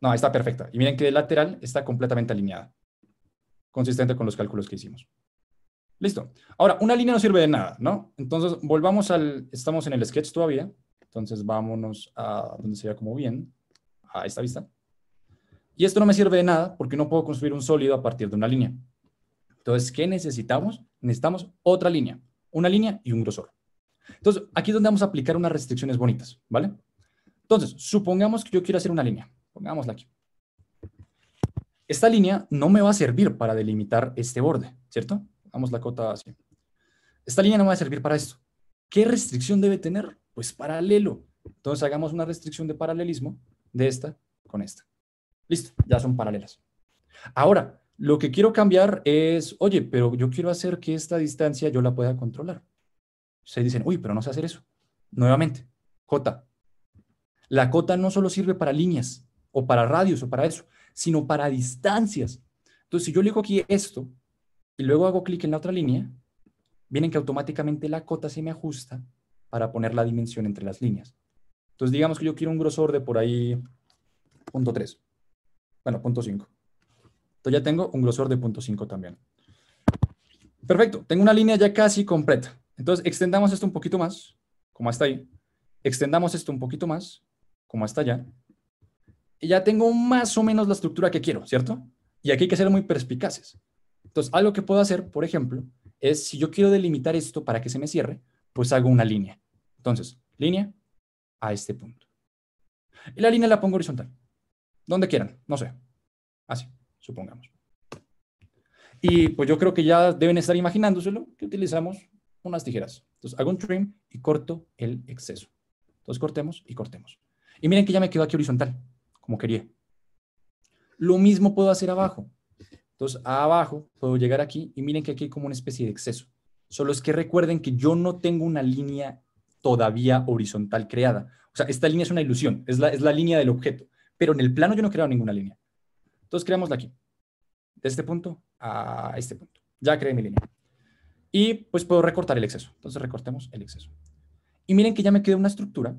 No, está perfecta. Y miren que de lateral está completamente alineada, consistente con los cálculos que hicimos. Listo. Ahora, una línea no sirve de nada, ¿no? Entonces, volvamos estamos en el sketch todavía. Entonces, vámonos a donde se vea como bien, a esta vista. Y esto no me sirve de nada porque no puedo construir un sólido a partir de una línea. Entonces, ¿qué necesitamos? Necesitamos otra línea. Una línea y un grosor. Entonces, aquí es donde vamos a aplicar unas restricciones bonitas, ¿vale? Entonces, supongamos que yo quiero hacer una línea. Pongámosla aquí. Esta línea no me va a servir para delimitar este borde, ¿cierto? Hagamos la cota así. Esta línea no me va a servir para esto. ¿Qué restricción debe tener? Pues paralelo. Entonces, hagamos una restricción de paralelismo de esta con esta. Listo, ya son paralelas. Ahora, lo que quiero cambiar es, oye, pero yo quiero hacer que esta distancia yo la pueda controlar. Ustedes dicen, uy, pero no sé hacer eso. Nuevamente, cota. La cota no solo sirve para líneas, o para radios, o para eso, sino para distancias. Entonces, si yo elijo aquí esto, y luego hago clic en la otra línea, vienen que automáticamente la cota se me ajusta para poner la dimensión entre las líneas. Entonces, digamos que yo quiero un grosor de por ahí 0.3. Bueno, 0.5. Entonces ya tengo un grosor de 0.5 también. Perfecto, tengo una línea ya casi completa. Entonces extendamos esto un poquito más, como hasta ahí. Extendamos esto un poquito más, como hasta allá. Y ya tengo más o menos la estructura que quiero, ¿cierto? Y aquí hay que ser muy perspicaces. Entonces, algo que puedo hacer, por ejemplo, es si yo quiero delimitar esto para que se me cierre, pues hago una línea. Entonces, línea a este punto. Y la línea la pongo horizontal. Donde quieran, no sé. Así, supongamos. Y pues yo creo que ya deben estar imaginándoselo que utilizamos unas tijeras. Entonces hago un trim y corto el exceso. Entonces cortemos y cortemos. Y miren que ya me quedó aquí horizontal, como quería. Lo mismo puedo hacer abajo. Entonces abajo puedo llegar aquí y miren que aquí hay como una especie de exceso. Solo es que recuerden que yo no tengo una línea todavía horizontal creada. O sea, esta línea es una ilusión, es la línea del objeto. Pero en el plano yo no he creado ninguna línea. Entonces creámosla aquí. De este punto a este punto. Ya creé mi línea. Y pues puedo recortar el exceso. Entonces recortemos el exceso. Y miren que ya me queda una estructura,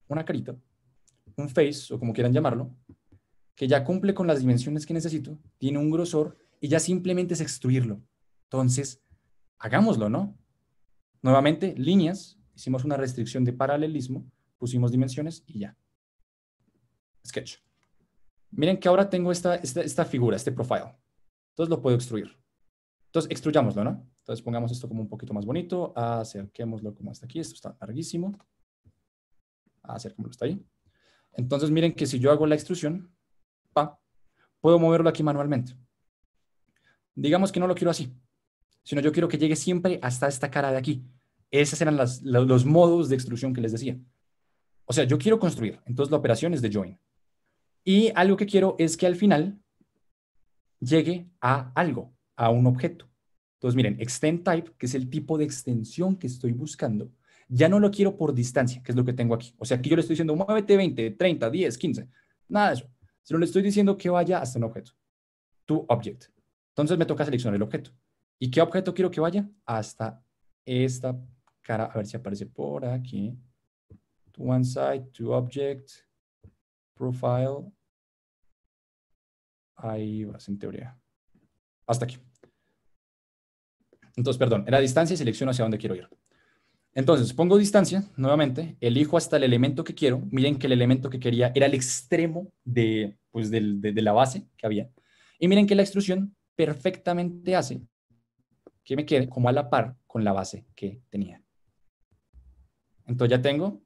una carita, un face, o como quieran llamarlo, que ya cumple con las dimensiones que necesito, tiene un grosor y ya simplemente es extruirlo. Entonces, hagámoslo, ¿no? Nuevamente, líneas, hicimos una restricción de paralelismo, pusimos dimensiones y ya. Sketch. Miren que ahora tengo esta figura, este profile. Entonces lo puedo extruir. Entonces extruyámoslo, ¿no? Entonces pongamos esto como un poquito más bonito, acerquémoslo como hasta aquí, esto está larguísimo. Acerquémoslo hasta ahí. Entonces miren que si yo hago la extrusión, puedo moverlo aquí manualmente. Digamos que no lo quiero así, sino yo quiero que llegue siempre hasta esta cara de aquí. Esos eran los modos de extrusión que les decía. O sea, yo quiero construir, entonces la operación es de join. Y algo que quiero es que al final llegue a algo, a un objeto. Entonces miren, extend type, que es el tipo de extensión que estoy buscando, ya no lo quiero por distancia, que es lo que tengo aquí. O sea, aquí yo le estoy diciendo, muévete 20, 30, 10, 15, nada de eso. Sino le estoy diciendo que vaya hasta un objeto. To object. Entonces me toca seleccionar el objeto. ¿Y qué objeto quiero que vaya? Hasta esta cara, a ver si aparece por aquí. To one side, to object, profile. Ahí vas en teoría. Hasta aquí. Entonces, perdón, era distancia y selecciono hacia dónde quiero ir. Entonces, pongo distancia, nuevamente, elijo hasta el elemento que quiero. Miren que el elemento que quería era el extremo de la base que había. Y miren que la extrusión perfectamente hace que me quede como a la par con la base que tenía. Entonces ya tengo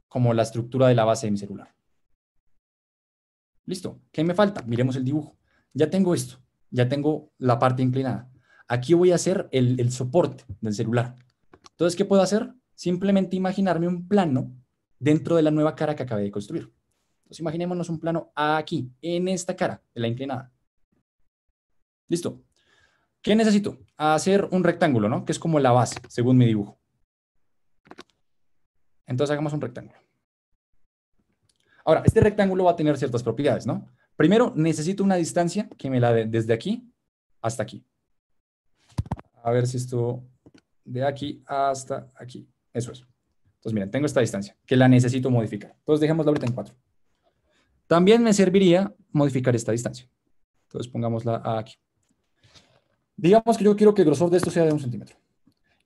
como la estructura de la base de mi celular. Listo. ¿Qué me falta? Miremos el dibujo. Ya tengo esto. Ya tengo la parte inclinada. Aquí voy a hacer el soporte del celular. Entonces, ¿qué puedo hacer? Simplemente imaginarme un plano dentro de la nueva cara que acabé de construir. Entonces, imaginémonos un plano aquí, en esta cara de la inclinada. Listo. ¿Qué necesito? Hacer un rectángulo, ¿no? Que es como la base, según mi dibujo. Entonces, hagamos un rectángulo. Ahora, este rectángulo va a tener ciertas propiedades, ¿no? Primero, necesito una distancia que me la dé desde aquí hasta aquí. A ver si esto de aquí hasta aquí. Eso es. Entonces, miren, tengo esta distancia que la necesito modificar. Entonces, dejémosla ahorita en 4. También me serviría modificar esta distancia. Entonces, pongámosla aquí. Digamos que yo quiero que el grosor de esto sea de 1 centímetro.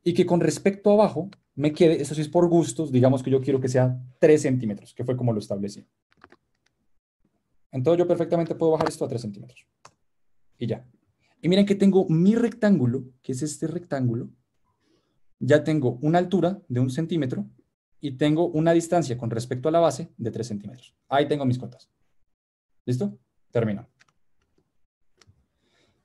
Y que con respecto a abajo me quede, eso sí es por gustos, digamos que yo quiero que sea 3 centímetros, que fue como lo establecí. Entonces, yo perfectamente puedo bajar esto a 3 centímetros. Y ya. Y miren que tengo mi rectángulo, que es este rectángulo. Ya tengo una altura de 1 centímetro y tengo una distancia con respecto a la base de 3 centímetros. Ahí tengo mis cotas. ¿Listo? Termino.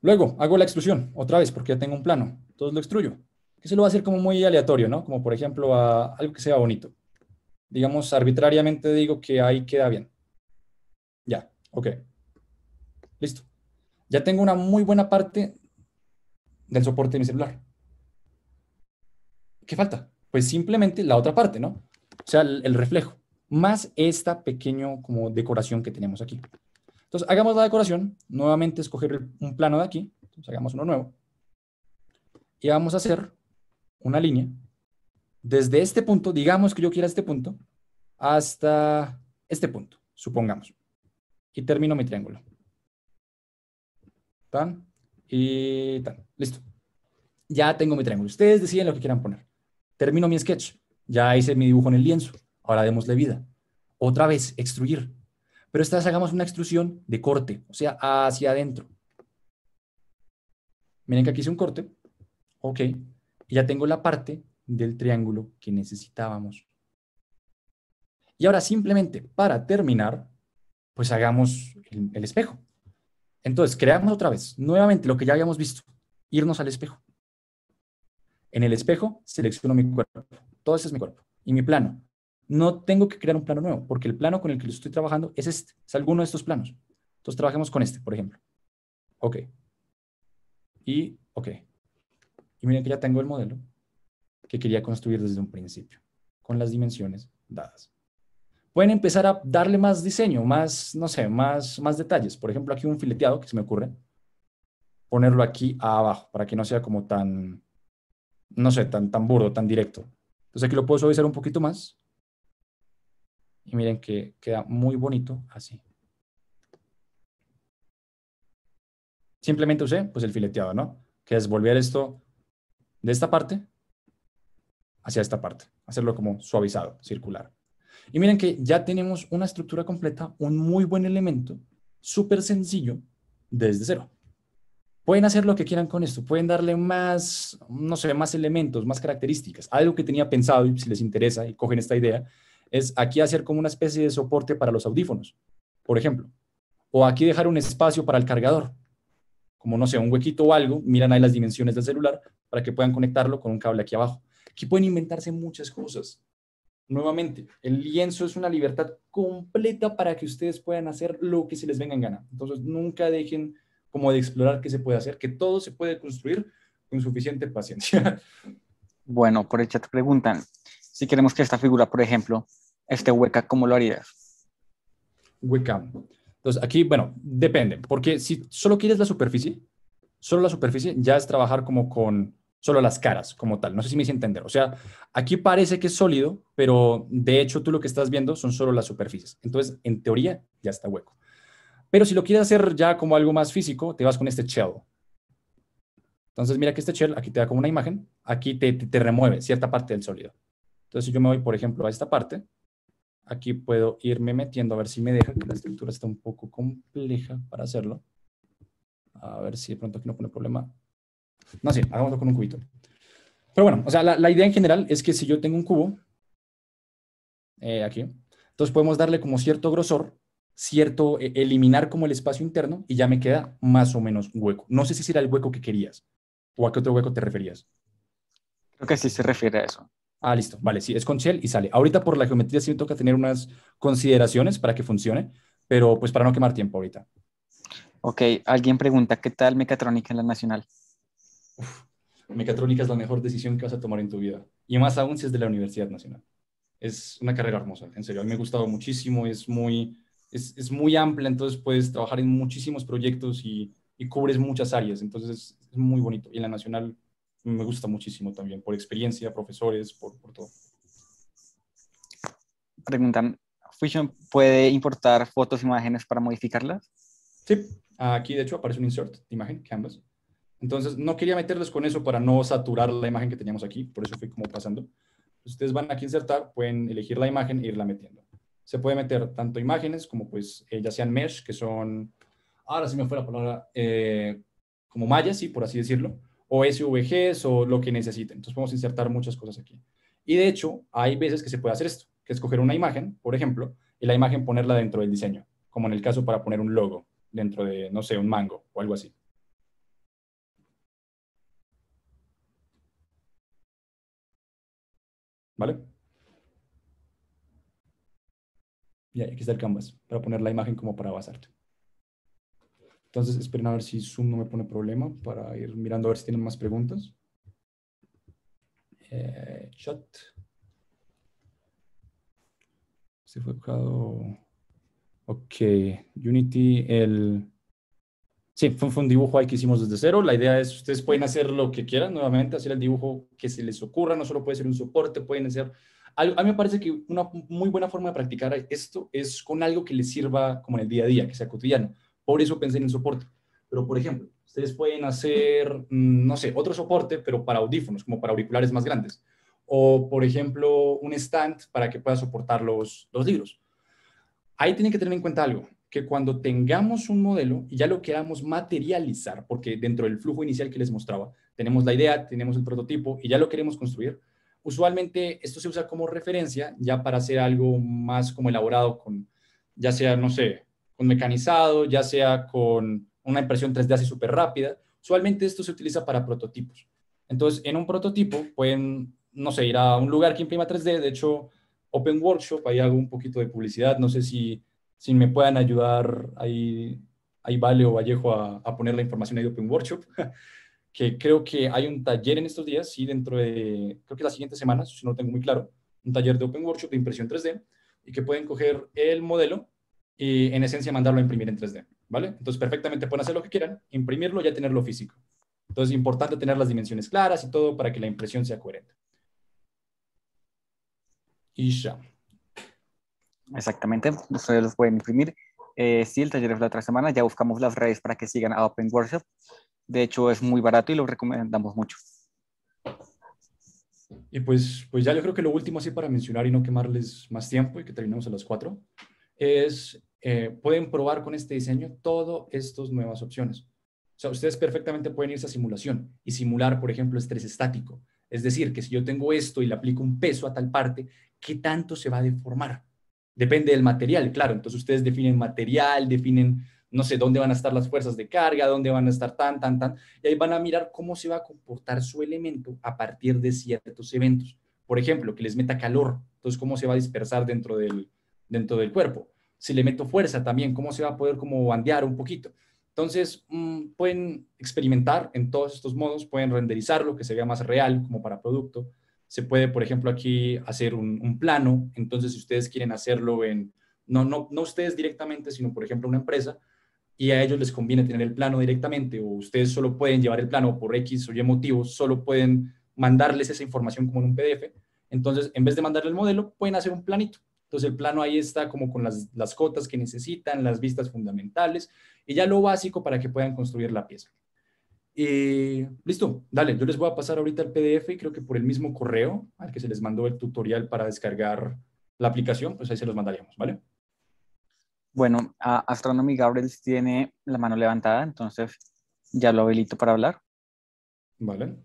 Luego hago la extrusión, otra vez, porque ya tengo un plano. Entonces lo extruyo. Que se lo va a hacer como muy aleatorio, ¿no? Como por ejemplo a algo que sea bonito. Digamos, arbitrariamente digo que ahí queda bien. Ya, ok. Listo. Ya tengo una muy buena parte del soporte de mi celular. ¿Qué falta? Pues simplemente la otra parte, ¿no? O sea, el reflejo, más esta pequeña como decoración que tenemos aquí. Entonces, hagamos la decoración, nuevamente escoger un plano de aquí, entonces hagamos uno nuevo, y vamos a hacer una línea desde este punto, digamos que yo quiera este punto, hasta este punto, supongamos, y termino mi triángulo. Tan, y tan, listo. Ya tengo mi triángulo, ustedes deciden lo que quieran poner. Termino mi sketch, ya hice mi dibujo en el lienzo, ahora démosle vida. Otra vez, extruir. Pero esta vez hagamos una extrusión de corte, o sea, hacia adentro. Miren que aquí hice un corte. Ok. Y ya tengo la parte del triángulo que necesitábamos. Y ahora simplemente para terminar, pues hagamos el espejo. Entonces, creamos otra vez, nuevamente lo que ya habíamos visto, irnos al espejo. En el espejo selecciono mi cuerpo. Todo ese es mi cuerpo. Y mi plano. No tengo que crear un plano nuevo, porque el plano con el que lo estoy trabajando es este, es alguno de estos planos. Entonces, trabajemos con este, por ejemplo. Ok. Y, ok. Y miren que ya tengo el modelo que quería construir desde un principio, con las dimensiones dadas. Pueden empezar a darle más diseño, más, no sé, más detalles. Por ejemplo, aquí un fileteado que se me ocurre. Ponerlo aquí abajo, para que no sea como tan, no sé, tan burdo, tan directo. Entonces aquí lo puedo suavizar un poquito más. Y miren que queda muy bonito así. Simplemente usé pues el fileteado, ¿no? Que es volver esto de esta parte hacia esta parte. Hacerlo como suavizado, circular. Y miren que ya tenemos una estructura completa, un muy buen elemento, súper sencillo, desde cero. Pueden hacer lo que quieran con esto, pueden darle más, no sé, más elementos, más características. Algo que tenía pensado, y si les interesa y cogen esta idea, es aquí hacer como una especie de soporte para los audífonos, por ejemplo. O aquí dejar un espacio para el cargador, como no sé, un huequito o algo, miran ahí las dimensiones del celular para que puedan conectarlo con un cable aquí abajo. Aquí pueden inventarse muchas cosas. Nuevamente, el lienzo es una libertad completa para que ustedes puedan hacer lo que se les venga en gana. Entonces, nunca dejen como de explorar qué se puede hacer, que todo se puede construir con suficiente paciencia. Bueno, por el chat preguntan, si queremos que esta figura, por ejemplo, esté hueca, ¿cómo lo harías? Webcam. Entonces, aquí, bueno, depende, porque si solo quieres la superficie, ya es trabajar como con solo las caras como tal. No sé si me hice entender. O sea, aquí parece que es sólido, pero de hecho tú lo que estás viendo son solo las superficies. Entonces, en teoría, ya está hueco. Pero si lo quieres hacer ya como algo más físico, te vas con este shell. Entonces, mira que este shell aquí te da como una imagen, aquí te remueve cierta parte del sólido. Entonces, si yo me voy, por ejemplo, a esta parte, aquí puedo irme metiendo a ver si me deja, que la estructura está un poco compleja para hacerlo. A ver si de pronto aquí no pone problema. No, sí, hagámoslo con un cubito. Pero bueno, o sea, la idea en general es que si yo tengo un cubo, aquí, entonces podemos darle como cierto grosor, eliminar como el espacio interno y ya me queda más o menos hueco. No sé si será el hueco que querías o a qué otro hueco te referías. Creo que sí se refiere a eso. Ah, listo, vale, sí, es con shell y sale. Ahorita por la geometría sí me toca tener unas consideraciones para que funcione, pero pues para no quemar tiempo ahorita. Ok, alguien pregunta, ¿qué tal mecatrónica en la Nacional? Mecatrónica es la mejor decisión que vas a tomar en tu vida. Y más aún si es de la Universidad Nacional. Es una carrera hermosa, en serio. A mí me ha gustado muchísimo, es muy amplia, entonces puedes trabajar en muchísimos proyectos y cubres muchas áreas, entonces es muy bonito. Y en la Nacional me gusta muchísimo también, por experiencia, profesores, por todo. Preguntan, ¿Fusion puede importar fotos, imágenes para modificarlas? Sí, aquí de hecho aparece un insert de imagen, Canvas. Entonces no quería meterles con eso para no saturar la imagen que teníamos aquí, por eso fui como pasando. Ustedes van aquí a insertar, pueden elegir la imagen e irla metiendo. Se puede meter tanto imágenes como pues ya sean mesh, que son, ahora sí me fue la palabra, como mallas, sí, por así decirlo, o SVGs o lo que necesiten. Entonces podemos insertar muchas cosas aquí. Y de hecho, hay veces que se puede hacer esto, que es coger una imagen, por ejemplo, y la imagen ponerla dentro del diseño, como en el caso para poner un logo dentro de, no sé, un mango o algo así. ¿Vale? Y aquí está el canvas, para poner la imagen como para basarte. Entonces, esperen a ver si Zoom no me pone problema para ir mirando a ver si tienen más preguntas. Chat. Se fue buscado. Ok, Unity, Sí, fue un dibujo ahí que hicimos desde cero. La idea es, ustedes pueden hacer lo que quieran, nuevamente, hacer el dibujo que se les ocurra, no solo puede ser un soporte, pueden hacer... A mí me parece que una muy buena forma de practicar esto es con algo que les sirva como en el día a día, que sea cotidiano. Por eso pensé en el soporte. Pero, por ejemplo, ustedes pueden hacer, no sé, otro soporte, pero para audífonos, como para auriculares más grandes. O, por ejemplo, un stand para que pueda soportar los libros. Ahí tienen que tener en cuenta algo, que cuando tengamos un modelo y ya lo queramos materializar, porque dentro del flujo inicial que les mostraba, tenemos la idea, tenemos el prototipo y ya lo queremos construir, usualmente esto se usa como referencia ya para hacer algo más como elaborado con, ya sea, no sé, con mecanizado, ya sea con una impresión 3D así súper rápida. Usualmente esto se utiliza para prototipos. Entonces, en un prototipo pueden, no sé, ir a un lugar que imprima 3D. De hecho, Open Workshop, ahí hago un poquito de publicidad. No sé si me puedan ayudar ahí Vale o Vallejo a poner la información ahí de Open Workshop, que creo que hay un taller en estos días, sí, dentro de, creo que las siguientes semanas, si no lo tengo muy claro, un taller de Open Workshop de impresión 3D y que pueden coger el modelo y en esencia mandarlo a imprimir en 3D, ¿vale? Entonces perfectamente pueden hacer lo que quieran, imprimirlo y ya tenerlo físico. Entonces es importante tener las dimensiones claras y todo para que la impresión sea coherente. Y ya. Exactamente, ustedes los pueden imprimir. Sí, el taller es la otra semana, ya buscamos las redes para que sigan a Open Workshop. De hecho, es muy barato y lo recomendamos mucho. Y pues ya yo creo que lo último así para mencionar y no quemarles más tiempo y que terminemos a las 4, es pueden probar con este diseño todas estas nuevas opciones. O sea, ustedes perfectamente pueden irse a simulación y simular, por ejemplo, estrés estático. Es decir, que si yo tengo esto y le aplico un peso a tal parte, ¿qué tanto se va a deformar? Depende del material, claro. Entonces ustedes definen material, definen, no sé, dónde van a estar las fuerzas de carga, dónde van a estar tan, y ahí van a mirar cómo se va a comportar su elemento a partir de ciertos eventos. Por ejemplo, que les meta calor, entonces cómo se va a dispersar dentro del cuerpo. Si le meto fuerza también, cómo se va a poder como bandear un poquito. Entonces, pueden experimentar en todos estos modos, pueden renderizarlo, que se vea más real como para producto. Se puede, por ejemplo, aquí hacer un plano. Entonces, si ustedes quieren hacerlo no ustedes directamente, sino, por ejemplo, una empresa, y a ellos les conviene tener el plano directamente, o ustedes solo pueden llevar el plano por X o Y motivos, solo pueden mandarles esa información como en un PDF. Entonces, en vez de mandarle el modelo, pueden hacer un planito. Entonces, el plano ahí está como con las cotas que necesitan, las vistas fundamentales, y ya lo básico para que puedan construir la pieza. Listo, dale, yo les voy a pasar ahorita el PDF y creo que por el mismo correo al que se les mandó el tutorial para descargar la aplicación, pues ahí se los mandaríamos, ¿vale? Bueno, Astronomy Gabriel tiene la mano levantada, entonces ya lo habilito para hablar. Vale.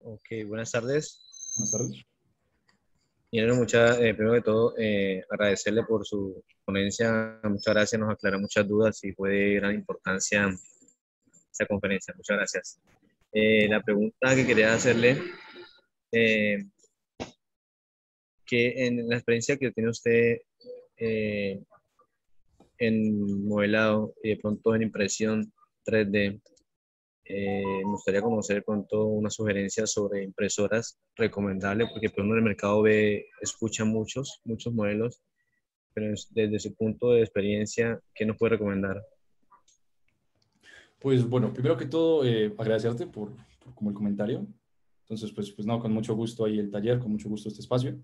Ok, buenas tardes. Buenas tardes. Primero que todo, agradecerle por su ponencia. Muchas gracias, nos aclara muchas dudas y fue de gran importancia esta conferencia. Muchas gracias. La pregunta que quería hacerle, eh, que en la experiencia que tiene usted eh, en modelado y de pronto en impresión 3D, me gustaría conocer pronto una sugerencia sobre impresoras recomendables, porque pues uno en el mercado escucha muchos modelos, pero desde su punto de experiencia, ¿qué nos puede recomendar? Pues bueno, primero que todo, agradecerte por como el comentario. Entonces, pues no, con mucho gusto ahí el taller, con mucho gusto este espacio.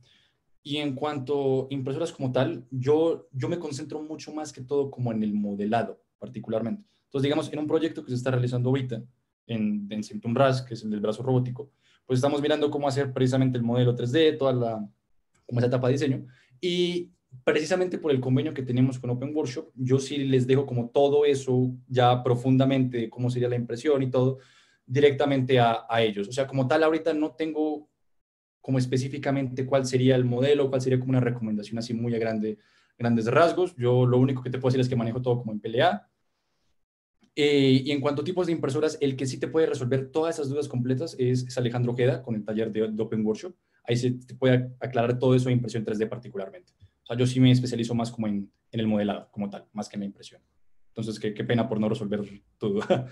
Y en cuanto a impresoras como tal, yo me concentro mucho más que todo como en el modelado, particularmente. Entonces, digamos, en un proyecto que se está realizando ahorita en Symptom RAS, que es el del brazo robótico, pues estamos mirando cómo hacer precisamente el modelo 3D, como esa etapa de diseño. Y precisamente por el convenio que tenemos con Open Workshop, yo sí les dejo como todo eso ya profundamente, cómo sería la impresión y todo, directamente a ellos. O sea, como tal, ahorita no tengo como específicamente cuál sería el modelo, cuál sería como una recomendación así muy a grandes rasgos. Yo lo único que te puedo decir es que manejo todo como en PLA. Y en cuanto a tipos de impresoras, el que sí te puede resolver todas esas dudas completas es Alejandro Ojeda con el taller de Open Workshop. Ahí se te puede aclarar todo eso de impresión 3D particularmente. O sea, yo sí me especializo más como en el modelado como tal, más que en la impresión. Entonces, qué pena por no resolver tu duda.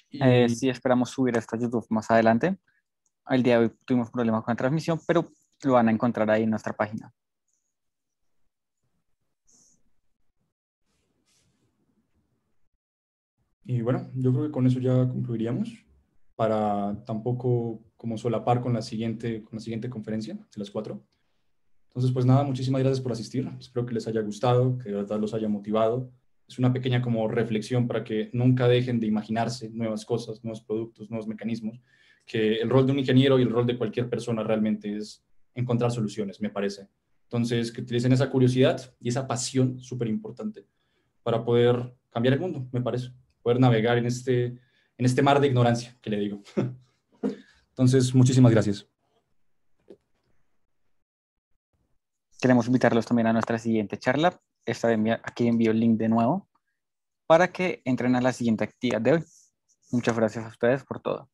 Y Sí, esperamos subir esto a YouTube más adelante. El día de hoy tuvimos problemas con la transmisión, pero lo van a encontrar ahí en nuestra página. Y bueno, yo creo que con eso ya concluiríamos para tampoco como solapar con la siguiente conferencia de las 4. Entonces, pues nada, muchísimas gracias por asistir. Espero que les haya gustado, que de verdad los haya motivado. Es una pequeña como reflexión para que nunca dejen de imaginarse nuevas cosas, nuevos productos, nuevos mecanismos, que el rol de un ingeniero y el rol de cualquier persona realmente es encontrar soluciones, me parece. Entonces, que utilicen esa curiosidad y esa pasión súper importante para poder cambiar el mundo, me parece. Poder navegar en este mar de ignorancia que le digo. Entonces, muchísimas gracias. Queremos invitarlos también a nuestra siguiente charla. Aquí envío el link de nuevo para que entren a la siguiente actividad de hoy. Muchas gracias a ustedes por todo.